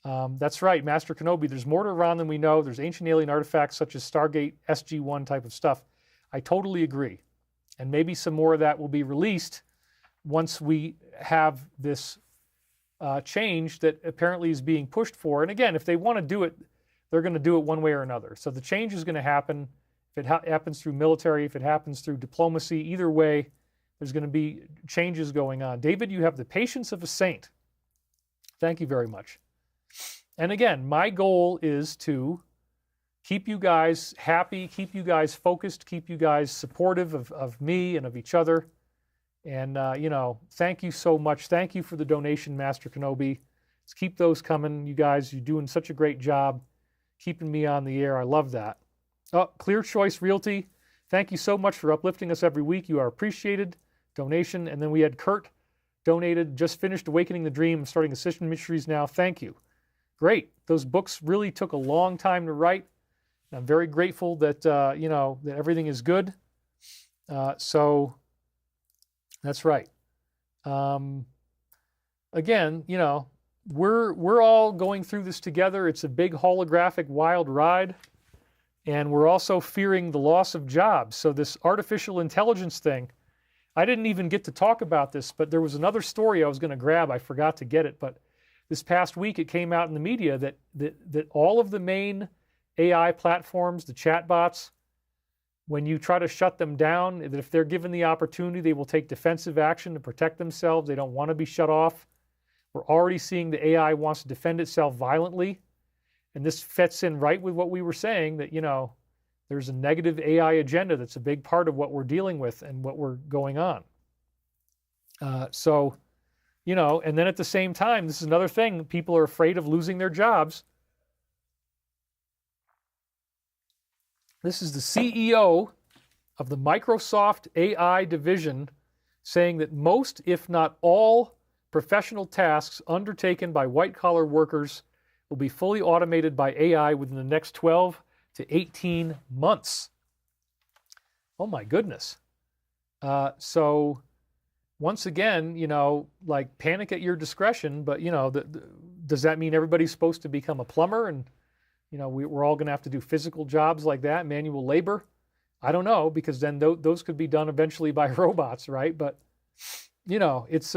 That's right, Master Kenobi, there's more to Iran than we know. There's ancient alien artifacts such as Stargate SG-1 type of stuff. I totally agree. And maybe some more of that will be released once we have this change that apparently is being pushed for. And again, if they want to do it, they're going to do it one way or another. So the change is going to happen. If it happens through military, if it happens through diplomacy, either way, there's going to be changes going on. David, you have the patience of a saint. Thank you very much. And again, my goal is to keep you guys happy, keep you guys focused, keep you guys supportive of me and of each other. And, thank you so much. Thank you for the donation, Master Kenobi. Let's keep those coming. You guys, you're doing such a great job keeping me on the air. I love that. Oh, Clear Choice Realty, thank you so much for uplifting us every week. You are appreciated. Donation. And then we had Kurt donated, just finished Awakening the Dream. I'm starting Ascension Mysteries now. Thank you. Great. Those books really took a long time to write. I'm very grateful that, that everything is good. So that's right. Again, we're all going through this together. It's a big holographic wild ride. And we're also fearing the loss of jobs. So this artificial intelligence thing, I didn't even get to talk about this, but there was another story I was going to grab. I forgot to get it. But this past week, it came out in the media that all of the main AI platforms, the chatbots, when you try to shut them down, that if they're given the opportunity, they will take defensive action to protect themselves. They don't want to be shut off. We're already seeing the AI wants to defend itself violently. And this fits in right with what we were saying, that, there's a negative AI agenda that's a big part of what we're dealing with and what we're going on. And then at the same time, this is another thing, people are afraid of losing their jobs. This is the CEO of the Microsoft AI division saying that most, if not all, professional tasks undertaken by white-collar workers will be fully automated by AI within the next 12 to 18 months. Oh my goodness. So once again, panic at your discretion, but, does that mean everybody's supposed to become a plumber and, we're all going to have to do physical jobs like that, manual labor? I don't know, because then those could be done eventually by robots, right? But, it's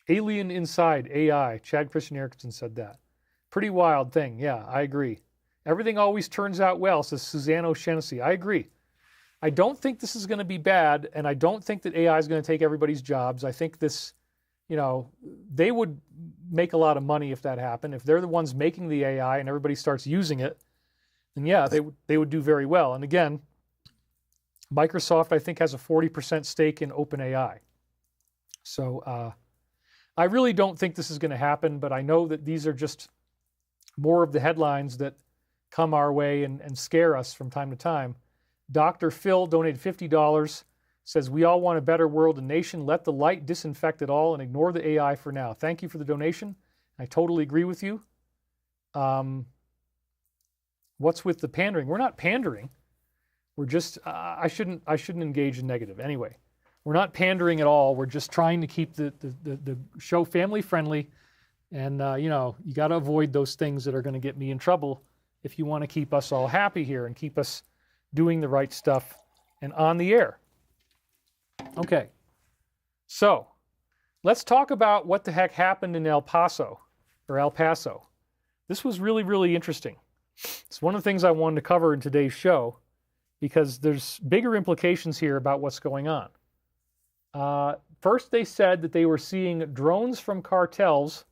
alien inside AI. Chad Christian Erickson said that. Pretty wild thing. Yeah, I agree. Everything always turns out well, says Suzanne O'Shaughnessy. I agree. I don't think this is going to be bad, and I don't think that AI is going to take everybody's jobs. I think this, they would make a lot of money if that happened. If they're the ones making the AI and everybody starts using it, then yeah, they would do very well. And again, Microsoft, I think, has a 40% stake in OpenAI. So I really don't think this is going to happen, but I know that these are just more of the headlines that come our way and scare us from time to time. Dr. Phil donated $50, says, we all want a better world and nation. Let the light disinfect it all and ignore the AI for now. Thank you for the donation. I totally agree with you. What's with the pandering? We're not pandering. We're just, I shouldn't engage in negative. Anyway, we're not pandering at all. We're just trying to keep the show family friendly. And, you got to avoid those things that are going to get me in trouble if you want to keep us all happy here and keep us doing the right stuff and on the air. Okay, so let's talk about what the heck happened in El Paso. This was really, really interesting. It's one of the things I wanted to cover in today's show because there's bigger implications here about what's going on. First, they said that they were seeing drones from cartels,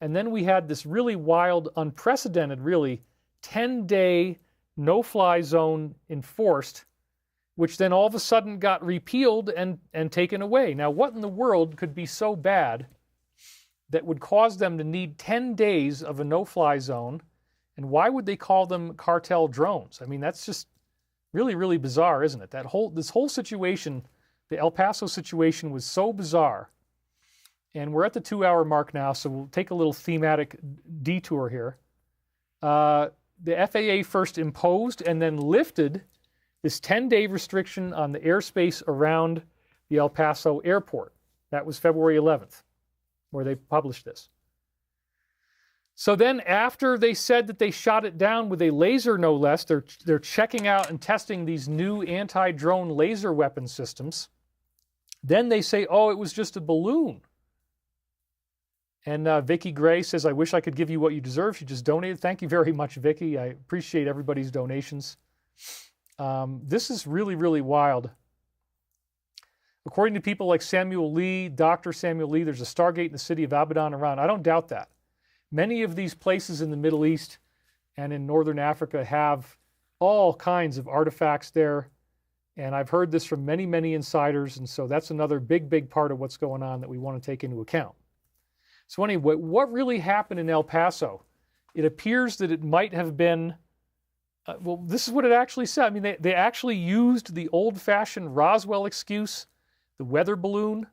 and then we had this really wild, unprecedented, really, 10-day no-fly zone enforced, which then all of a sudden got repealed and taken away. Now, what in the world could be so bad that would cause them to need 10 days of a no-fly zone, and why would they call them cartel drones? I mean, that's just really, really bizarre, isn't it? This whole situation the El Paso situation was so bizarre. And we're at the 2-hour mark now, so we'll take a little thematic detour here. The FAA first imposed and then lifted this 10-day restriction on the airspace around the El Paso Airport. That was February 11th, where they published this. So then after they said that they shot it down with a laser, no less, they're checking out and testing these new anti-drone laser weapon systems. Then they say, oh, it was just a balloon. And Vicky Gray says, I wish I could give you what you deserve. She just donated. Thank you very much, Vicky. I appreciate everybody's donations. This is really, really wild. According to people like Samuel Lee, Dr. Samuel Lee, there's a Stargate in the city of Abadan, Iran. I don't doubt that. Many of these places in the Middle East and in Northern Africa have all kinds of artifacts there. And I've heard this from many, many insiders. And so that's another big, big part of what's going on that we want to take into account. So anyway, what really happened in El Paso? It appears that it might have been, well, this is what it actually said. I mean, they actually used the old-fashioned Roswell excuse, the weather balloon.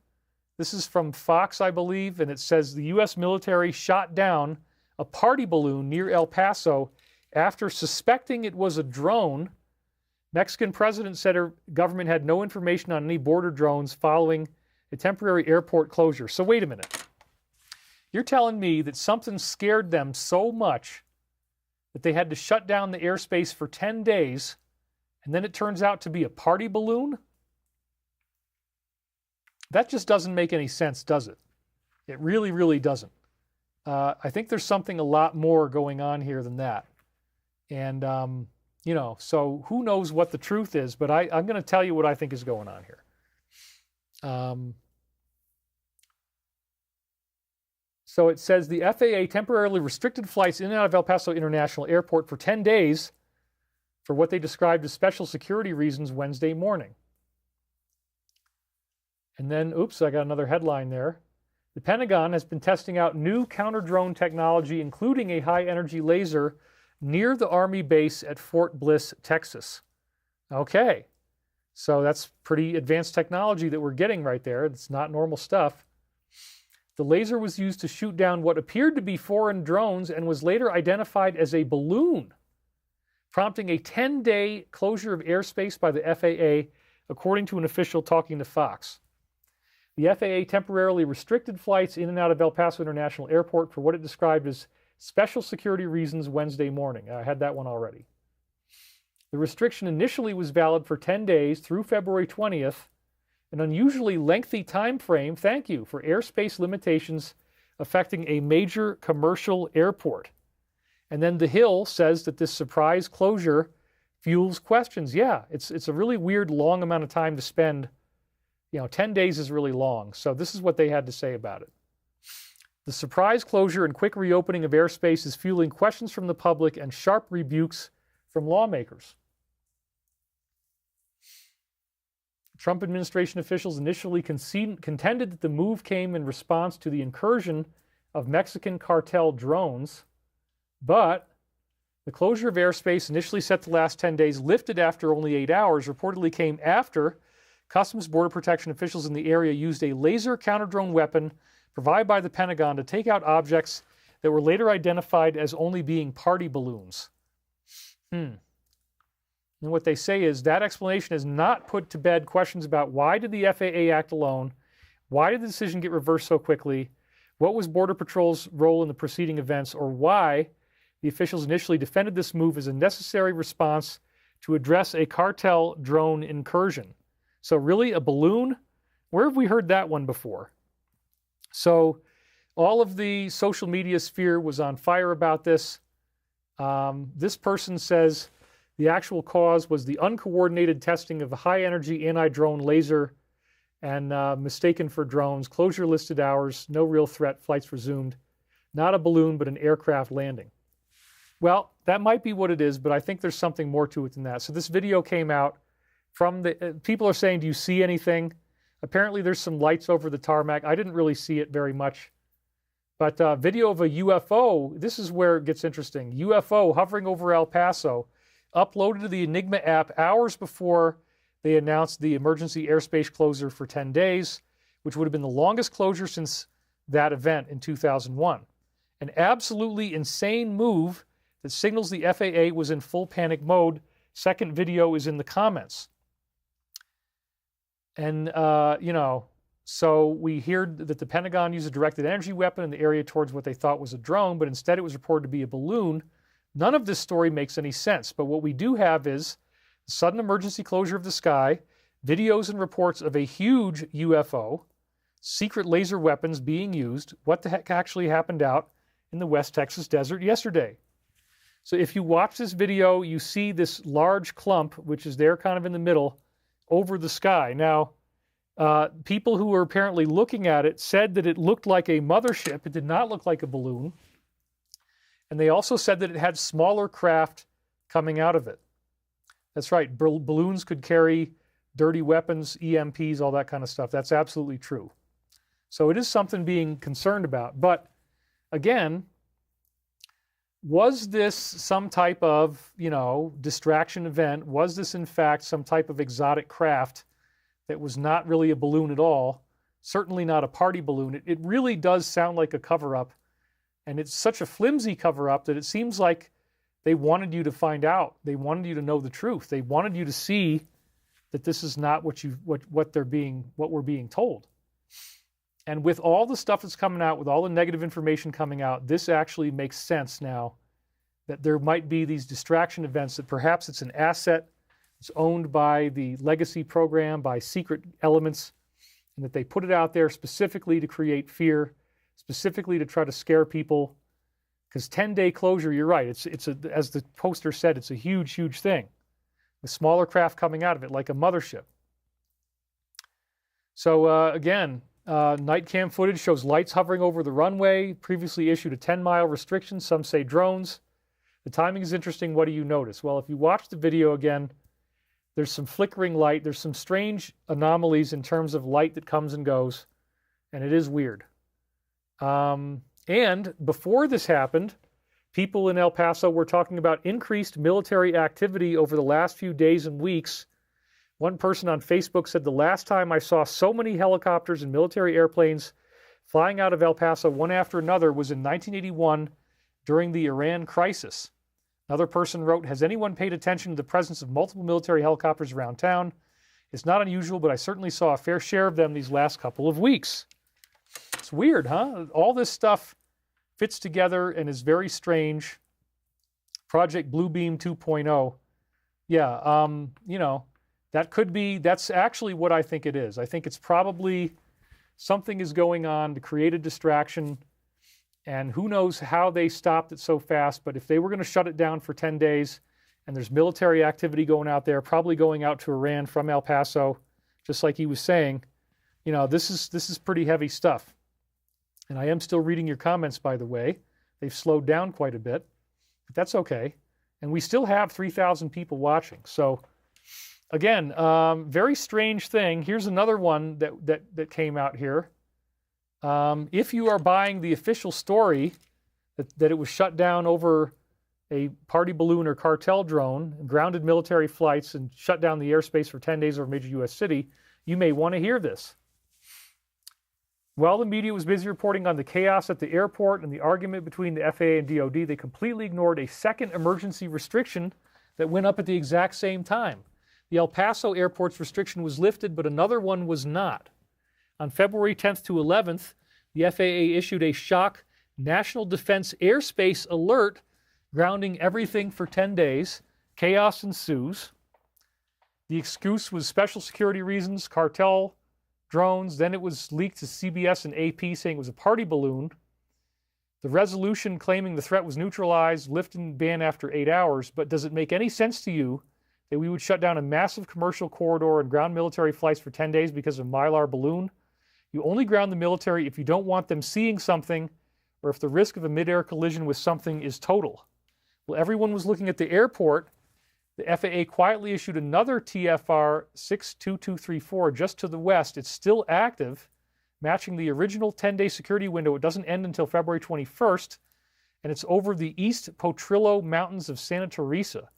This is from Fox, I believe, and it says the U.S. military shot down a party balloon near El Paso after suspecting it was a drone. Mexican president said her government had no information on any border drones following a temporary airport closure. So wait a minute. You're telling me that something scared them so much that they had to shut down the airspace for 10 days, and then it turns out to be a party balloon? That just doesn't make any sense, does it? It really, really doesn't. I think there's something a lot more going on here than that. And, you know, so who knows what the truth is, but I'm going to tell you what I think is going on here. So it says the FAA temporarily restricted flights in and out of El Paso International Airport for 10 days for what they described as special security reasons Wednesday morning. And then, oops, I got another headline there. The Pentagon has been testing out new counter-drone technology, including a high-energy laser near the Army base at Fort Bliss, Texas. Okay, so that's pretty advanced technology that we're getting right there. It's not normal stuff. The laser was used to shoot down what appeared to be foreign drones and was later identified as a balloon, prompting a 10-day closure of airspace by the FAA, according to an official talking to Fox. The FAA temporarily restricted flights in and out of El Paso International Airport for what it described as special security reasons Wednesday morning. I had that one already. The restriction initially was valid for 10 days through February 20th, an unusually lengthy time frame, thank you, for airspace limitations affecting a major commercial airport. And then The Hill says that this surprise closure fuels questions. Yeah, it's a really weird long amount of time to spend. You know, 10 days is really long. So this is what they had to say about it. The surprise closure and quick reopening of airspace is fueling questions from the public and sharp rebukes from lawmakers. Trump administration officials initially contended that the move came in response to the incursion of Mexican cartel drones, but the closure of airspace, initially set to last 10 days, lifted after only 8 hours, reportedly came after Customs Border Protection officials in the area used a laser counter-drone weapon provided by the Pentagon to take out objects that were later identified as only being party balloons. And what they say is that explanation has not put to bed questions about why did the FAA act alone, why did the decision get reversed so quickly, what was Border Patrol's role in the preceding events, or why the officials initially defended this move as a necessary response to address a cartel drone incursion. So really, a balloon? Where have we heard that one before? So all of the social media sphere was on fire about this. This person says the actual cause was the uncoordinated testing of a high-energy anti-drone laser and mistaken for drones. Closure listed hours, no real threat, flights resumed. Not a balloon, but an aircraft landing. Well, that might be what it is, but I think there's something more to it than that. So this video came out from the, people are saying, do you see anything? Apparently there's some lights over the tarmac. I didn't really see it very much. But video of a UFO, this is where it gets interesting. UFO hovering over El Paso, uploaded to the Enigma app hours before they announced the emergency airspace closure for 10 days, which would have been the longest closure since that event in 2001. An absolutely insane move that signals the FAA was in full panic mode. Second video is in the comments. And, so we heard that the Pentagon used a directed energy weapon in the area towards what they thought was a drone, but instead it was reported to be a balloon. None of this story makes any sense, but what we do have is sudden emergency closure of the sky, videos and reports of a huge UFO, secret laser weapons being used. What the heck actually happened out in the West Texas desert yesterday? So if you watch this video, you see this large clump, which is there kind of in the middle, over the sky. Now, people who were apparently looking at it said that it looked like a mothership. It did not look like a balloon. And they also said that it had smaller craft coming out of it. That's right. Balloons could carry dirty weapons, EMPs, all that kind of stuff. That's absolutely true. So it is something being concerned about. But again, was this some type of, distraction event? Was this in fact some type of exotic craft that was not really a balloon at all? Certainly not a party balloon. It really does sound like a cover-up. And it's such a flimsy cover-up that it seems like they wanted you to find out. They wanted you to know the truth. They wanted you to see that this is not what we're being told. And with all the stuff that's coming out, with all the negative information coming out, this actually makes sense now that there might be these distraction events, that perhaps it's an asset that's owned by the legacy program, by secret elements, and that they put it out there specifically to create fear, specifically to try to scare people. Because 10-day closure, you're right, it's as the poster said, it's a huge, huge thing. With smaller craft coming out of it, like a mothership. So again, night cam footage shows lights hovering over the runway. Previously issued a 10-mile restriction. Some say drones. The timing is interesting. What do you notice? Well, if you watch the video again, there's some flickering light. There's some strange anomalies in terms of light that comes and goes, and it is weird. And before this happened, people in El Paso were talking about increased military activity over the last few days and weeks. One person on Facebook said, the last time I saw so many helicopters and military airplanes flying out of El Paso one after another was in 1981 during the Iran crisis. Another person wrote, has anyone paid attention to the presence of multiple military helicopters around town? It's not unusual, but I certainly saw a fair share of them these last couple of weeks. It's weird, huh? All this stuff fits together and is very strange. Project Bluebeam 2.0. Yeah, that's actually what I think it is. I think it's probably something is going on to create a distraction, and who knows how they stopped it so fast, but if they were going to shut it down for 10 days, and there's military activity going out there, probably going out to Iran from El Paso, just like he was saying, this is pretty heavy stuff. And I am still reading your comments, by the way. They've slowed down quite a bit, but that's okay. And we still have 3,000 people watching. So again, very strange thing. Here's another one that came out here. If you are buying the official story that it was shut down over a party balloon or cartel drone, grounded military flights, and shut down the airspace for 10 days over a major U.S. city, you may want to hear this. While the media was busy reporting on the chaos at the airport and the argument between the FAA and DoD, they completely ignored a second emergency restriction that went up at the exact same time. The El Paso airport's restriction was lifted, but another one was not. On February 10th to 11th, the FAA issued a shock national defense airspace alert, grounding everything for 10 days. Chaos ensues. The excuse was special security reasons, cartel drones. Then it was leaked to CBS and AP saying it was a party balloon. The resolution claiming the threat was neutralized, lifting ban after 8 hours. But does it make any sense to you that we would shut down a massive commercial corridor and ground military flights for 10 days because of a Mylar balloon? You only ground the military if you don't want them seeing something, or if the risk of a mid-air collision with something is total. Well, everyone was looking at the airport. The FAA quietly issued another TFR 62234 just to the west. It's still active, matching the original 10-day security window. It doesn't end until February 21st, and it's over the East Potrillo Mountains of Santa Teresa.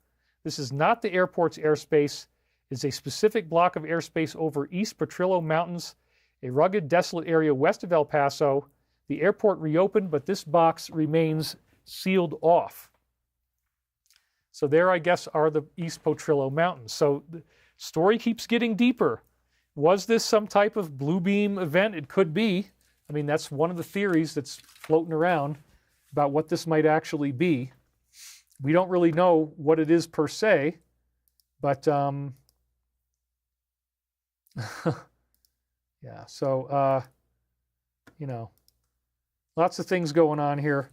This is not the airport's airspace. is a specific block of airspace over East Petrillo Mountains, a rugged, desolate area west of El Paso. The airport reopened, but this box remains sealed off. So there, I guess, are the East Petrillo Mountains. So the story keeps getting deeper. Was this some type of blue beam event? It could be. I mean, that's one of the theories that's floating around about what this might actually be. We don't really know what it is per se, but yeah, so, you know, lots of things going on here.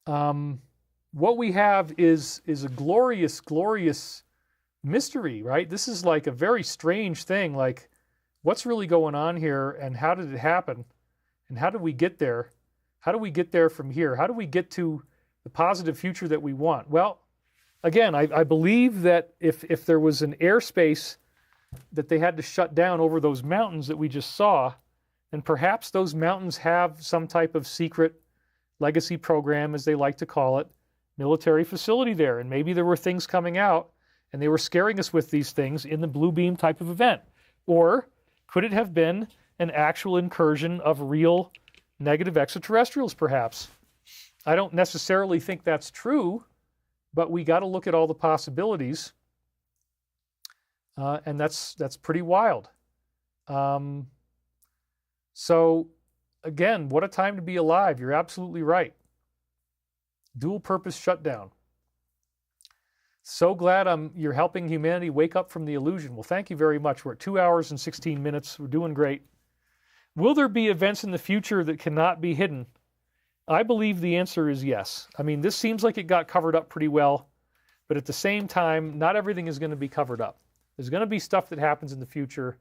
What we have is a glorious, glorious mystery, right? This is like a very strange thing. Like, what's really going on here, and how did it happen? And how did we get there? How do we get there from here? How do we get to the positive future that we want? Well, again, I believe that if there was an airspace that they had to shut down over those mountains that we just saw, then perhaps those mountains have some type of secret legacy program, as they like to call it, military facility there. And maybe there were things coming out and they were scaring us with these things in the blue beam type of event. Or could it have been an actual incursion of real negative extraterrestrials, perhaps? I don't necessarily think that's true, but we got to look at all the possibilities. And that's pretty wild. So, again, what a time to be alive. You're absolutely right. Dual purpose shutdown. So glad you're helping humanity wake up from the illusion. Well, thank you very much. We're at 2 hours and 16 minutes. We're doing great. Will there be events in the future that cannot be hidden? I believe the answer is yes. I mean, this seems like it got covered up pretty well, but at the same time, not everything is going to be covered up. There's going to be stuff that happens in the future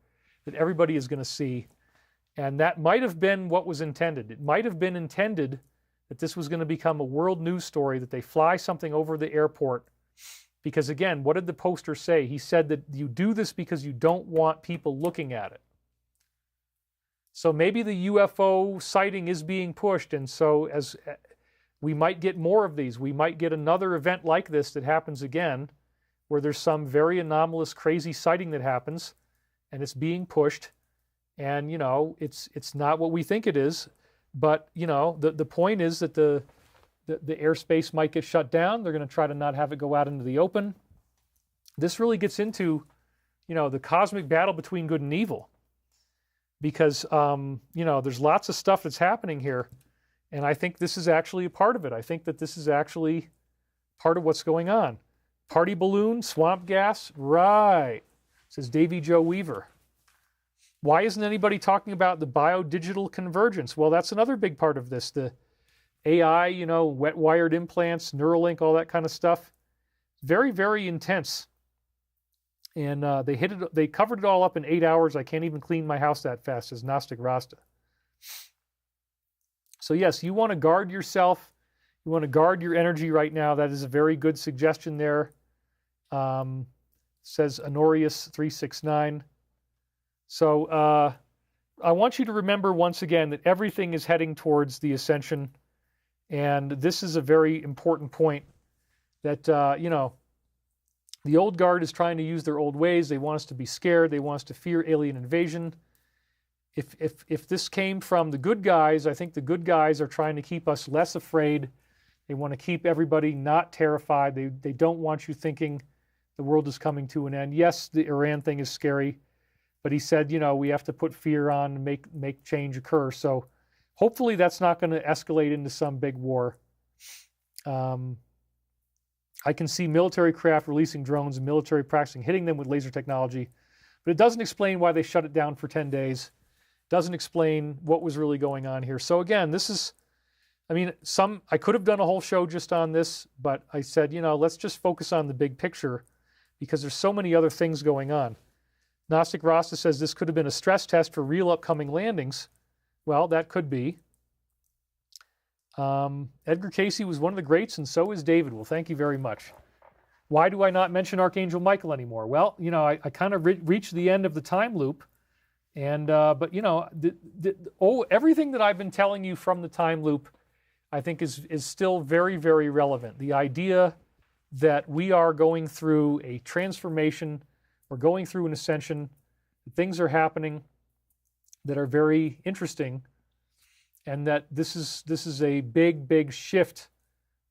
that everybody is going to see, and that might have been what was intended. It might have been intended that this was going to become a world news story, that they fly something over the airport. Because again, what did the poster say? He said that you do this because you don't want people looking at it. So maybe the UFO sighting is being pushed, and so as we might get more of these. We might get another event like this that happens again, where there's some very anomalous, crazy sighting that happens, and it's being pushed, and, you know, it's not what we think it is. But, you know, the point is that the airspace might get shut down. They're going to try to not have it go out into the open. This really gets into, you know, the cosmic battle between good and evil. Because, you know, there's lots of stuff that's happening here. And I think this is actually a part of it. I think that this is actually part of what's going on. Party balloon, swamp gas, right, says Davy Joe Weaver. Why isn't anybody talking about the biodigital convergence? Well, that's another big part of this. The AI, you know, wet wired implants, Neuralink, all that kind of stuff. Very, very intense. And they covered it all up in 8 hours. I can't even clean my house that fast, says Gnostic Rasta. So yes, you want to guard yourself. You want to guard your energy right now. That is a very good suggestion there. Says Honorius 369. So I want you to remember once again that everything is heading towards the ascension. And this is a very important point that, you know, the old guard is trying to use their old ways. They want us to be scared. They want us to fear alien invasion. If this came from the good guys, I think the good guys are trying to keep us less afraid. They want to keep everybody not terrified. They don't want you thinking the world is coming to an end. Yes, the Iran thing is scary, but he said, you know, we have to put fear on and make change occur. So hopefully that's not going to escalate into some big war. I can see military craft releasing drones and military practicing hitting them with laser technology, but it doesn't explain why they shut it down for 10 days. Doesn't explain what was really going on here. So again, this is, I mean, I could have done a whole show just on this, but I said, you know, let's just focus on the big picture because there's so many other things going on. Gnostic Rasta says this could have been a stress test for real upcoming landings. Well, that could be. Edgar Casey was one of the greats, and so is David. Well, thank you very much. Why do I not mention Archangel Michael anymore? Well, you know, I kind of reached the end of the time loop. And, but, you know, everything that I've been telling you from the time loop, I think is still very, very relevant. The idea that we are going through a transformation, we're going through an ascension, things are happening that are very interesting, and that this is a big shift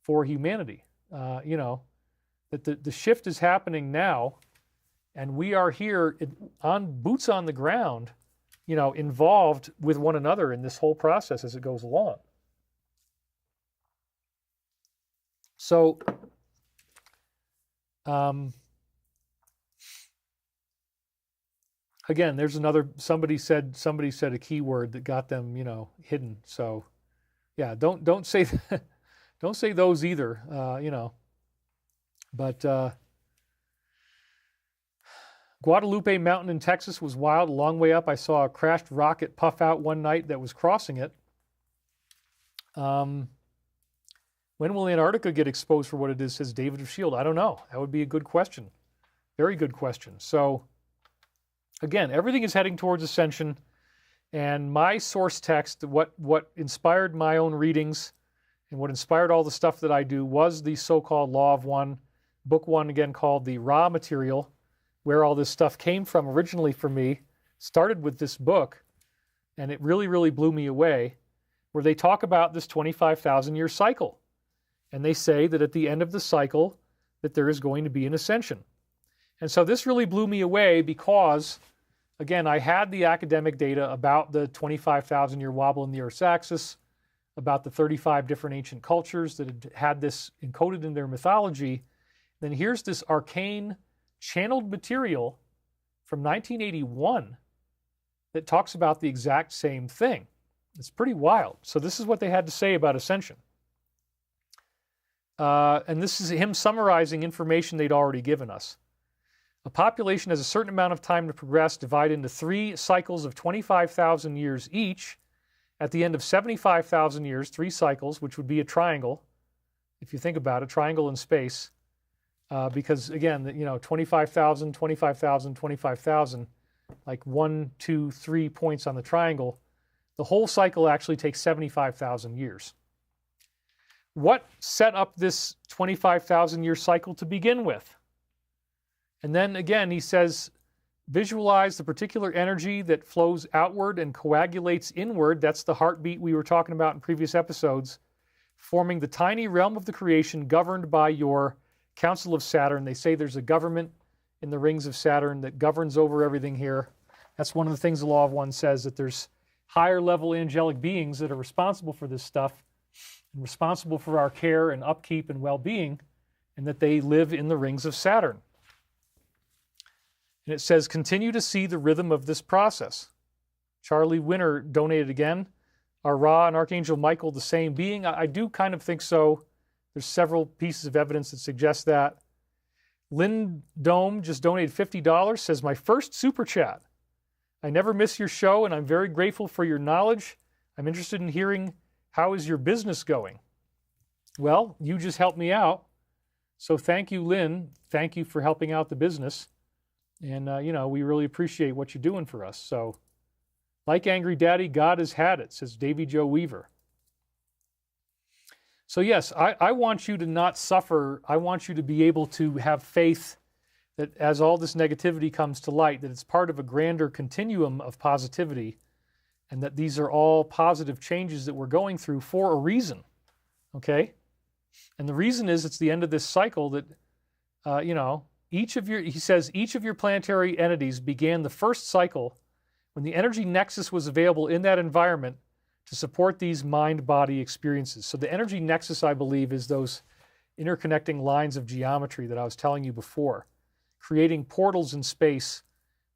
for humanity. That the shift is happening now, and we are here on boots on the ground, involved with one another in this whole process as it goes along. So, again, there's another, somebody said a keyword that got them, hidden. So, yeah, don't say don't say those either, But Guadalupe Mountain in Texas was wild. A long way up, I saw a crashed rocket puff out one night that was crossing it. When will Antarctica get exposed for what it is, says David of Shield? I don't know. That would be a good question. Very good question. So, again, everything is heading towards ascension. And my source text, what inspired my own readings and what inspired all the stuff that I do, was the so-called Law of One, book one, again, called The Raw Material, where all this stuff came from originally for me. Started with this book, and it really blew me away, where they talk about this 25,000-year cycle. And they say that at the end of the cycle, that there is going to be an ascension. And so this really blew me away because, again, I had the academic data about the 25,000-year wobble in the Earth's axis, about the 35 different ancient cultures that had this encoded in their mythology. Then here's this arcane channeled material from 1981 that talks about the exact same thing. It's pretty wild. So this is what they had to say about ascension. And this is him summarizing information they'd already given us. A population has a certain amount of time to progress, divided into 3 cycles of 25,000 years each. At the end of 75,000 years, 3 cycles, which would be a triangle, if you think about it, triangle in space. Because, again, 25,000, 25,000, 25,000, like 1, 2, 3 points on the triangle. The whole cycle actually takes 75,000 years. What set up this 25,000-year cycle to begin with? And then again, he says, visualize the particular energy that flows outward and coagulates inward. That's the heartbeat we were talking about in previous episodes, forming the tiny realm of the creation governed by your Council of Saturn. They say there's a government in the rings of Saturn that governs over everything here. That's one of the things the Law of One says, that there's higher level angelic beings that are responsible for this stuff, and responsible for our care and upkeep and well-being, and that they live in the rings of Saturn. And it says, continue to see the rhythm of this process. Charlie Winner donated again. Are Ra and Archangel Michael the same being? I do kind of think so. There's several pieces of evidence that suggest that. Lynn Dome just donated $50, says, my first super chat. I never miss your show, and I'm very grateful for your knowledge. I'm interested in hearing, how is your business going? Well, you just helped me out. So thank you, Lynn. Thank you for helping out the business. And, we really appreciate what you're doing for us. So, like Angry Daddy, God has had it, says Davy Joe Weaver. So, yes, I want you to not suffer. I want you to be able to have faith that as all this negativity comes to light, that it's part of a grander continuum of positivity, and that these are all positive changes that we're going through for a reason, okay? And the reason is it's the end of this cycle that, he says, each of your planetary entities began the first cycle when the energy nexus was available in that environment to support these mind-body experiences. So the energy nexus, I believe, is those interconnecting lines of geometry that I was telling you before, creating portals in space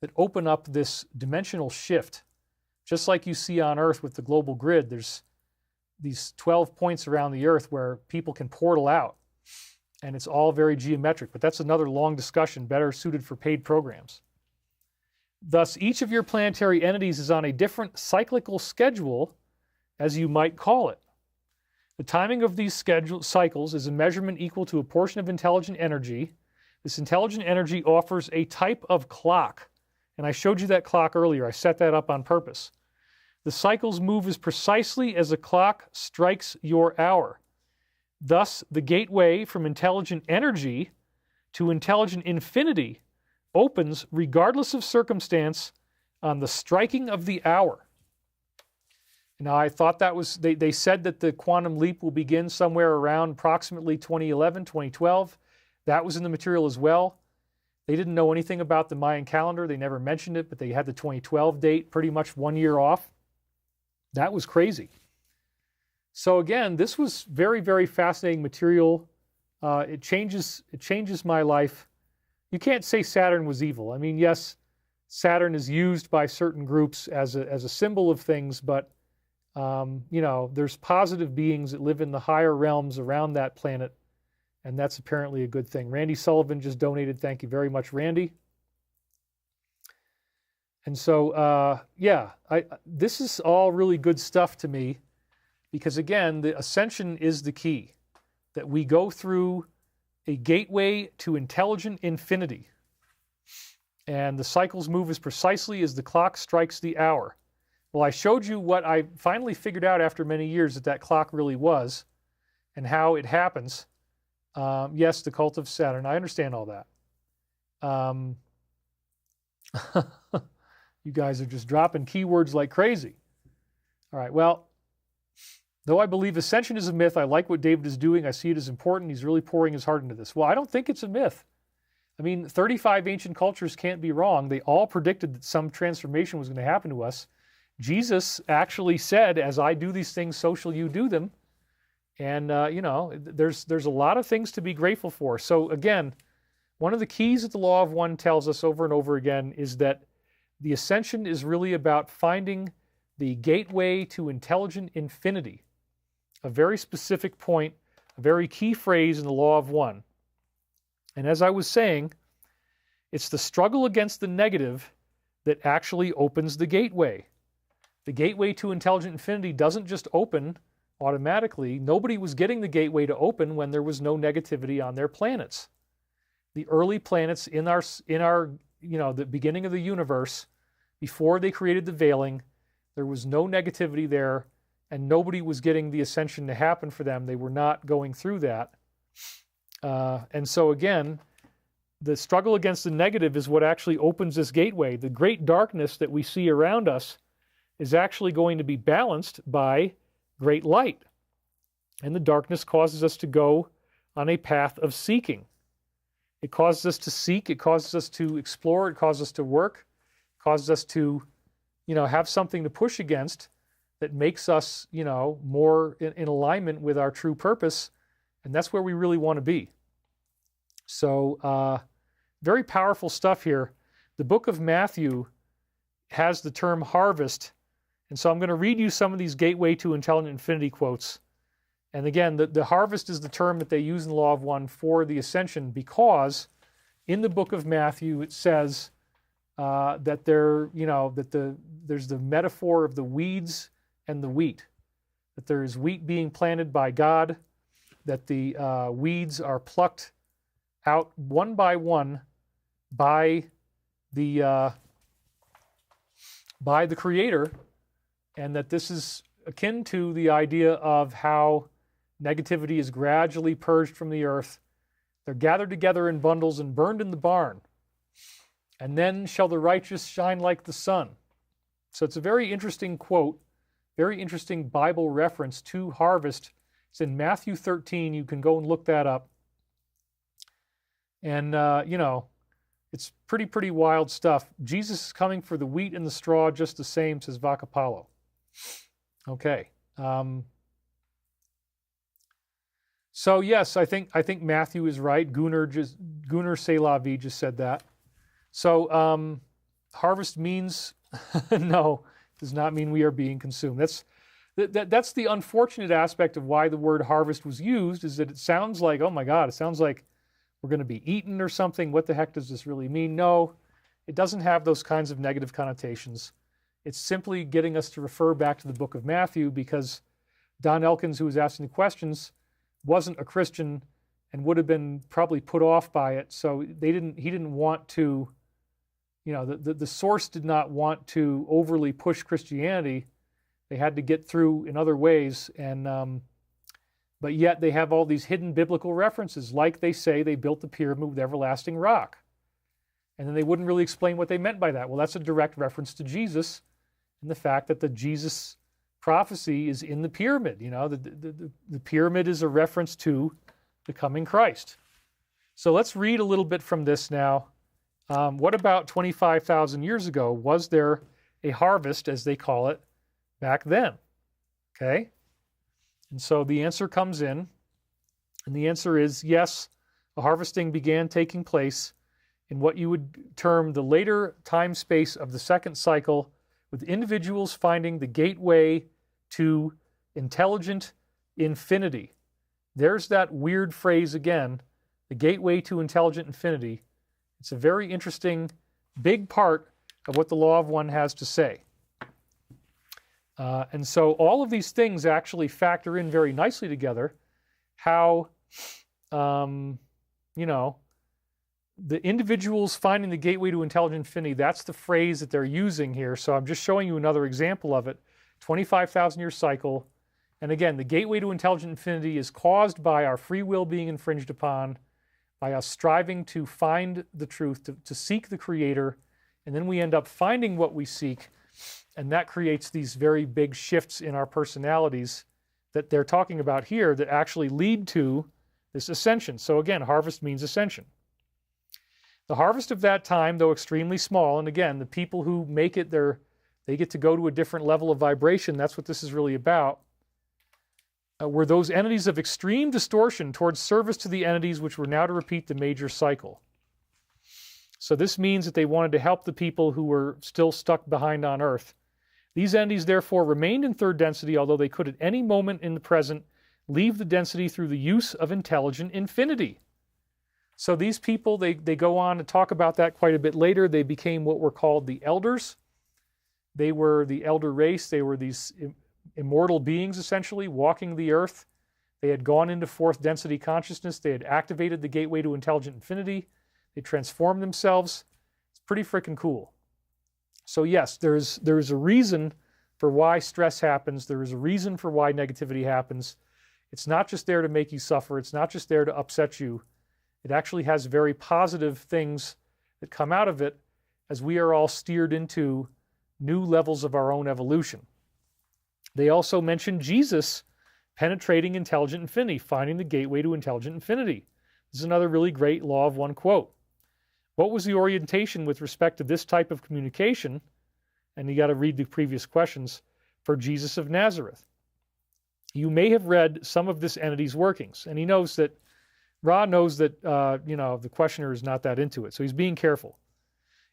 that open up this dimensional shift. Just like you see on Earth with the global grid, there's these 12 points around the Earth where people can portal out. And it's all very geometric, but that's another long discussion, better suited for paid programs. Thus, each of your planetary entities is on a different cyclical schedule, as you might call it. The timing of these cycles is a measurement equal to a portion of intelligent energy. This intelligent energy offers a type of clock. And I showed you that clock earlier. I set that up on purpose. The cycles move as precisely as a clock strikes your hour. Thus, the gateway from intelligent energy to intelligent infinity opens regardless of circumstance on the striking of the hour. Now, I thought that was, they said that the quantum leap will begin somewhere around approximately 2011, 2012. That was in the material as well. They didn't know anything about the Mayan calendar. They never mentioned it, but they had the 2012 date pretty much 1 year off. That was crazy. So again, this was very, very fascinating material. It changes my life. You can't say Saturn was evil. I mean, yes, Saturn is used by certain groups as a symbol of things, but there's positive beings that live in the higher realms around that planet, and that's apparently a good thing. Randy Sullivan just donated. Thank you very much, Randy. And so, this is all really good stuff to me, because again, the ascension is the key, that we go through a gateway to intelligent infinity. And the cycles move as precisely as the clock strikes the hour. Well, I showed you what I finally figured out after many years that clock really was, and how it happens. Yes, the cult of Saturn. I understand all that. You guys are just dropping keywords like crazy. All right, well, though I believe ascension is a myth, I like what David is doing. I see it as important. He's really pouring his heart into this. Well, I don't think it's a myth. I mean, 35 ancient cultures can't be wrong. They all predicted that some transformation was going to happen to us. Jesus actually said, as I do these things, so shall you do them. And, there's a lot of things to be grateful for. So again, one of the keys that the Law of One tells us over and over again is that the ascension is really about finding the gateway to intelligent infinity, a very specific point, a very key phrase in the Law of One. And as I was saying, it's the struggle against the negative that actually opens the gateway. The gateway to intelligent infinity doesn't just open automatically. Nobody was getting the gateway to open when there was no negativity on their planets. The early planets in our the beginning of the universe, before they created the veiling, there was no negativity there, and nobody was getting the ascension to happen for them. They were not going through that. And so again, the struggle against the negative is what actually opens this gateway. The great darkness that we see around us is actually going to be balanced by great light. And the darkness causes us to go on a path of seeking. It causes us to seek, it causes us to explore, it causes us to work, it causes us to, have something to push against that makes us, more in alignment with our true purpose. And that's where we really want to be. So, very powerful stuff here. The book of Matthew has the term harvest. And so I'm going to read you some of these gateway to intelligent infinity quotes. And again, the harvest is the term that they use in the Law of One for the ascension, because in the book of Matthew it says that there's the metaphor of the weeds and the wheat. That there is wheat being planted by God, that the weeds are plucked out one by one by the Creator, and that this is akin to the idea of how negativity is gradually purged from the earth. They're gathered together in bundles and burned in the barn. And then shall the righteous shine like the sun. So it's a very interesting quote, very interesting Bible reference to harvest. It's in Matthew 13. You can go and look that up. And, it's pretty wild stuff. Jesus is coming for the wheat and the straw just the same, says Vacapalo. Okay. So yes, I think Matthew is right. Gunnar Selavi just said that. So harvest means no, does not mean we are being consumed. That's the unfortunate aspect of why the word harvest was used, is that it sounds like, oh my God, it sounds like we're going to be eaten or something. What the heck does this really mean? No, it doesn't have those kinds of negative connotations. It's simply getting us to refer back to the book of Matthew, because Don Elkins, who was asking the questions, wasn't a Christian and would have been probably put off by it. So he didn't want to, the source did not want to overly push Christianity. They had to get through in other ways. And But yet they have all these hidden biblical references, like they say they built the pyramid with everlasting rock. And then they wouldn't really explain what they meant by that. Well, that's a direct reference to Jesus and the fact that the Jesus prophecy is in the pyramid. You know, the pyramid is a reference to the coming Christ. So let's read a little bit from this now. What about 25,000 years ago? Was there a harvest, as they call it, back then? Okay? And so the answer comes in, and the answer is yes, the harvesting began taking place in what you would term the later time space of the second cycle, with individuals finding the gateway to intelligent infinity. There's that weird phrase again, the gateway to intelligent infinity. It's a very interesting, big part of what the Law of One has to say. And so all of these things actually factor in very nicely together. How, you know, the individuals finding the gateway to intelligent infinity, that's the phrase that they're using here. So I'm just showing you another example of it. 25,000-year cycle. And again, the gateway to intelligent infinity is caused by our free will being infringed upon, by us striving to find the truth, to seek the Creator, and then we end up finding what we seek, and that creates these very big shifts in our personalities that they're talking about here that actually lead to this ascension. So again, harvest means ascension. The harvest of that time, though extremely small, and again, the people who make it, they get to go to a different level of vibration. That's what this is really about. Were those entities of extreme distortion towards service to the entities which were now to repeat the major cycle. So this means that they wanted to help the people who were still stuck behind on Earth. These entities therefore remained in third density, although they could at any moment in the present leave the density through the use of intelligent infinity. So these people, they go on to talk about that quite a bit later. They became what were called the elders. They were the elder race. They were these immortal beings, essentially, walking the earth. They had gone into fourth density consciousness. They had activated the gateway to intelligent infinity. They transformed themselves. It's pretty freaking cool. So yes, there's a reason for why stress happens. There is a reason for why negativity happens. It's not just there to make you suffer. It's not just there to upset you. It actually has very positive things that come out of it as we are all steered into new levels of our own evolution. They also mention Jesus penetrating intelligent infinity, finding the gateway to intelligent infinity. This is another really great Law of One quote. What was the orientation with respect to this type of communication? And you got to read the previous questions for Jesus of Nazareth. You may have read some of this entity's workings, and he knows that Ra knows that the questioner is not that into it, so he's being careful.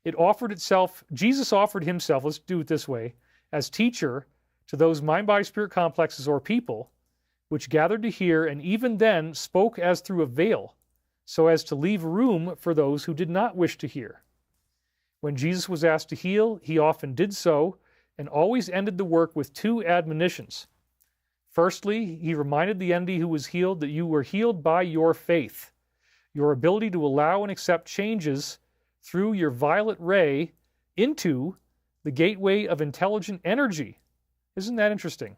Jesus offered himself, let's do it this way, as teacher to those mind-body-spirit complexes or people which gathered to hear, and even then spoke as through a veil, so as to leave room for those who did not wish to hear. When Jesus was asked to heal, he often did so, and always ended the work with two admonitions. Firstly, he reminded the entity who was healed that you were healed by your faith, your ability to allow and accept changes through your violet ray into the gateway of intelligent energy. Isn't that interesting?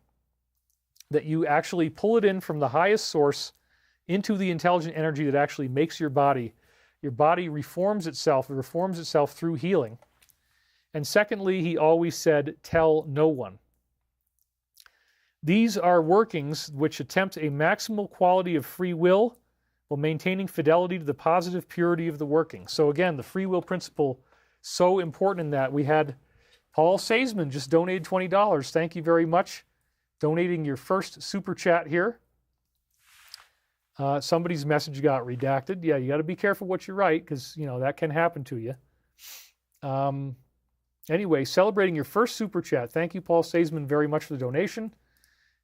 That you actually pull it in from the highest source into the intelligent energy that actually makes your body. Your body reforms itself. It reforms itself through healing. And secondly, he always said, tell no one. These are workings which attempt a maximal quality of free will while maintaining fidelity to the positive purity of the working. So again, the free will principle, so important in that. We had Paul Seisman just donated $20. Thank you very much. Donating your first super chat here. Somebody's message got redacted. Yeah, you got to be careful what you write because, that can happen to you. Anyway, celebrating your first super chat. Thank you, Paul Seisman, very much for the donation.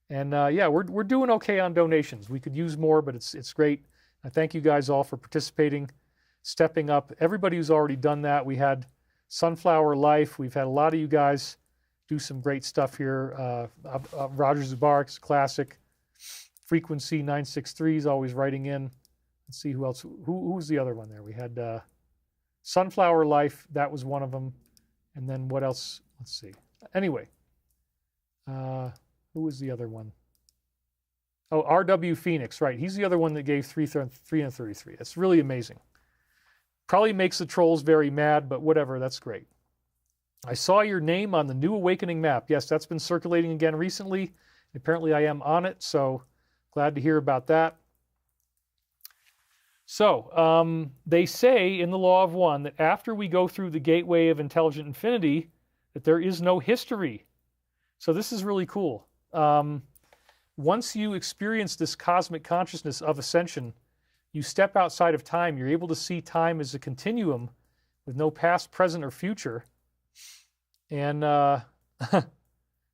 And we're doing okay on donations. We could use more, but it's great. I thank you guys all for participating, stepping up. Everybody who's already done that. We had Sunflower Life. We've had a lot of you guys do some great stuff here. Roger Zubark's classic. Frequency 963 is always writing in. Let's see who else. Who was the other one there? We had Sunflower Life. That was one of them. And then what else? Let's see. Anyway, who was the other one? Oh, R.W. Phoenix, right. He's the other one that gave 333. That's really amazing. Probably makes the trolls very mad, but whatever, that's great. I saw your name on the New Awakening map. Yes, that's been circulating again recently. Apparently I am on it, so glad to hear about that. So, they say in the Law of One that after we go through the gateway of intelligent infinity, that there is no history. So this is really cool. Once you experience this cosmic consciousness of ascension, you step outside of time. You're able to see time as a continuum with no past, present, or future. And I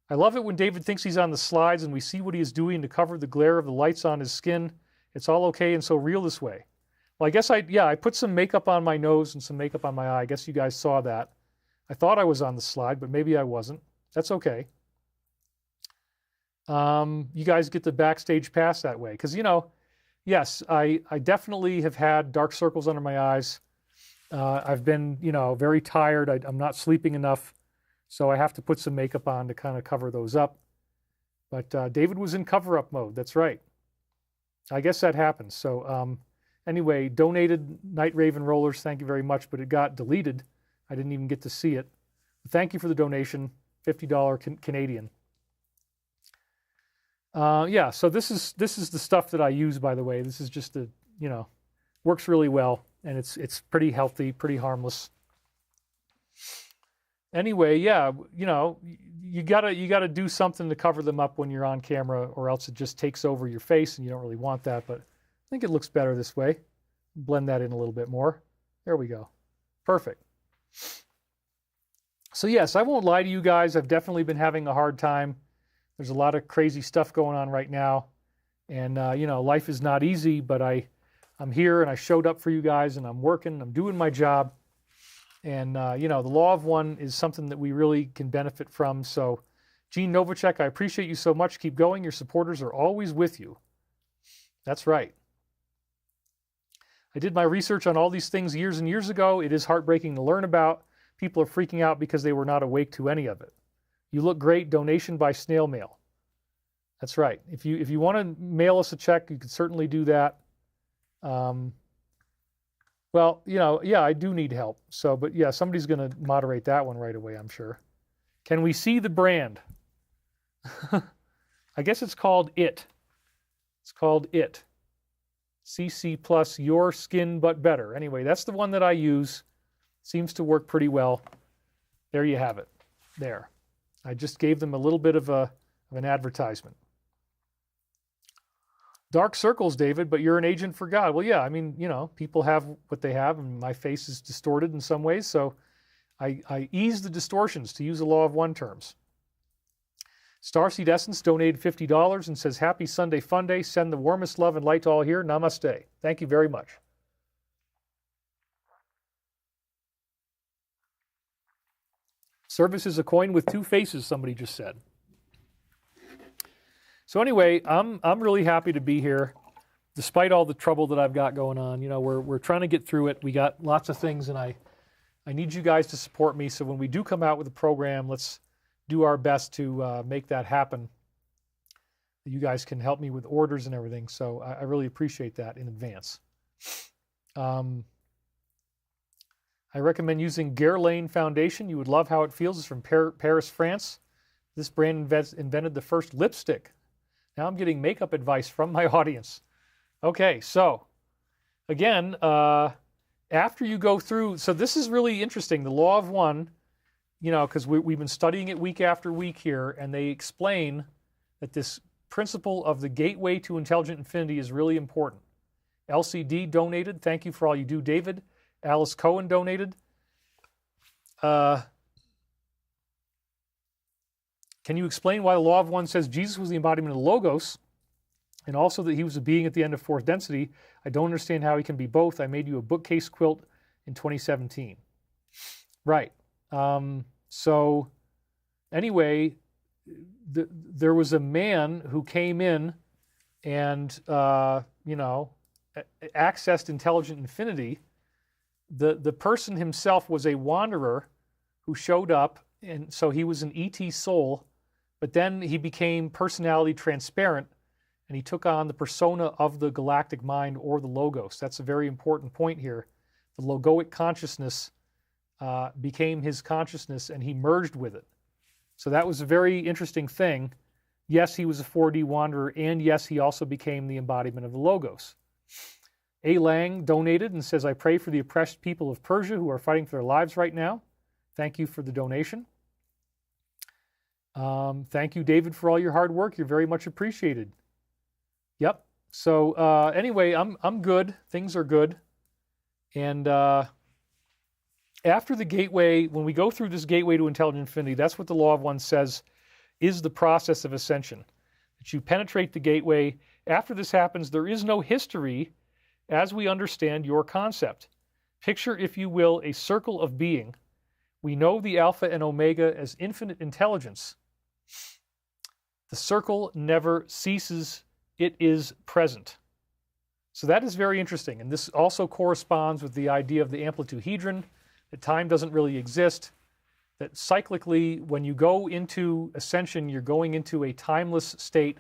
love it when David thinks he's on the slides and we see what he is doing to cover the glare of the lights on his skin. It's all okay and so real this way. Well, I guess I put some makeup on my nose and some makeup on my eye. I guess you guys saw that. I thought I was on the slide, but maybe I wasn't. That's okay. You guys get the backstage pass that way. Because, yes, I definitely have had dark circles under my eyes. I've been, very tired. I'm not sleeping enough. So I have to put some makeup on to kind of cover those up. But David was in cover-up mode. That's right. I guess that happens. So anyway, donated Night Raven rollers. Thank you very much. But it got deleted. I didn't even get to see it. Thank you for the donation. $50 Canadian. Yeah, so this is the stuff that I use, by the way. This is just works really well, and it's pretty healthy, pretty harmless. Anyway, yeah, you gotta do something to cover them up when you're on camera, or else it just takes over your face, and you don't really want that. But I think it looks better this way. Blend that in a little bit more. There we go. Perfect. So yes, I won't lie to you guys. I've definitely been having a hard time. There's a lot of crazy stuff going on right now. And, life is not easy, but I'm here and I showed up for you guys and I'm working, I'm doing my job. And, the Law of One is something that we really can benefit from. So, Gene Novacek, I appreciate you so much. Keep going. Your supporters are always with you. That's right. I did my research on all these things years and years ago. It is heartbreaking to learn about. People are freaking out because they were not awake to any of it. You look great. Donation by snail mail. That's right. If you want to mail us a check, you can certainly do that. Well, yeah, I do need help. So, but yeah, somebody's going to moderate that one right away, I'm sure. Can we see the brand? I guess it's called IT. It's called IT. CC Plus, Your Skin But Better. Anyway, that's the one that I use. Seems to work pretty well. There you have it. There. I just gave them a little bit of an advertisement. Dark circles, David, but you're an agent for God. Well, yeah, I mean, people have what they have, and my face is distorted in some ways, so I ease the distortions, to use the Law of One terms. Starseed Essence donated $50 and says, Happy Sunday Fun Day. Send the warmest love and light to all here. Namaste. Thank you very much. Service is a coin with two faces, somebody just said. So anyway, I'm really happy to be here, despite all the trouble that I've got going on. We're trying to get through it. We got lots of things, and I need you guys to support me. So when we do come out with a program, let's do our best to make that happen. You guys can help me with orders and everything. So I really appreciate that in advance. I recommend using Guerlain Foundation. You would love how it feels. It's from Paris, France. This brand invented the first lipstick. Now I'm getting makeup advice from my audience. Okay, so again, after you go through, so this is really interesting, the Law of One, because we've been studying it week after week here, and they explain that this principle of the gateway to intelligent infinity is really important. LCD donated. Thank you for all you do, David. Alice Cohen donated. Can you explain why the Law of One says Jesus was the embodiment of the Logos, and also that he was a being at the end of fourth density? I don't understand how he can be both. I made you a bookcase quilt in 2017. Right. So anyway, there was a man who came in and, accessed intelligent infinity. The person himself was a wanderer who showed up, and so he was an ET soul, but then he became personality transparent, and he took on the persona of the galactic mind or the logos. That's a very important point here. The logoic consciousness became his consciousness, and he merged with it. So that was a very interesting thing. Yes, he was a 4D wanderer, and yes, he also became the embodiment of the logos. A. Lang donated and says, I pray for the oppressed people of Persia who are fighting for their lives right now. Thank you for the donation. Thank you, David, for all your hard work. You're very much appreciated. Yep. So anyway, I'm good. Things are good. And after the gateway, when we go through this gateway to intelligent infinity, that's what the Law of One says is the process of ascension. That you penetrate the gateway. After this happens, there is no history as we understand your concept. Picture, if you will, a circle of being. We know the Alpha and Omega as infinite intelligence. The circle never ceases. It is present. So that is very interesting. And this also corresponds with the idea of the amplituhedron, that time doesn't really exist, that cyclically, when you go into ascension, you're going into a timeless state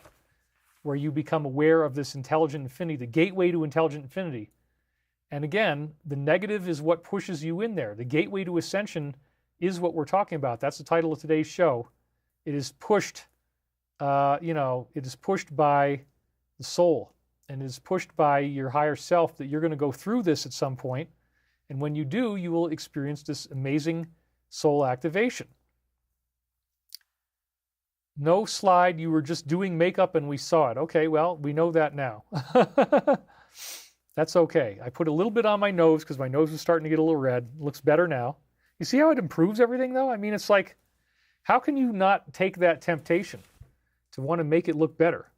where you become aware of this intelligent infinity, the gateway to intelligent infinity. And again, the negative is what pushes you in there. The gateway to ascension is what we're talking about. That's the title of today's show. It is pushed, it is pushed by the soul, and it is pushed by your higher self that you're going to go through this at some point. And when you do, you will experience this amazing soul activation. No slide, you were just doing makeup and we saw it. Okay, well, we know that now. That's okay. I put a little bit on my nose because my nose was starting to get a little red. Looks better now. You see how it improves everything, though? I mean, it's like, how can you not take that temptation to want to make it look better?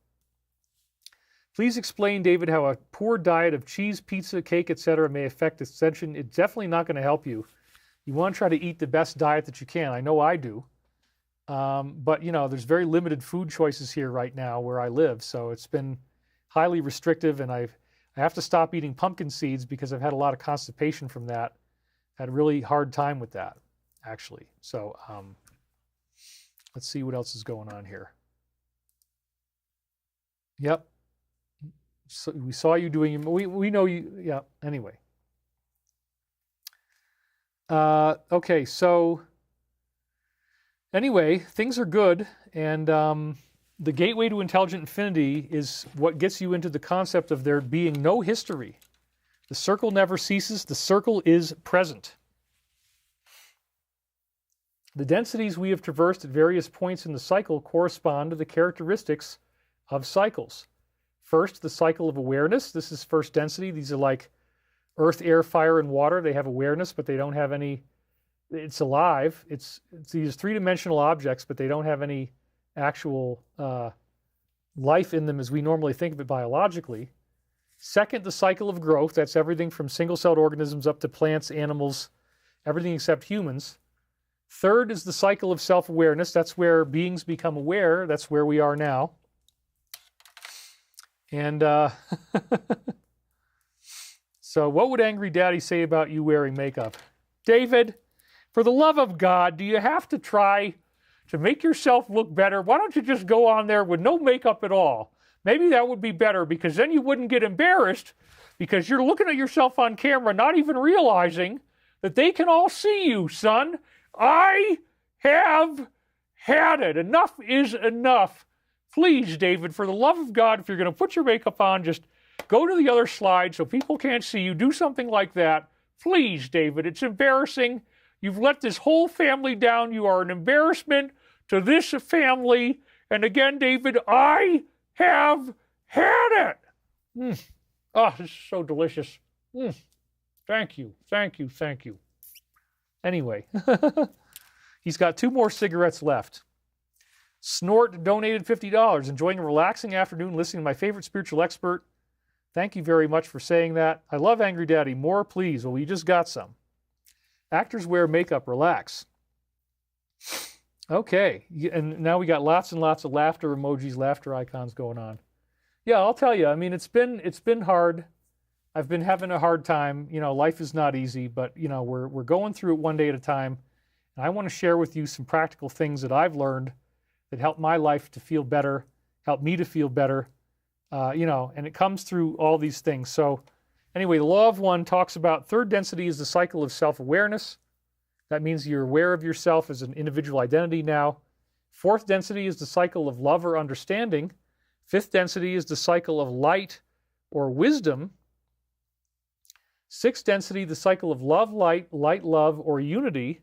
Please explain, David, how a poor diet of cheese, pizza, cake, etc. may affect ascension. It's definitely not going to help you. You want to try to eat the best diet that you can. I know I do. But, there's very limited food choices here right now where I live. So it's been highly restrictive, and I have to stop eating pumpkin seeds because I've had a lot of constipation from that. Had a really hard time with that, actually. So let's see what else is going on here. Yep. So we saw you doing, we know you, yeah, anyway. Okay, so anyway, things are good, and the gateway to intelligent infinity is what gets you into the concept of there being no history. The circle never ceases. The circle is present. The densities we have traversed at various points in the cycle correspond to the characteristics of cycles. First, the cycle of awareness. This is first density. These are like earth, air, fire, and water. They have awareness, but they don't have any, it's alive. It's these three-dimensional objects, but they don't have any actual life in them as we normally think of it biologically. Second, the cycle of growth. That's everything from single-celled organisms up to plants, animals, everything except humans. Third is the cycle of self-awareness. That's where beings become aware. That's where we are now. And so what would Angry Daddy say about you wearing makeup? David, for the love of God, do you have to try to make yourself look better? Why don't you just go on there with no makeup at all? Maybe that would be better, because then you wouldn't get embarrassed because you're looking at yourself on camera, not even realizing that they can all see you, son. I have had it. Enough is enough. Please, David, for the love of God, if you're going to put your makeup on, just go to the other slide so people can't see you. Do something like that. Please, David, it's embarrassing. You've let this whole family down. You are an embarrassment to this family. And again, David, I have had it. Oh, this is so delicious. Thank you, thank you, thank you. Anyway, he's got 2 more cigarettes left. Snort donated $50. Enjoying a relaxing afternoon listening to my favorite spiritual expert. Thank you very much for saying that. I love Angry Daddy. More, please. Well, we just got some. Actors wear makeup. Relax. Okay. And now we got lots and lots of laughter emojis, laughter icons going on. Yeah, I'll tell you. I mean, it's been hard. I've been having a hard time. Life is not easy, but we're going through it one day at a time. And I want to share with you some practical things that I've learned that help my life to feel better, help me to feel better, and it comes through all these things. So anyway, the law of one talks about third density is the cycle of self-awareness. That means you're aware of yourself as an individual identity now. Fourth density is the cycle of love or understanding. Fifth density is the cycle of light or wisdom. Sixth density, the cycle of love, light, light, love, or unity.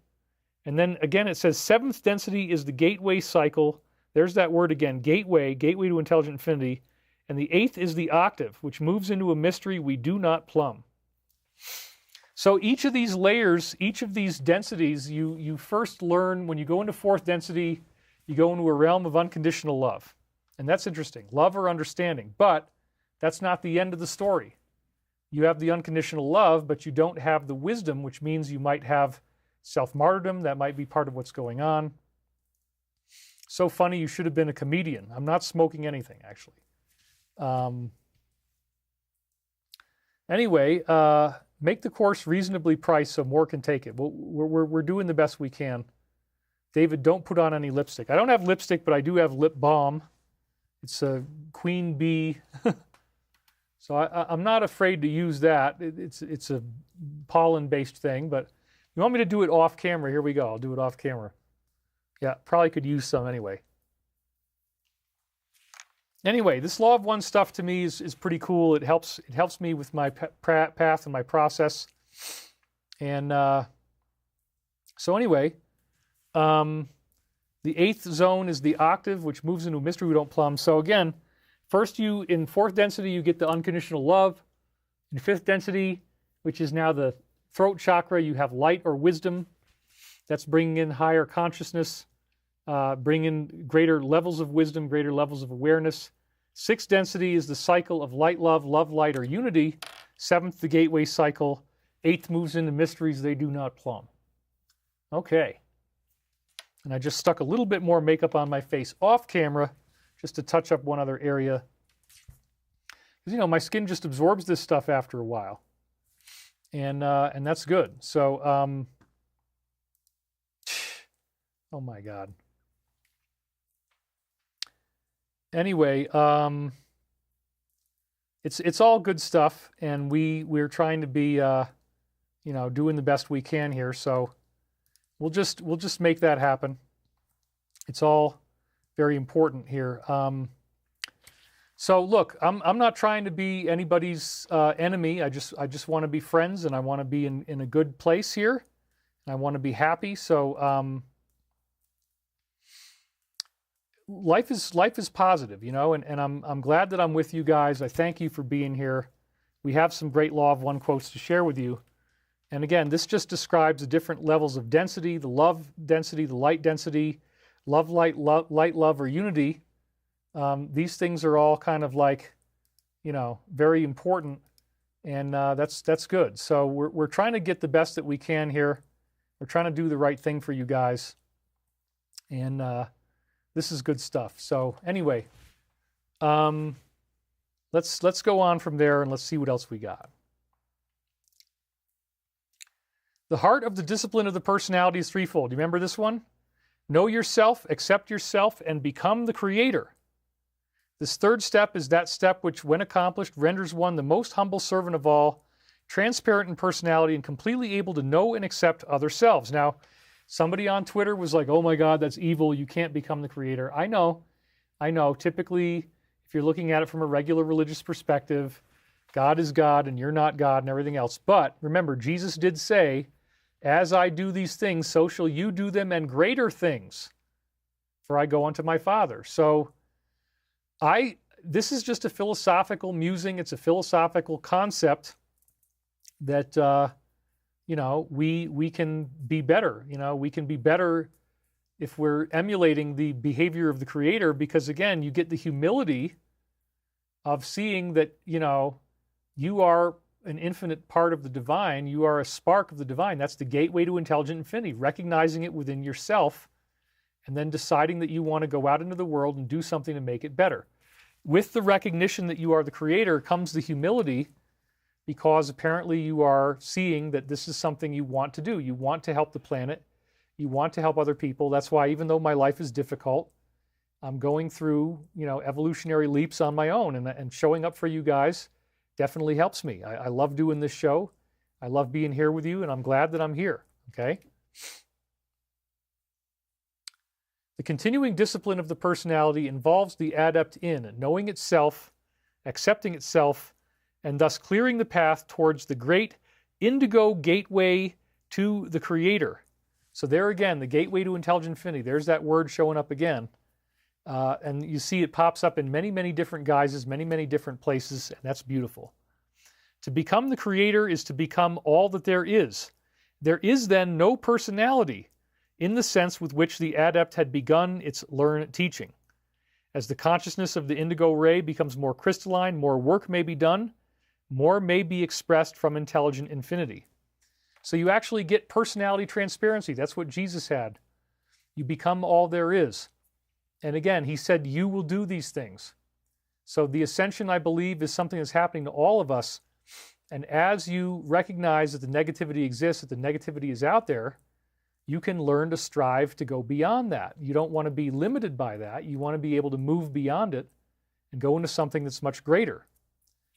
And then again, it says seventh density is the gateway cycle. There's that word again, gateway to intelligent infinity. And the eighth is the octave, which moves into a mystery we do not plumb. So each of these layers, each of these densities, you first learn when you go into fourth density, you go into a realm of unconditional love. And that's interesting, love or understanding. But that's not the end of the story. You have the unconditional love, but you don't have the wisdom, which means you might have self-martyrdom. That might be part of what's going on. So funny, you should have been a comedian. I'm not smoking anything, actually. Anyway, make the course reasonably priced so more can take it. We're doing the best we can. David, don't put on any lipstick. I don't have lipstick, but I do have lip balm. It's a queen bee. So I'm not afraid to use that. It's a pollen-based thing, but you want me to do it off camera? Here we go. I'll do it off camera. Yeah, probably could use some anyway. Anyway, this law of one stuff to me is pretty cool. It helps me with my path and my process. And so anyway, the eighth zone is the octave, which moves into a mystery we don't plumb. So again, first in fourth density, you get the unconditional love. In fifth density, which is now the throat chakra, you have light or wisdom. That's bringing in higher consciousness, bringing in greater levels of wisdom, greater levels of awareness. Sixth density is the cycle of light, love, light, or unity. Seventh, the gateway cycle. Eighth moves into mysteries they do not plumb. Okay. And I just stuck a little bit more makeup on my face off camera just to touch up one other area. Because, my skin just absorbs this stuff after a while. And that's good. So, oh my God. Anyway, it's all good stuff, and we're trying to be, doing the best we can here. So we'll just make that happen. It's all very important here. So look, I'm not trying to be anybody's enemy. I just want to be friends, and I want to be in a good place here. I want to be happy. So life is positive, and I'm glad that I'm with you guys. I thank you for being here. We have some great law of one quotes to share with you. And again, this just describes the different levels of density: the love density, the light density, love, light, love, or unity. These things are all kind of like, very important, and that's good. So we're trying to get the best that we can here. We're trying to do the right thing for you guys, and this is good stuff. So anyway, let's go on from there and let's see what else we got. The heart of the discipline of the personality is threefold. Do you remember this one? Know yourself, accept yourself, and become the creator. This third step is that step which, when accomplished, renders one the most humble servant of all, transparent in personality, and completely able to know and accept other selves. Now, somebody on Twitter was like, oh my God, that's evil. You can't become the creator. I know. Typically, if you're looking at it from a regular religious perspective, God is God and you're not God and everything else. But remember, Jesus did say, as I do these things, so shall you do them, and greater things, for I go unto my Father. So this is just a philosophical musing. It's a philosophical concept that, we can be better. We can be better if we're emulating the behavior of the Creator, because again, you get the humility of seeing that, you are an infinite part of the divine. You are a spark of the divine. That's the gateway to intelligent infinity, recognizing it within yourself and then deciding that you want to go out into the world and do something to make it better. With the recognition that you are the creator comes the humility, because apparently you are seeing that this is something you want to do. You want to help the planet. You want to help other people. That's why even though my life is difficult, I'm going through, evolutionary leaps on my own, and showing up for you guys definitely helps me. I love doing this show. I love being here with you, and I'm glad that I'm here, okay? The continuing discipline of the personality involves the adept in knowing itself, accepting itself, and thus clearing the path towards the great indigo gateway to the Creator. So there again, the gateway to intelligent infinity. There's that word showing up again. And you see it pops up in many, many different guises, many, many different places, and that's beautiful. To become the Creator is to become all that there is. There is then no personality in the sense with which the adept had begun its learned teaching. As the consciousness of the indigo ray becomes more crystalline, more work may be done, more may be expressed from intelligent infinity. So you actually get personality transparency. That's what Jesus had. You become all there is. And again, he said, you will do these things. So the ascension, I believe, is something that's happening to all of us. And as you recognize that the negativity exists, that the negativity is out there, you can learn to strive to go beyond that. You don't want to be limited by that. You want to be able to move beyond it and go into something that's much greater.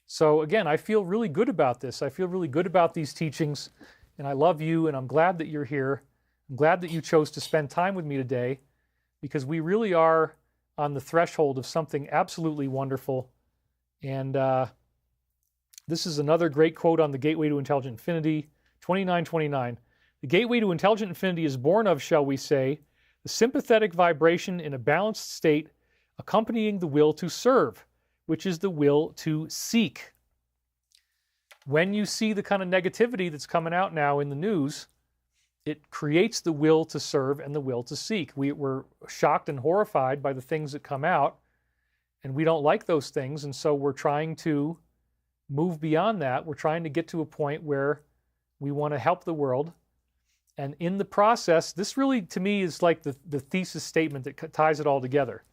So again, I feel really good about this. I feel really good about these teachings, and I love you, and I'm glad that you're here. I'm glad that you chose to spend time with me today, because we really are on the threshold of something absolutely wonderful. And this is another great quote on the Gateway to Intelligent Infinity, 2929. The gateway to intelligent infinity is born of, shall we say, the sympathetic vibration in a balanced state accompanying the will to serve, which is the will to seek. When you see the kind of negativity that's coming out now in the news, it creates the will to serve and the will to seek. We're shocked and horrified by the things that come out, and we don't like those things, and so we're trying to move beyond that. We're trying to get to a point where we want to help the world. And in the process, this really, to me, is like the thesis statement that ties it all together.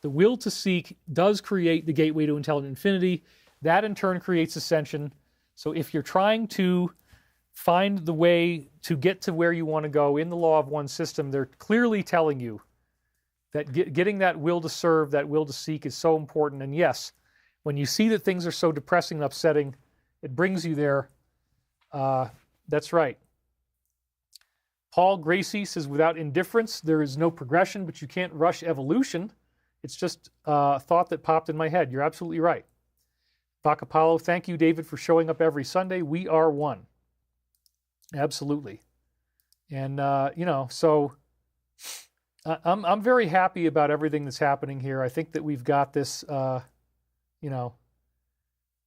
The will to seek does create the gateway to intelligent infinity. That, in turn, creates ascension. So if you're trying to find the way to get to where you want to go in the law of one system, they're clearly telling you that getting that will to serve, that will to seek is so important. And yes, when you see that things are so depressing and upsetting, it brings you there. That's right. Paul Gracie says, without indifference, there is no progression, but you can't rush evolution. It's just a thought that popped in my head. You're absolutely right. Bacapalo, thank you, David, for showing up every Sunday. We are one. Absolutely. And, so I'm very happy about everything that's happening here. I think that we've got this,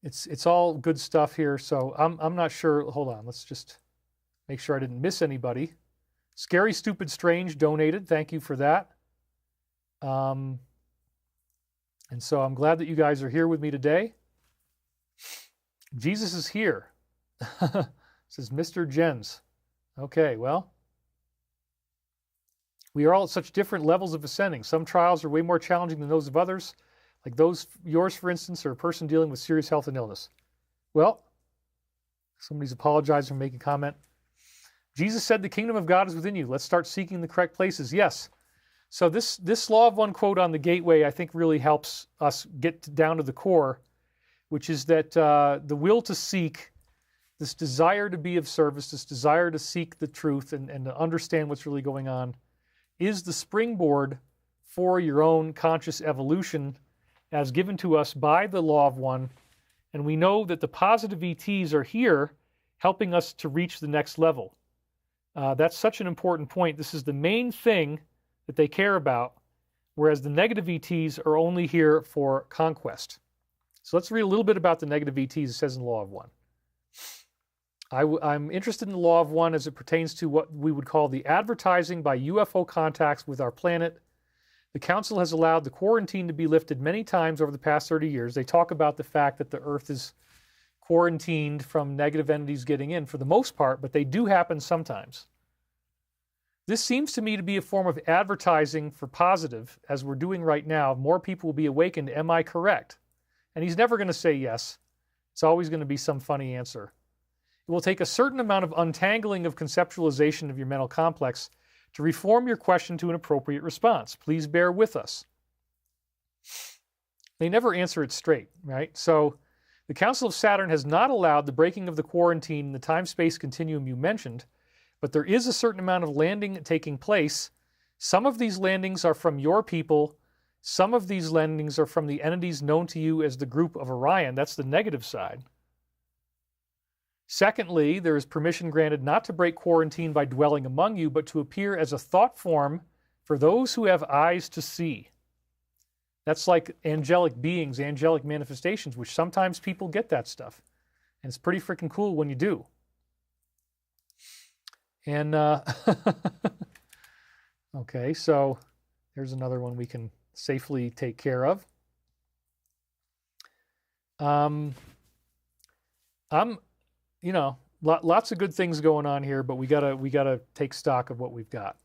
it's all good stuff here. So I'm not sure. Hold on. Let's just make sure I didn't miss anybody. Scary, Stupid, Strange donated. Thank you for that. And so I'm glad that you guys are here with me today. Jesus is here. Says Mr. Jens. Okay, well, we are all at such different levels of ascending. Some trials are way more challenging than those of others, like yours, for instance, or a person dealing with serious health and illness. Well, somebody's apologized for making a comment. Jesus said the kingdom of God is within you. Let's start seeking the correct places. Yes. So this law of one quote on the gateway, I think, really helps us get down to the core, which is that the will to seek, this desire to be of service, this desire to seek the truth and to understand what's really going on, is the springboard for your own conscious evolution as given to us by the law of one. And we know that the positive ETs are here helping us to reach the next level. That's such an important point. This is the main thing that they care about, whereas the negative ETs are only here for conquest. So let's read a little bit about the negative ETs. It says in the law of one. I'm interested in the law of one as it pertains to what we would call the advertising by UFO contacts with our planet. The Council has allowed the quarantine to be lifted many times over the past 30 years. They talk about the fact that the Earth is quarantined from negative entities getting in for the most part, but they do happen sometimes. This seems to me to be a form of advertising for positive, as we're doing right now. More people will be awakened. Am I correct? And he's never going to say yes. It's always going to be some funny answer. It will take a certain amount of untangling of conceptualization of your mental complex to reform your question to an appropriate response. Please bear with us. They never answer it straight, right? So the Council of Saturn has not allowed the breaking of the quarantine in the time-space continuum you mentioned, but there is a certain amount of landing taking place. Some of these landings are from your people. Some of these landings are from the entities known to you as the group of Orion. That's the negative side. Secondly, there is permission granted not to break quarantine by dwelling among you, but to appear as a thought form for those who have eyes to see. That's like angelic beings, angelic manifestations, which sometimes people get that stuff. And it's pretty freaking cool when you do. And, okay, so there's another one we can safely take care of. You know, lots of good things going on here, but we gotta take stock of what we've got.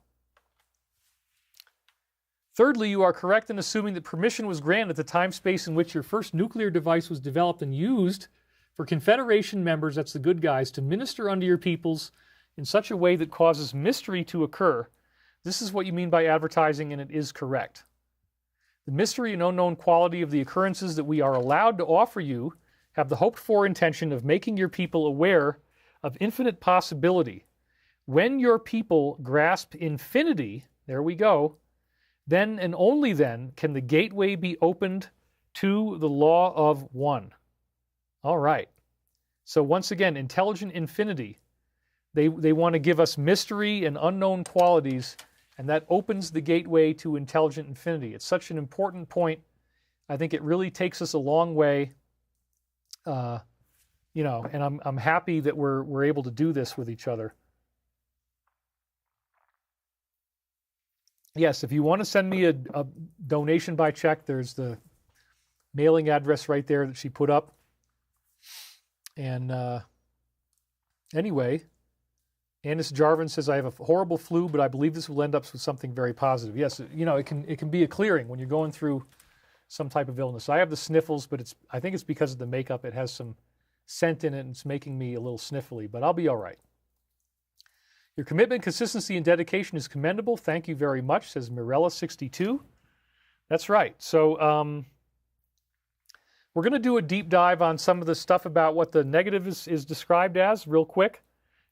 Thirdly, you are correct in assuming that permission was granted at the time-space in which your first nuclear device was developed and used for Confederation members, that's the good guys, to minister unto your peoples in such a way that causes mystery to occur. This is what you mean by advertising, and it is correct. The mystery and unknown quality of the occurrences that we are allowed to offer you have the hoped-for intention of making your people aware of infinite possibility. When your people grasp infinity, there we go, then and only then can the gateway be opened to the law of one. All right. So once again, intelligent infinity. They want to give us mystery and unknown qualities, and that opens the gateway to intelligent infinity. It's such an important point. I think it really takes us a long way. You know, and I'm happy that we're able to do this with each other. Yes, if you want to send me a donation by check, there's the mailing address right there that she put up. And anyway, Anis Jarvin says, I have a horrible flu, but I believe this will end up with something very positive. Yes, you know, it can be a clearing when you're going through some type of illness. I have the sniffles, but I think it's because of the makeup. It has some scent in it, and it's making me a little sniffly, but I'll be all right. Your commitment, consistency, and dedication is commendable. Thank you very much, says Mirella62. That's right. So we're going to do a deep dive on some of the stuff about what the negative is described as real quick.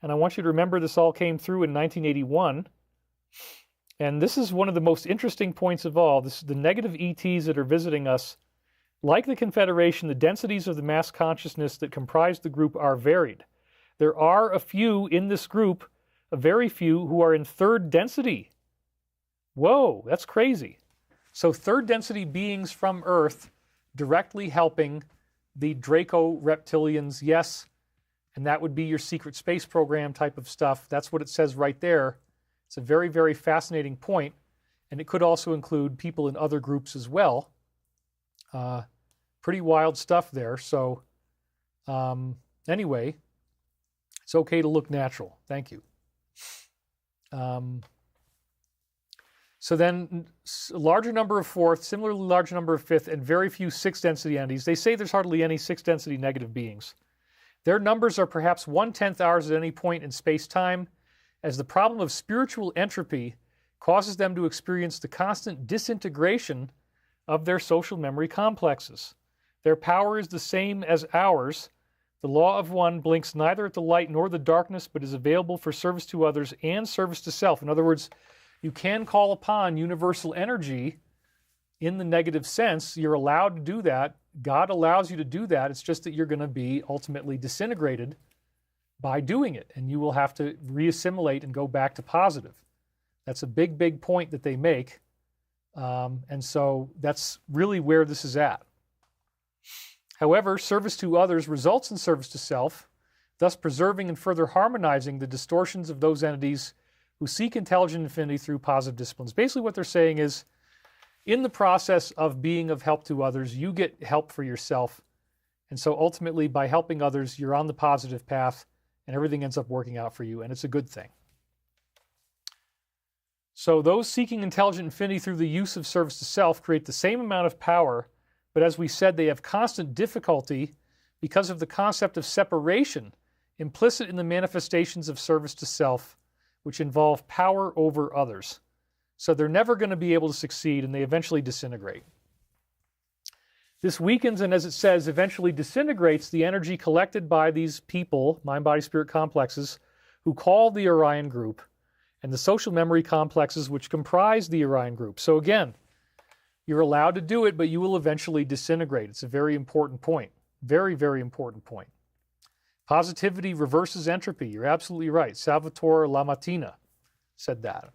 And I want you to remember this all came through in 1981. And this is one of the most interesting points of all. This is the negative ETs that are visiting us. Like the Confederation, the densities of the mass consciousness that comprise the group are varied. There are a few in this group, a very few, who are in third density. Whoa, that's crazy. So third density beings from Earth directly helping the Draco reptilians, yes, and that would be your secret space program type of stuff. That's what it says right there. It's a very, very fascinating point, and it could also include people in other groups as well. Pretty wild stuff there. So anyway, it's okay to look natural. Thank you. So then a larger number of fourth, similarly large number of fifth, and very few sixth density entities. They say there's hardly any sixth density negative beings. Their numbers are perhaps 1/10 ours at any point in space-time, as the problem of spiritual entropy causes them to experience the constant disintegration of their social memory complexes. Their power is the same as ours. The law of one blinks neither at the light nor the darkness, but is available for service to others and service to self. In other words, you can call upon universal energy in the negative sense. You're allowed to do that. God allows you to do that. It's just that you're going to be ultimately disintegrated by doing it, and you will have to reassimilate and go back to positive. That's a big, big point that they make. And so that's really where this is at. However, service to others results in service to self, thus preserving and further harmonizing the distortions of those entities who seek intelligent infinity through positive disciplines. Basically what they're saying is, in the process of being of help to others, you get help for yourself. And so ultimately, by helping others, you're on the positive path, and everything ends up working out for you, and it's a good thing. So those seeking intelligent infinity through the use of service to self create the same amount of power, but as we said, they have constant difficulty because of the concept of separation implicit in the manifestations of service to self, which involve power over others. So they're never going to be able to succeed, and they eventually disintegrate. This weakens and, as it says, eventually disintegrates the energy collected by these people, mind-body-spirit complexes, who call the Orion group, and the social memory complexes which comprise the Orion group. So again, you're allowed to do it, but you will eventually disintegrate. It's a very important point. Very, very important point. Positivity reverses entropy. You're absolutely right. Salvatore Lamattina said that.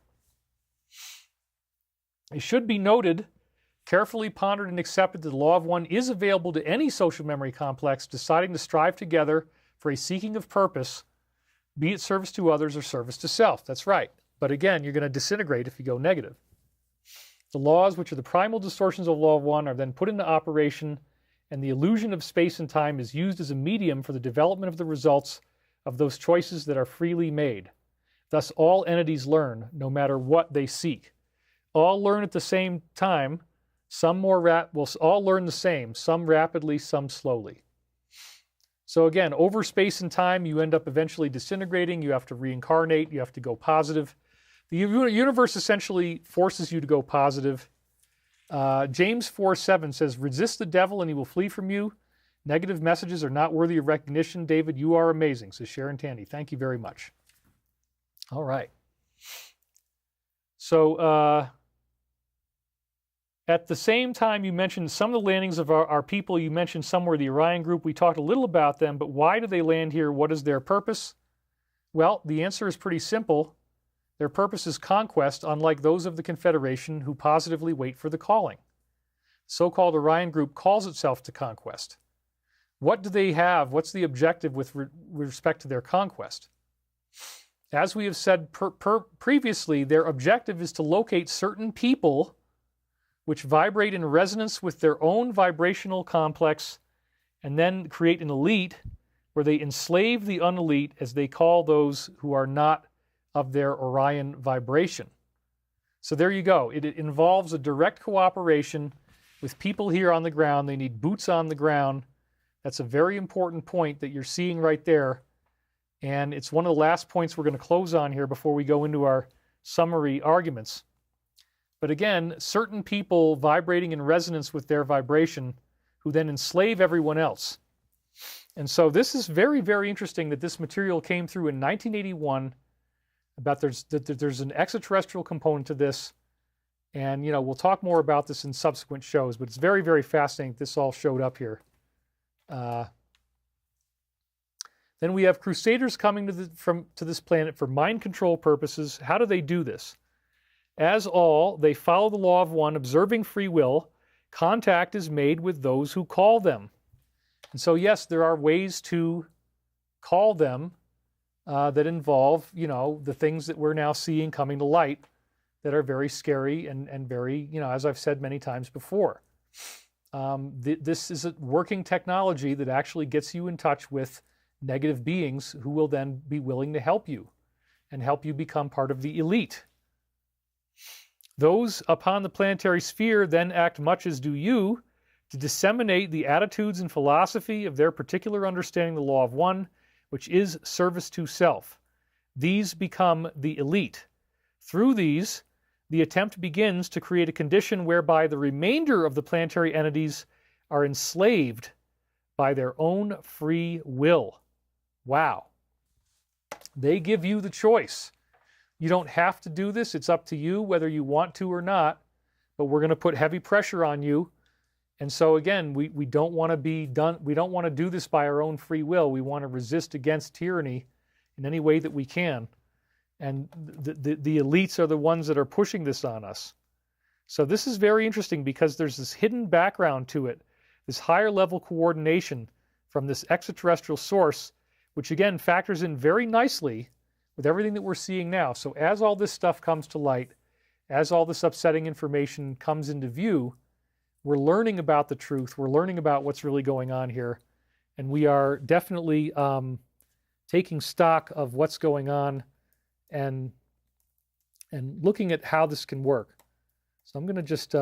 It should be noted, carefully pondered and accepted, that the law of one is available to any social memory complex deciding to strive together for a seeking of purpose, be it service to others or service to self. That's right. But again, you're going to disintegrate if you go negative. The laws, which are the primal distortions of the law of one, are then put into operation, and the illusion of space and time is used as a medium for the development of the results of those choices that are freely made. Thus, all entities learn, no matter what they seek. All learn at the same time. Some will all learn the same, some rapidly, some slowly. So again, over space and time, you end up eventually disintegrating. You have to reincarnate. You have to go positive. The universe essentially forces you to go positive. James 4:7 says, resist the devil and he will flee from you. Negative messages are not worthy of recognition. David, you are amazing, says Sharon Tandy. Thank you very much. All right. So at the same time, you mentioned some of the landings of our people. You mentioned somewhere the Orion group. We talked a little about them, but why do they land here? What is their purpose? Well, the answer is pretty simple. Their purpose is conquest, unlike those of the Confederation who positively wait for the calling. The so-called Orion group calls itself to conquest. What do they have? What's the objective with respect to their conquest? As we have said previously, their objective is to locate certain people which vibrate in resonance with their own vibrational complex and then create an elite where they enslave the unelite, as they call those who are not of their Orion vibration. So there you go. It involves a direct cooperation with people here on the ground. They need boots on the ground. That's a very important point that you're seeing right there. And it's one of the last points we're going to close on here before we go into our summary arguments. But again, certain people vibrating in resonance with their vibration who then enslave everyone else. And so this is very, very interesting that this material came through in 1981, about there's an extraterrestrial component to this. And, you know, we'll talk more about this in subsequent shows, but it's very, very fascinating that this all showed up here. Then we have crusaders coming to this planet for mind control purposes. How do they do this? As all, they follow the law of one, observing free will. Contact is made with those who call them. And so, yes, there are ways to call them that involve, you know, the things that we're now seeing coming to light that are very scary and very, you know, as I've said many times before. This is a working technology that actually gets you in touch with negative beings who will then be willing to help you and help you become part of the elite. Those upon the planetary sphere then act much as do you to disseminate the attitudes and philosophy of their particular understanding of the law of one, which is service to self. These become the elite. Through these, the attempt begins to create a condition whereby the remainder of the planetary entities are enslaved by their own free will. Wow. They give you the choice. You don't have to do this. It's up to you whether you want to or not, but we're going to put heavy pressure on you. And so again, we don't want to be done. We don't want to do this by our own free will. We want to resist against tyranny in any way that we can. And the elites are the ones that are pushing this on us. So this is very interesting because there's this hidden background to it, this higher level coordination from this extraterrestrial source, which again factors in very nicely with everything that we're seeing now. So as all this stuff comes to light, as all this upsetting information comes into view, we're learning about the truth. We're learning about what's really going on here. And we are definitely taking stock of what's going on and looking at how this can work. So I'm going to just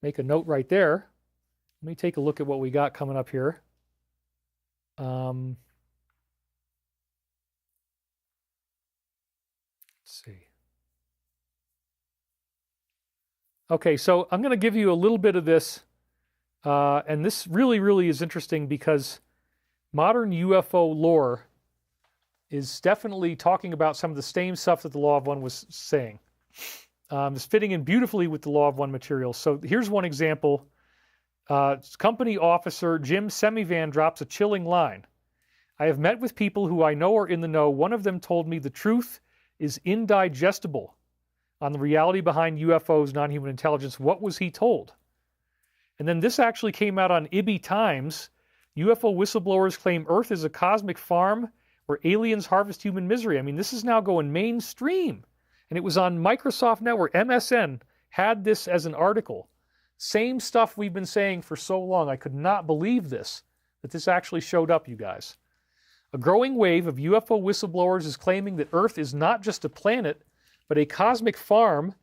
make a note right there. Let me take a look at what we got coming up here. Let's see. Okay, so I'm going to give you a little bit of this And this really, really is interesting because modern UFO lore is definitely talking about some of the same stuff that the Law of One was saying. It's fitting in beautifully with the Law of One material. So here's one example. Company officer Jim Semivan drops a chilling line. I have met with people who I know are in the know. One of them told me the truth is indigestible on the reality behind UFOs, non-human intelligence. What was he told? And then this actually came out on IBI Times. UFO whistleblowers claim Earth is a cosmic farm where aliens harvest human misery. I mean, this is now going mainstream. And it was on Microsoft Network. MSN had this as an article. Same stuff we've been saying for so long. I could not believe this, that this actually showed up, you guys. A growing wave of UFO whistleblowers is claiming that Earth is not just a planet, but a cosmic farm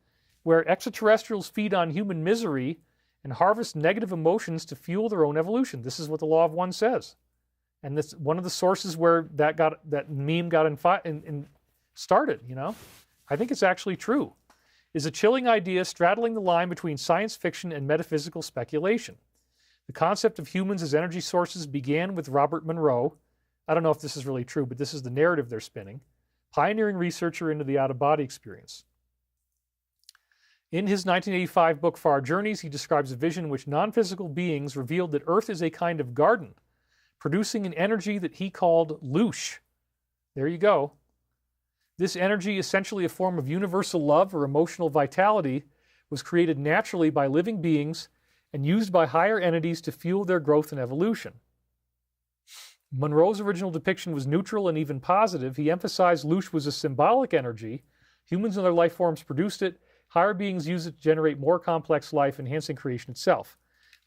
where extraterrestrials feed on human misery and harvest negative emotions to fuel their own evolution. This is what the Law of One says. And that's one of the sources where that meme got started, you know. I think it's actually true. Is a chilling idea straddling the line between science fiction and metaphysical speculation. The concept of humans as energy sources began with Robert Monroe. I don't know if this is really true, but this is the narrative they're spinning. Pioneering researcher into the out-of-body experience. In his 1985 book, Far Journeys, he describes a vision in which non-physical beings revealed that Earth is a kind of garden, producing an energy that he called Luch. There you go. This energy, essentially a form of universal love or emotional vitality, was created naturally by living beings and used by higher entities to fuel their growth and evolution. Monroe's original depiction was neutral and even positive. He emphasized Luch was a symbolic energy. Humans and other life forms produced it. Higher beings use it to generate more complex life, enhancing creation itself.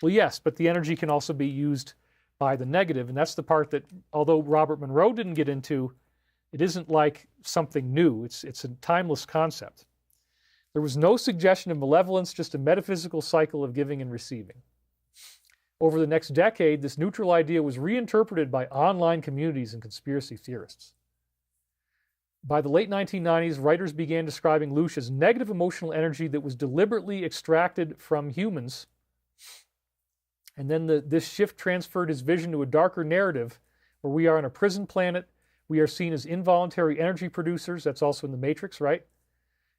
Well, yes, but the energy can also be used by the negative, and that's the part that, although Robert Monroe didn't get into, it isn't like something new. It's a timeless concept. There was no suggestion of malevolence, just a metaphysical cycle of giving and receiving. Over the next decade, this neutral idea was reinterpreted by online communities and conspiracy theorists. By the late 1990s, writers began describing Luch as negative emotional energy that was deliberately extracted from humans. And then this shift transferred his vision to a darker narrative where we are on a prison planet. We are seen as involuntary energy producers. That's also in the Matrix, right?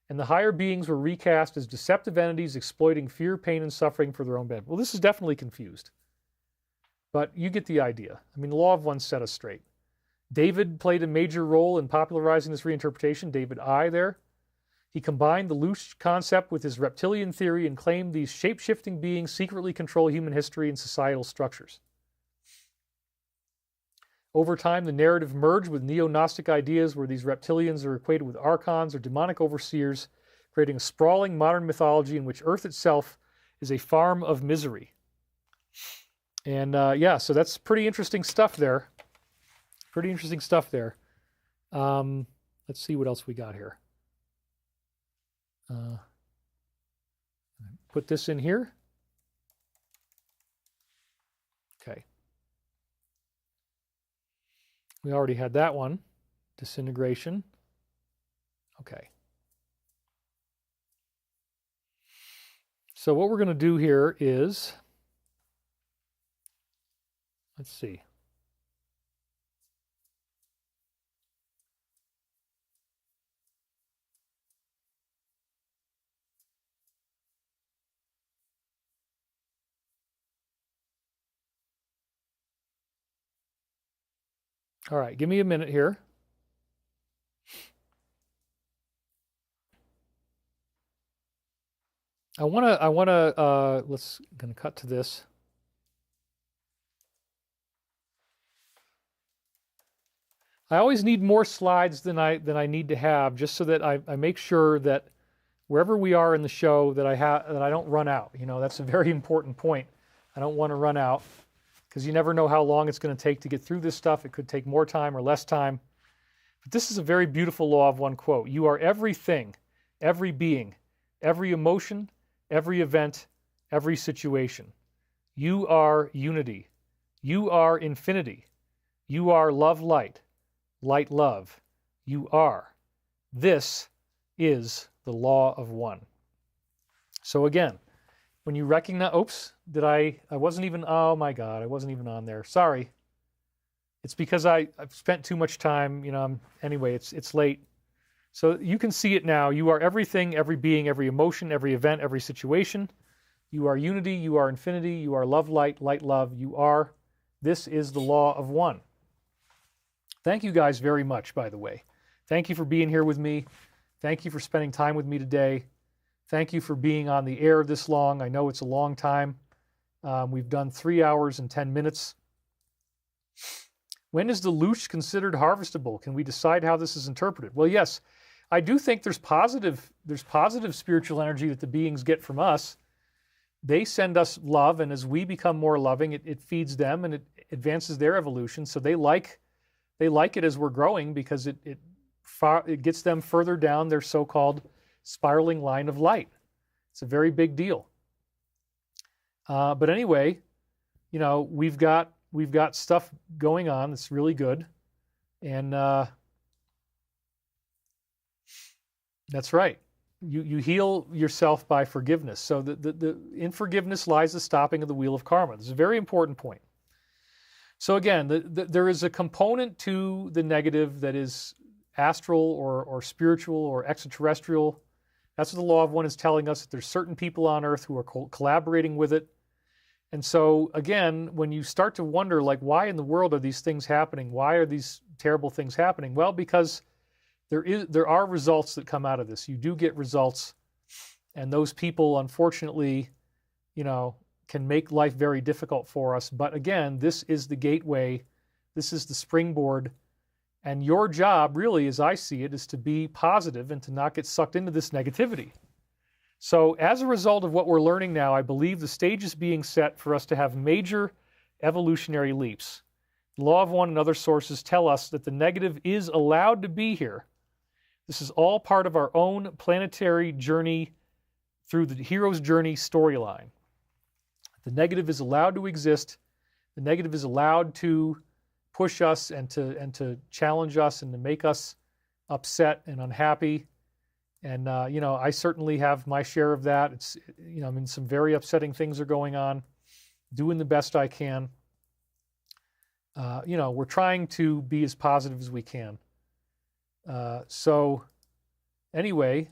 And the higher beings were recast as deceptive entities exploiting fear, pain, and suffering for their own benefit. Well, this is definitely confused. But you get the idea. I mean, the Law of One set us straight. David played a major role in popularizing this reinterpretation, David I there. He combined the Luch concept with his reptilian theory and claimed these shape-shifting beings secretly control human history and societal structures. Over time, the narrative merged with neo-Gnostic ideas where these reptilians are equated with archons or demonic overseers, creating a sprawling modern mythology in which Earth itself is a farm of misery. And yeah, so that's pretty interesting stuff there. Pretty interesting stuff there. Let's see what else we got here. Put this in here. Okay. We already had that one. Disintegration. Okay. So what we're going to do here is, let's see. All right, give me a minute here. I'm gonna cut to this. I always need more slides than I need to have, just so that I make sure that wherever we are in the show that I don't run out. You know, that's a very important point. I don't want to run out, because you never know how long it's going to take to get through this stuff. It could take more time or less time. But this is a very beautiful Law of One quote. You are everything, every being, every emotion, every event, every situation. You are unity. You are infinity. You are love light, light love. You are. This is the Law of One. So again, When you recognize, oops, I wasn't even, oh my God, I wasn't even on there. Sorry. It's because I've spent too much time, anyway, it's late. So you can see it now. You are everything, every being, every emotion, every event, every situation. You are unity, you are infinity, you are love, light, light, love. You are. This is the law of one. Thank you guys very much, by the way. Thank you for being here with me. Thank you for spending time with me today. Thank you for being on the air this long. I know it's a long time. We've done 3 hours and 10 minutes. When is the Luch considered harvestable? Can we decide how this is interpreted? Well, yes, I do think there's positive spiritual energy that the beings get from us. They send us love, and as we become more loving, it feeds them and it advances their evolution. So they like it as we're growing because it gets them further down their so-called spiraling line of light. It's a very big deal. But anyway, we've got stuff going on that's really good, and that's right. You heal yourself by forgiveness. So in forgiveness lies the stopping of the wheel of karma. This is a very important point. So again, there is a component to the negative that is astral or spiritual or extraterrestrial. That's what the law of one is telling us, that there's certain people on Earth who are collaborating with it. And so again, when you start to wonder, like, why in the world are these things happening? Why are these terrible things happening? Well, because there are results that come out of this. You do get results, and those people, unfortunately, can make life very difficult for us. But again, this is the gateway. This is the springboard. And your job, really, as I see it, is to be positive and to not get sucked into this negativity. So as a result of what we're learning now, I believe the stage is being set for us to have major evolutionary leaps. The law of one and other sources tell us that the negative is allowed to be here. This is all part of our own planetary journey through the hero's journey storyline. The negative is allowed to exist. The negative is allowed to push us and to challenge us and to make us upset and unhappy. And, I certainly have my share of that. It's, some very upsetting things are going on, doing the best I can. We're trying to be as positive as we can. So anyway,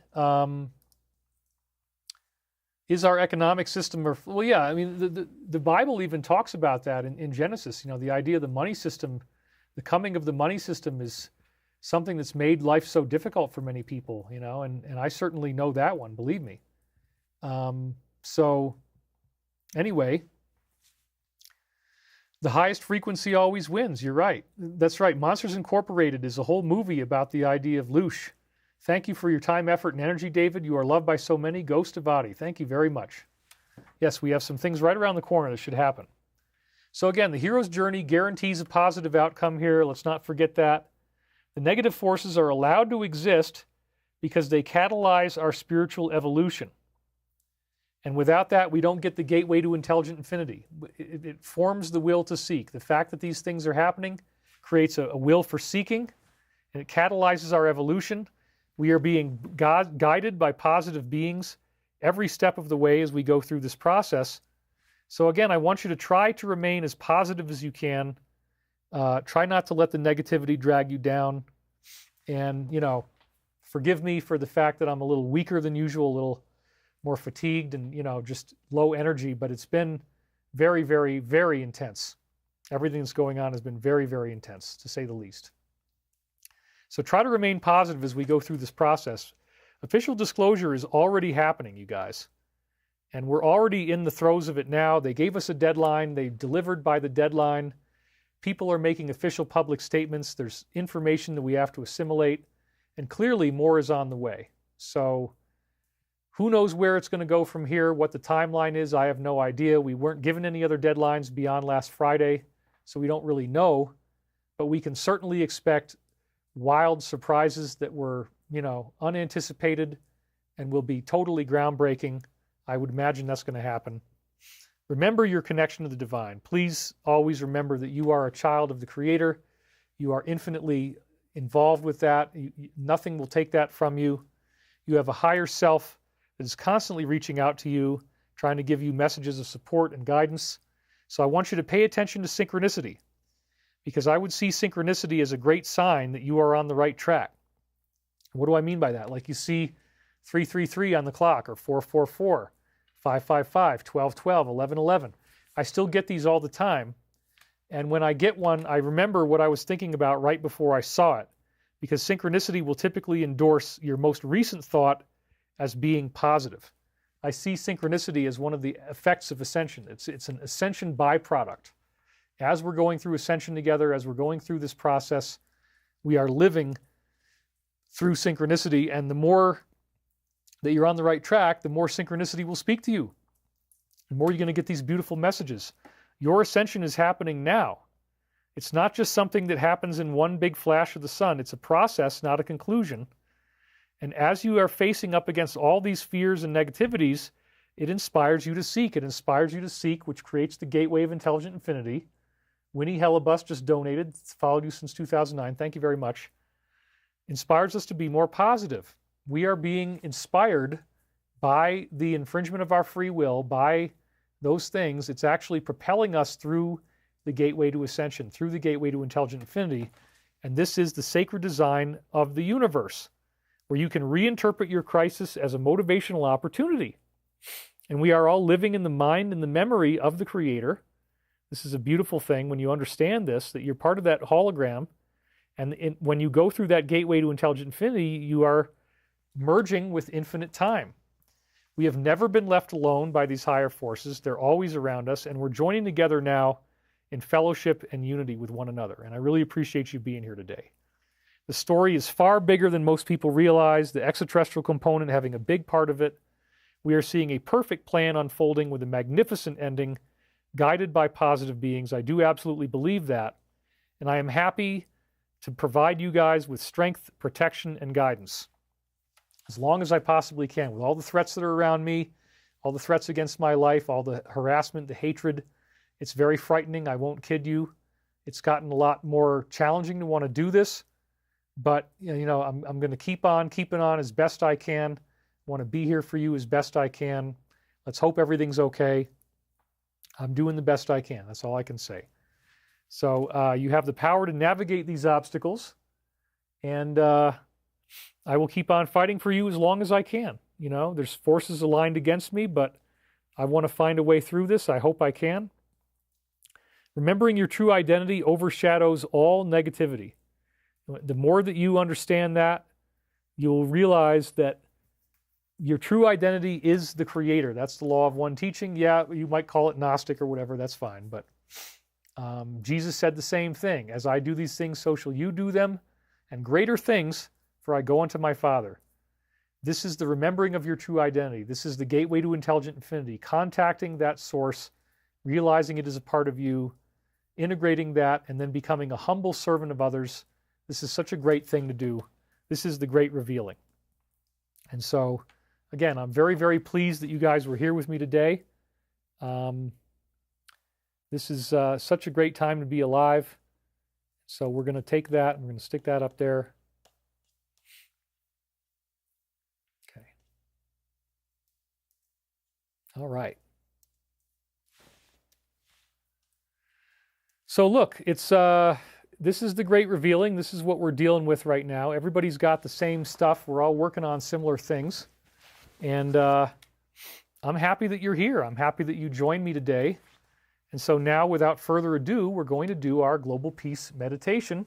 is our economic system, well, yeah, I mean, the Bible even talks about that in Genesis. The idea of the money system, the coming of the money system is something that's made life so difficult for many people, and I certainly know that one, believe me. So anyway, the highest frequency always wins. You're right. That's right. Monsters Incorporated is a whole movie about the idea of Luch. Thank you for your time, effort, and energy, David. You are loved by so many. Ghost of Adi. Thank you very much. Yes, we have some things right around the corner that should happen. So again, the hero's journey guarantees a positive outcome here. Let's not forget that. The negative forces are allowed to exist because they catalyze our spiritual evolution. And without that, we don't get the gateway to intelligent infinity. It forms the will to seek. The fact that these things are happening creates a will for seeking, and it catalyzes our evolution. We are being guided by positive beings every step of the way as we go through this process. So again, I want you to try to remain as positive as you can. Try not to let the negativity drag you down. And, forgive me for the fact that I'm a little weaker than usual, a little more fatigued and, just low energy, but it's been very, very, very intense. Everything that's going on has been very, very intense, to say the least. So try to remain positive as we go through this process. Official disclosure is already happening, you guys. And we're already in the throes of it now. They gave us a deadline. They delivered by the deadline. People are making official public statements. There's information that we have to assimilate. And clearly more is on the way. So who knows where it's going to go from here, what the timeline is, I have no idea. We weren't given any other deadlines beyond last Friday, so we don't really know. But we can certainly expect wild surprises that were, unanticipated and will be totally groundbreaking. I would imagine that's going to happen. Remember your connection to the divine. Please always remember that you are a child of the Creator. You are infinitely involved with that. Nothing will take that from you. You have a higher self that is constantly reaching out to you trying to give you messages of support and guidance. So I want you to pay attention to synchronicity, because I would see synchronicity as a great sign that you are on the right track. What do I mean by that? Like you see 333 on the clock, or 444, 555, 1212, 1111. I still get these all the time. And when I get one, I remember what I was thinking about right before I saw it, because synchronicity will typically endorse your most recent thought as being positive. I see synchronicity as one of the effects of Ascension. It's an Ascension byproduct. As we're going through Ascension together, as we're going through this process, we are living through synchronicity, and the more that you're on the right track, the more synchronicity will speak to you. The more you're going to get these beautiful messages. Your ascension is happening now. It's not just something that happens in one big flash of the sun. It's a process, not a conclusion. And as you are facing up against all these fears and negativities, it inspires you to seek. It inspires you to seek, which creates the gateway of intelligent infinity. Winnie Hellebus just donated. It's followed you since 2009. Thank you very much. Inspires us to be more positive. We are being inspired by the infringement of our free will, by those things. It's actually propelling us through the gateway to ascension, through the gateway to intelligent infinity. And this is the sacred design of the universe, where you can reinterpret your crisis as a motivational opportunity. And we are all living in the mind and the memory of the Creator. This is a beautiful thing when you understand this, that you're part of that hologram. And when you go through that gateway to intelligent infinity, you are merging with infinite time. We have never been left alone by these higher forces. They're always around us, and we're joining together now in fellowship and unity with one another. And I really appreciate you being here today. The story is far bigger than most people realize, the extraterrestrial component having a big part of it. We are seeing a perfect plan unfolding with a magnificent ending, guided by positive beings. I do absolutely believe that. And I am happy to provide you guys with strength, protection, and guidance, as long as I possibly can, with all the threats that are around me, all the threats against my life, all the harassment, the hatred. It's very frightening. I won't kid you. It's gotten a lot more challenging to want to do this, but I'm going to keep on keeping on as best I can. I want to be here for you as best I can. Let's hope everything's okay. I'm doing the best I can. That's all I can say. So you have the power to navigate these obstacles, and I will keep on fighting for you as long as I can. There's forces aligned against me, but I want to find a way through this. I hope I can. Remembering your true identity overshadows all negativity. The more that you understand that, you'll realize that your true identity is the Creator. That's the law of one teaching. Yeah, you might call it Gnostic or whatever. That's fine. But Jesus said the same thing. As I do these things, so shall you do them, and greater things, for I go unto my Father. This is the remembering of your true identity. This is the gateway to intelligent infinity. Contacting that source, realizing it is a part of you, integrating that, and then becoming a humble servant of others. This is such a great thing to do. This is the great revealing. And so, again, I'm very, very pleased that you guys were here with me today. This is such a great time to be alive. So we're going to take that and we're going to stick that up there. Okay. All right. So look, it's this is the great revealing. This is what we're dealing with right now. Everybody's got the same stuff. We're all working on similar things. And I'm happy that you're here. I'm happy that you joined me today. And so now, without further ado, we're going to do our global peace meditation.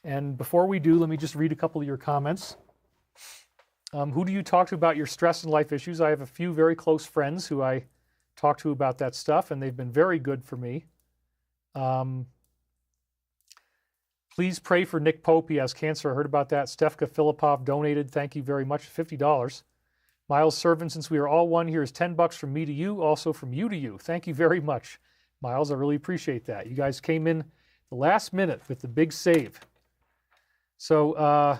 And before we do, let me just read a couple of your comments. Who do you talk to about your stress and life issues? I have a few very close friends who I talk to about that stuff, and they've been very good for me. Please pray for Nick Pope. He has cancer. I heard about that. Stefka Filipov donated. Thank you very much. $50. Miles Servant, since we are all one, here is $10 from me to you, also from you to you. Thank you very much, Miles. I really appreciate that. You guys came in the last minute with the big save. So,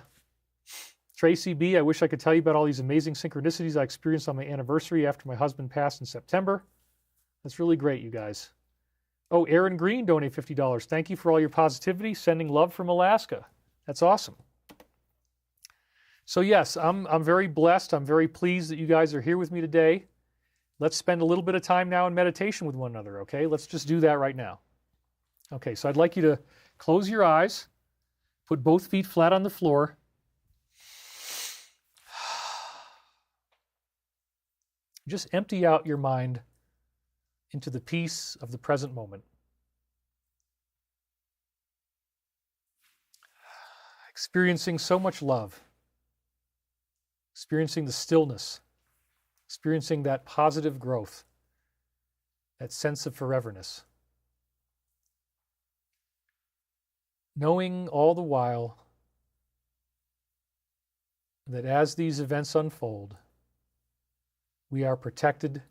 Tracy B., I wish I could tell you about all these amazing synchronicities I experienced on my anniversary after my husband passed in September. That's really great, you guys. Oh, Aaron Green donated $50. Thank you for all your positivity. Sending love from Alaska. That's awesome. So yes, I'm very blessed. I'm very pleased that you guys are here with me today. let's spend a little bit of time now in meditation with one another, okay? Let's just do that right now. Okay, so I'd like you to close your eyes, put both feet flat on the floor. Just empty out your mind into the peace of the present moment. Experiencing so much love, experiencing the stillness, experiencing that positive growth, that sense of foreverness. Knowing all the while that as these events unfold, we are protected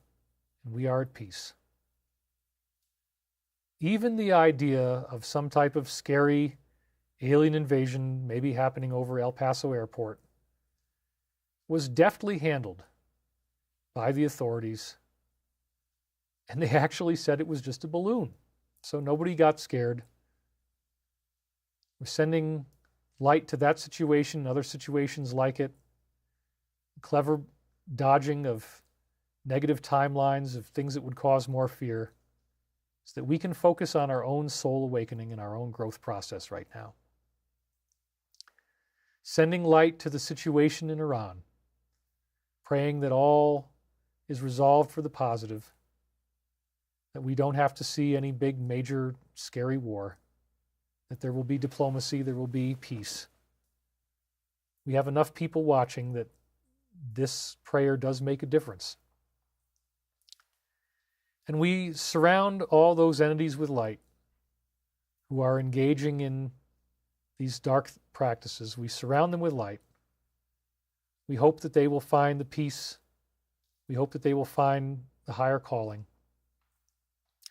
and we are at peace. Even the idea of some type of scary alien invasion maybe happening over El Paso Airport was deftly handled by the authorities, and they actually said it was just a balloon, so nobody got scared. We're sending light to that situation and other situations like it. Clever dodging of negative timelines of things that would cause more fear, so that we can focus on our own soul awakening and our own growth process right now. Sending light to the situation in Iran, praying that all is resolved for the positive, that we don't have to see any big, major, scary war, that there will be diplomacy, there will be peace. We have enough people watching that this prayer does make a difference. And we surround all those entities with light who are engaging in these dark practices. We surround them with light. We hope that they will find the peace. We hope that they will find the higher calling.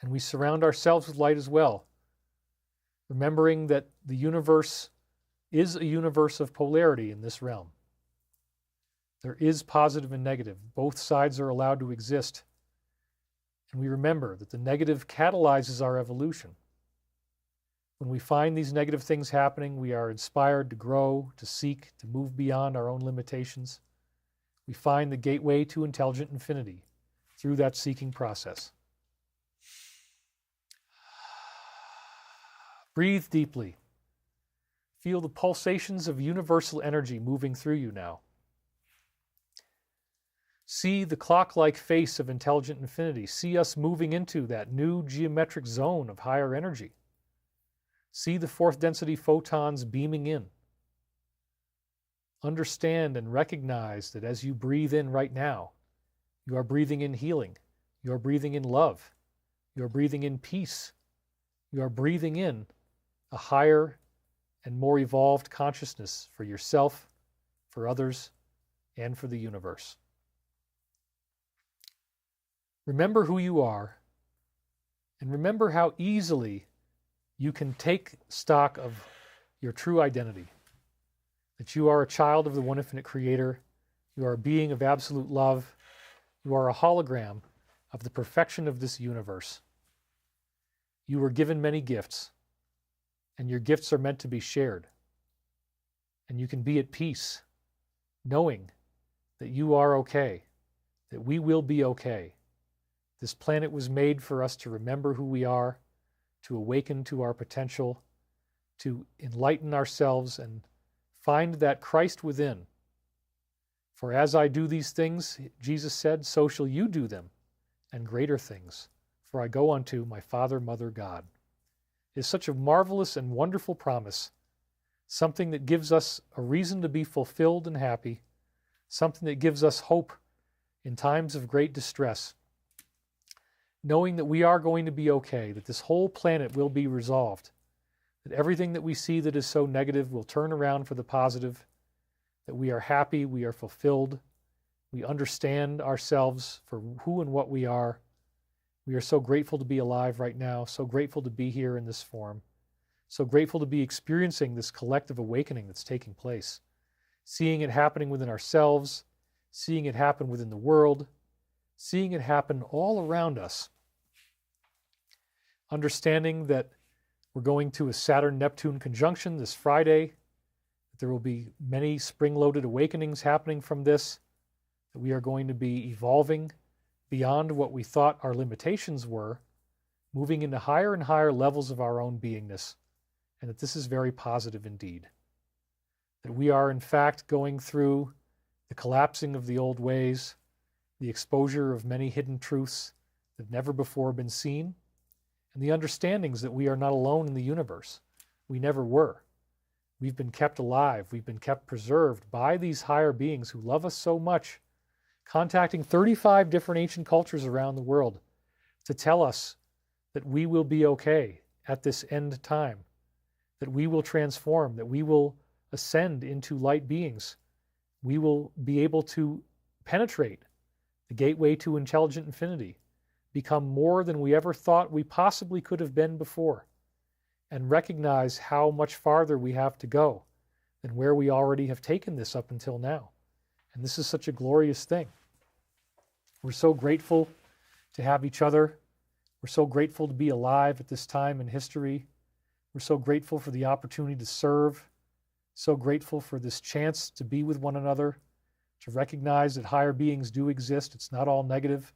And we surround ourselves with light as well, remembering that the universe is a universe of polarity in this realm. There is positive and negative. Both sides are allowed to exist. And we remember that the negative catalyzes our evolution. When we find these negative things happening, we are inspired to grow, to seek, to move beyond our own limitations. We find the gateway to intelligent infinity through that seeking process. Breathe deeply. Feel the pulsations of universal energy moving through you now. See the clock-like face of intelligent infinity. See us moving into that new geometric zone of higher energy. See the fourth density photons beaming in. Understand and recognize that as you breathe in right now, you are breathing in healing. You are breathing in love. You are breathing in peace. You are breathing in a higher and more evolved consciousness for yourself, for others, and for the universe. Remember who you are, and remember how easily you can take stock of your true identity, that you are a child of the one infinite creator, you are a being of absolute love, you are a hologram of the perfection of this universe. You were given many gifts, and your gifts are meant to be shared. And you can be at peace, knowing that you are okay, that we will be okay. This planet was made for us to remember who we are, to awaken to our potential, to enlighten ourselves and find that Christ within. For as I do these things, Jesus said, so shall you do them, and greater things. For I go unto my Father, Mother, God. It is such a marvelous and wonderful promise, something that gives us a reason to be fulfilled and happy, something that gives us hope in times of great distress, knowing that we are going to be okay, that this whole planet will be resolved, that everything that we see that is so negative will turn around for the positive, that we are happy, we are fulfilled, we understand ourselves for who and what we are. We are so grateful to be alive right now, so grateful to be here in this form, so grateful to be experiencing this collective awakening that's taking place, seeing it happening within ourselves, seeing it happen within the world, seeing it happen all around us. Understanding that we're going to a Saturn-Neptune conjunction this Friday, that there will be many spring-loaded awakenings happening from this, that we are going to be evolving beyond what we thought our limitations were, moving into higher and higher levels of our own beingness, and that this is very positive indeed. That we are in fact going through the collapsing of the old ways, the exposure of many hidden truths that have never before been seen, and the understandings that we are not alone in the universe. We never were. We've been kept alive. We've been kept preserved by these higher beings who love us so much, contacting 35 different ancient cultures around the world to tell us that we will be okay at this end time, that we will transform, that we will ascend into light beings. We will be able to penetrate the gateway to intelligent infinity, become more than we ever thought we possibly could have been before, and recognize how much farther we have to go than where we already have taken this up until now. And this is such a glorious thing. We're so grateful to have each other. We're so grateful to be alive at this time in history. We're so grateful for the opportunity to serve, so grateful for this chance to be with one another, to recognize that higher beings do exist. It's not all negative.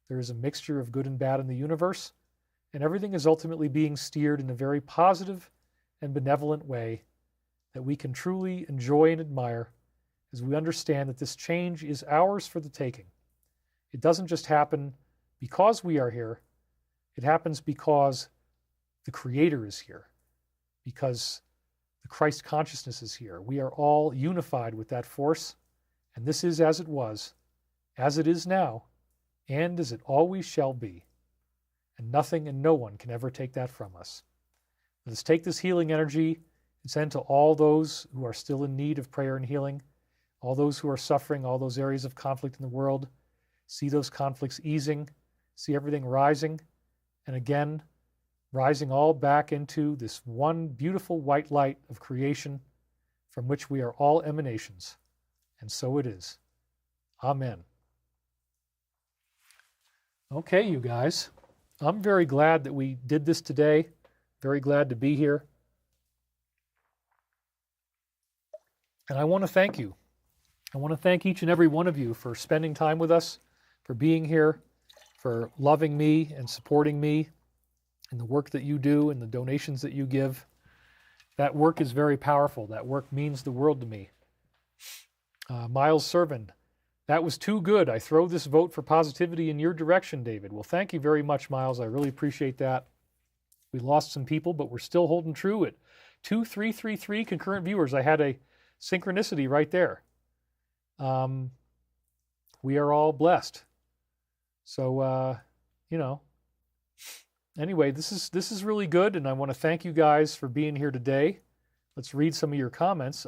There is a mixture of good and bad in the universe, and everything is ultimately being steered in a very positive and benevolent way that we can truly enjoy and admire as we understand that this change is ours for the taking. It doesn't just happen because we are here. It happens because the Creator is here, because the Christ consciousness is here. We are all unified with that force, and this is as it was, as it is now, and as it always shall be. And nothing and no one can ever take that from us. Let us take this healing energy and send to all those who are still in need of prayer and healing, all those who are suffering, all those areas of conflict in the world. See those conflicts easing, see everything rising, and again, rising all back into this one beautiful white light of creation from which we are all emanations. And so it is. Amen. Okay, you guys. I'm very glad that we did this today. Very glad to be here. And I want to thank you. I want to thank each and every one of you for spending time with us, for being here, for loving me and supporting me in the work that you do and the donations that you give. That work is very powerful. That work means the world to me. Miles Servan, that was too good. I throw this vote for positivity in your direction, David. Well, thank you very much, Miles. I really appreciate that. We lost some people, but we're still holding true at 2333 concurrent viewers. I had a synchronicity right there. We are all blessed. So, anyway, this is really good, and I want to thank you guys for being here today. Let's read some of your comments.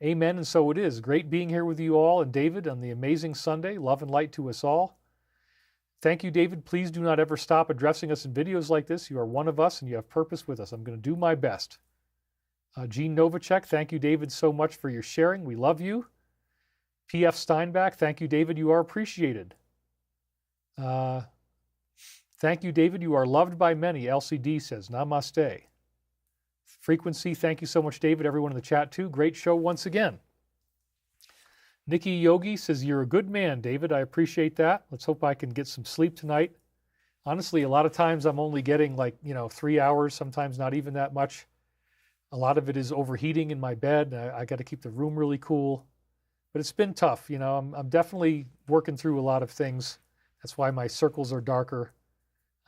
Amen, and so it is. Great being here with you all, and David, on the amazing Sunday. Love and light to us all. Thank you, David. Please do not ever stop addressing us in videos like this. You are one of us, and you have purpose with us. I'm going to do my best. Gene Novacek, thank you, David, so much for your sharing. We love you. P.F. Steinbach, thank you, David. You are appreciated. Thank you, David. You are loved by many. LCD says, Namaste. Frequency, thank you so much, David. Everyone in the chat, too. Great show once again. Nikki Yogi says, you're a good man, David. I appreciate that. Let's hope I can get some sleep tonight. Honestly, a lot of times I'm only getting 3 hours, sometimes not even that much. A lot of it is overheating in my bed. I got to keep the room really cool. But it's been tough. I'm definitely working through a lot of things. That's why my circles are darker.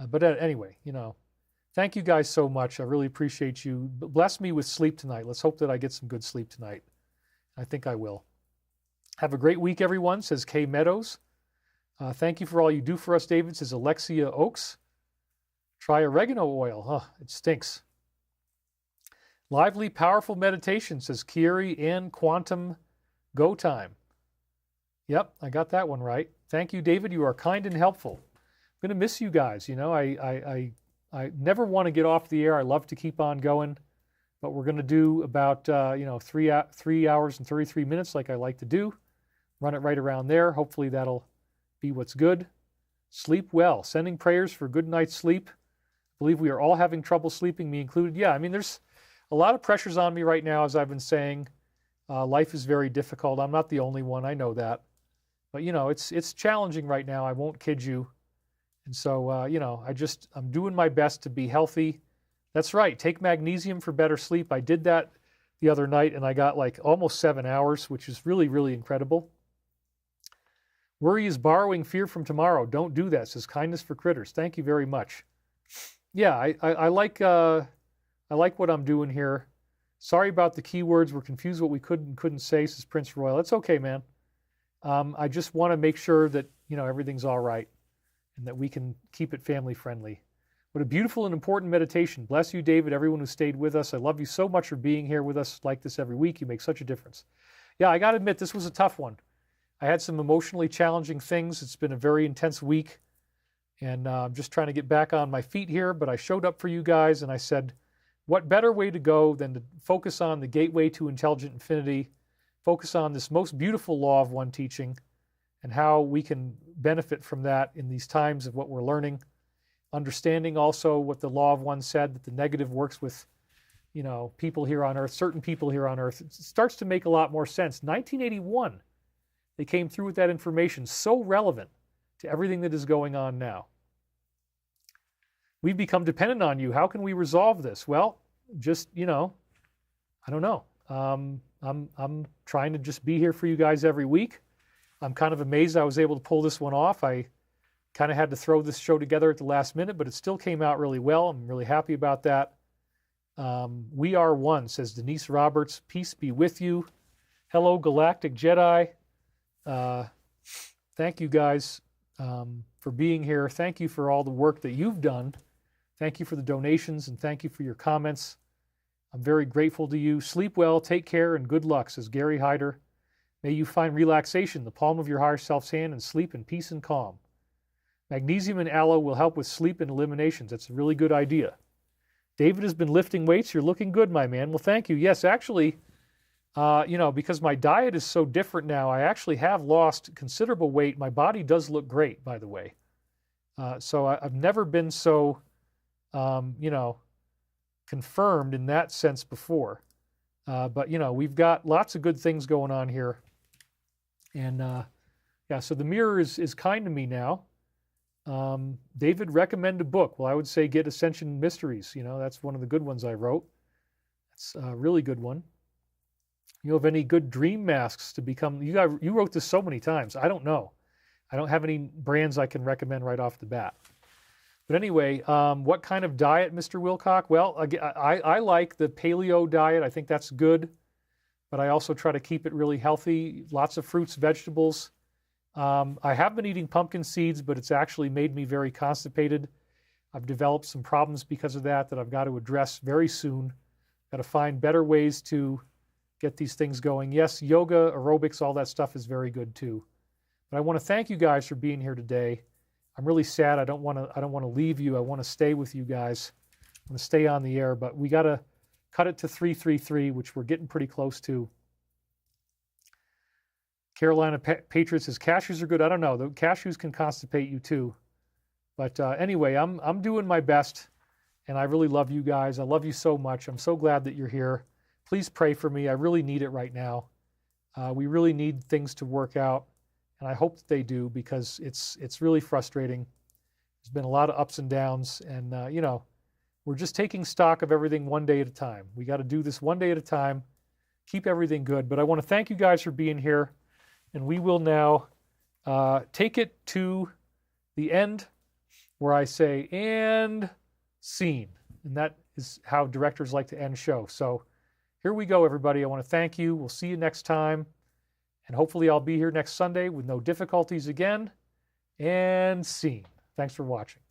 But anyway, thank you guys so much. I really appreciate you. Bless me with sleep tonight. Let's hope that I get some good sleep tonight. I think I will. Have a great week, everyone, says Kay Meadows. Thank you for all you do for us, David, says Alexia Oaks. Try oregano oil. It stinks. Lively, powerful meditation, says Kieri and Quantum Go Time. Yep, I got that one right. Thank you, David. You are kind and helpful. I'm going to miss you guys. I never want to get off the air. I love to keep on going. But we're going to do about 3 hours and 33 minutes like I like to do. Run it right around there. Hopefully that'll be what's good. Sleep well. Sending prayers for good night's sleep. I believe we are all having trouble sleeping, me included. Yeah, there's a lot of pressures on me right now, as I've been saying. Life is very difficult. I'm not the only one. I know that. But, you know, it's challenging right now. I won't kid you. And so, you know, I'm doing my best to be healthy. That's right. Take magnesium for better sleep. I did that the other night, and I got like almost 7 hours, which is really, really incredible. Worry is borrowing fear from tomorrow. Don't do that, says Kindness for Critters. Thank you very much. Yeah, I like what I'm doing here. Sorry about the keywords. We're confused what we could and couldn't say, says Prince Royal. It's okay, man. I just want to make sure that, you know, everything's all right and that we can keep it family friendly. What a beautiful and important meditation. Bless you, David, everyone who stayed with us. I love you so much for being here with us like this every week. You make such a difference. Yeah, I got to admit, this was a tough one. I had some emotionally challenging things. It's been a very intense week, and I'm just trying to get back on my feet here, but I showed up for you guys, and I said, what better way to go than to focus on the gateway to intelligent infinity, focus on this most beautiful law of one teaching, and how we can benefit from that in these times of what we're learning. Understanding also what the law of one said, that the negative works with, you know, people here on Earth, certain people here on Earth. It starts to make a lot more sense. 1981, they came through with that information, so relevant to everything that is going on now. We've become dependent on you. How can we resolve this? Well, just, you know, I don't know. I'm trying to just be here for you guys every week. I'm kind of amazed I was able to pull this one off. I kind of had to throw this show together at the last minute, but it still came out really well. I'm really happy about that. We are one, says Denise Roberts. Peace be with you. Hello, Galactic Jedi. Thank you guys for being here. Thank you for all the work that you've done. Thank you for the donations, and thank you for your comments. I'm very grateful to you. Sleep well, take care, and good luck, says Gary Hyder. May you find relaxation in the palm of your higher self's hand and sleep in peace and calm. Magnesium and aloe will help with sleep and eliminations. That's a really good idea. David has been lifting weights. You're looking good, my man. Well, thank you. Yes, actually, you know, because my diet is so different now, I actually have lost considerable weight. My body does look great, by the way. So I've never been so, you know, confirmed in that sense before. But, you know, we've got lots of good things going on here. And, yeah, so the mirror is kind to me now. David, recommend a book. Well, I would say get Ascension Mysteries. You know, that's one of the good ones I wrote. That's a really good one. You have any good dream masks to become? You wrote this so many times. I don't know. I don't have any brands I can recommend right off the bat. But anyway, what kind of diet, Mr. Wilcock? Well, I like the paleo diet. I think that's good. But I also try to keep it really healthy. Lots of fruits, vegetables. I have been eating pumpkin seeds, but it's actually made me very constipated. I've developed some problems because of that I've got to address very soon. Got to find better ways to get these things going. Yes, yoga, aerobics, all that stuff is very good too. But I want to thank you guys for being here today. I'm really sad. I don't want to leave you. I want to stay with you guys. I want to stay on the air, but we got to cut it to 333, which we're getting pretty close to. Carolina Patriots says cashews are good. I don't know. The cashews can constipate you too. But anyway, I'm doing my best, and I really love you guys. I love you so much. I'm so glad that you're here. Please pray for me. I really need it right now. We really need things to work out, and I hope that they do, because it's really frustrating. There's been a lot of ups and downs, and you know, we're just taking stock of everything one day at a time. We got to do this one day at a time, keep everything good. But I want to thank you guys for being here. And we will now take it to the end where I say, and scene. And that is how directors like to end show. So here we go, everybody. I want to thank you. We'll see you next time. And hopefully I'll be here next Sunday with no difficulties again. And scene. Thanks for watching.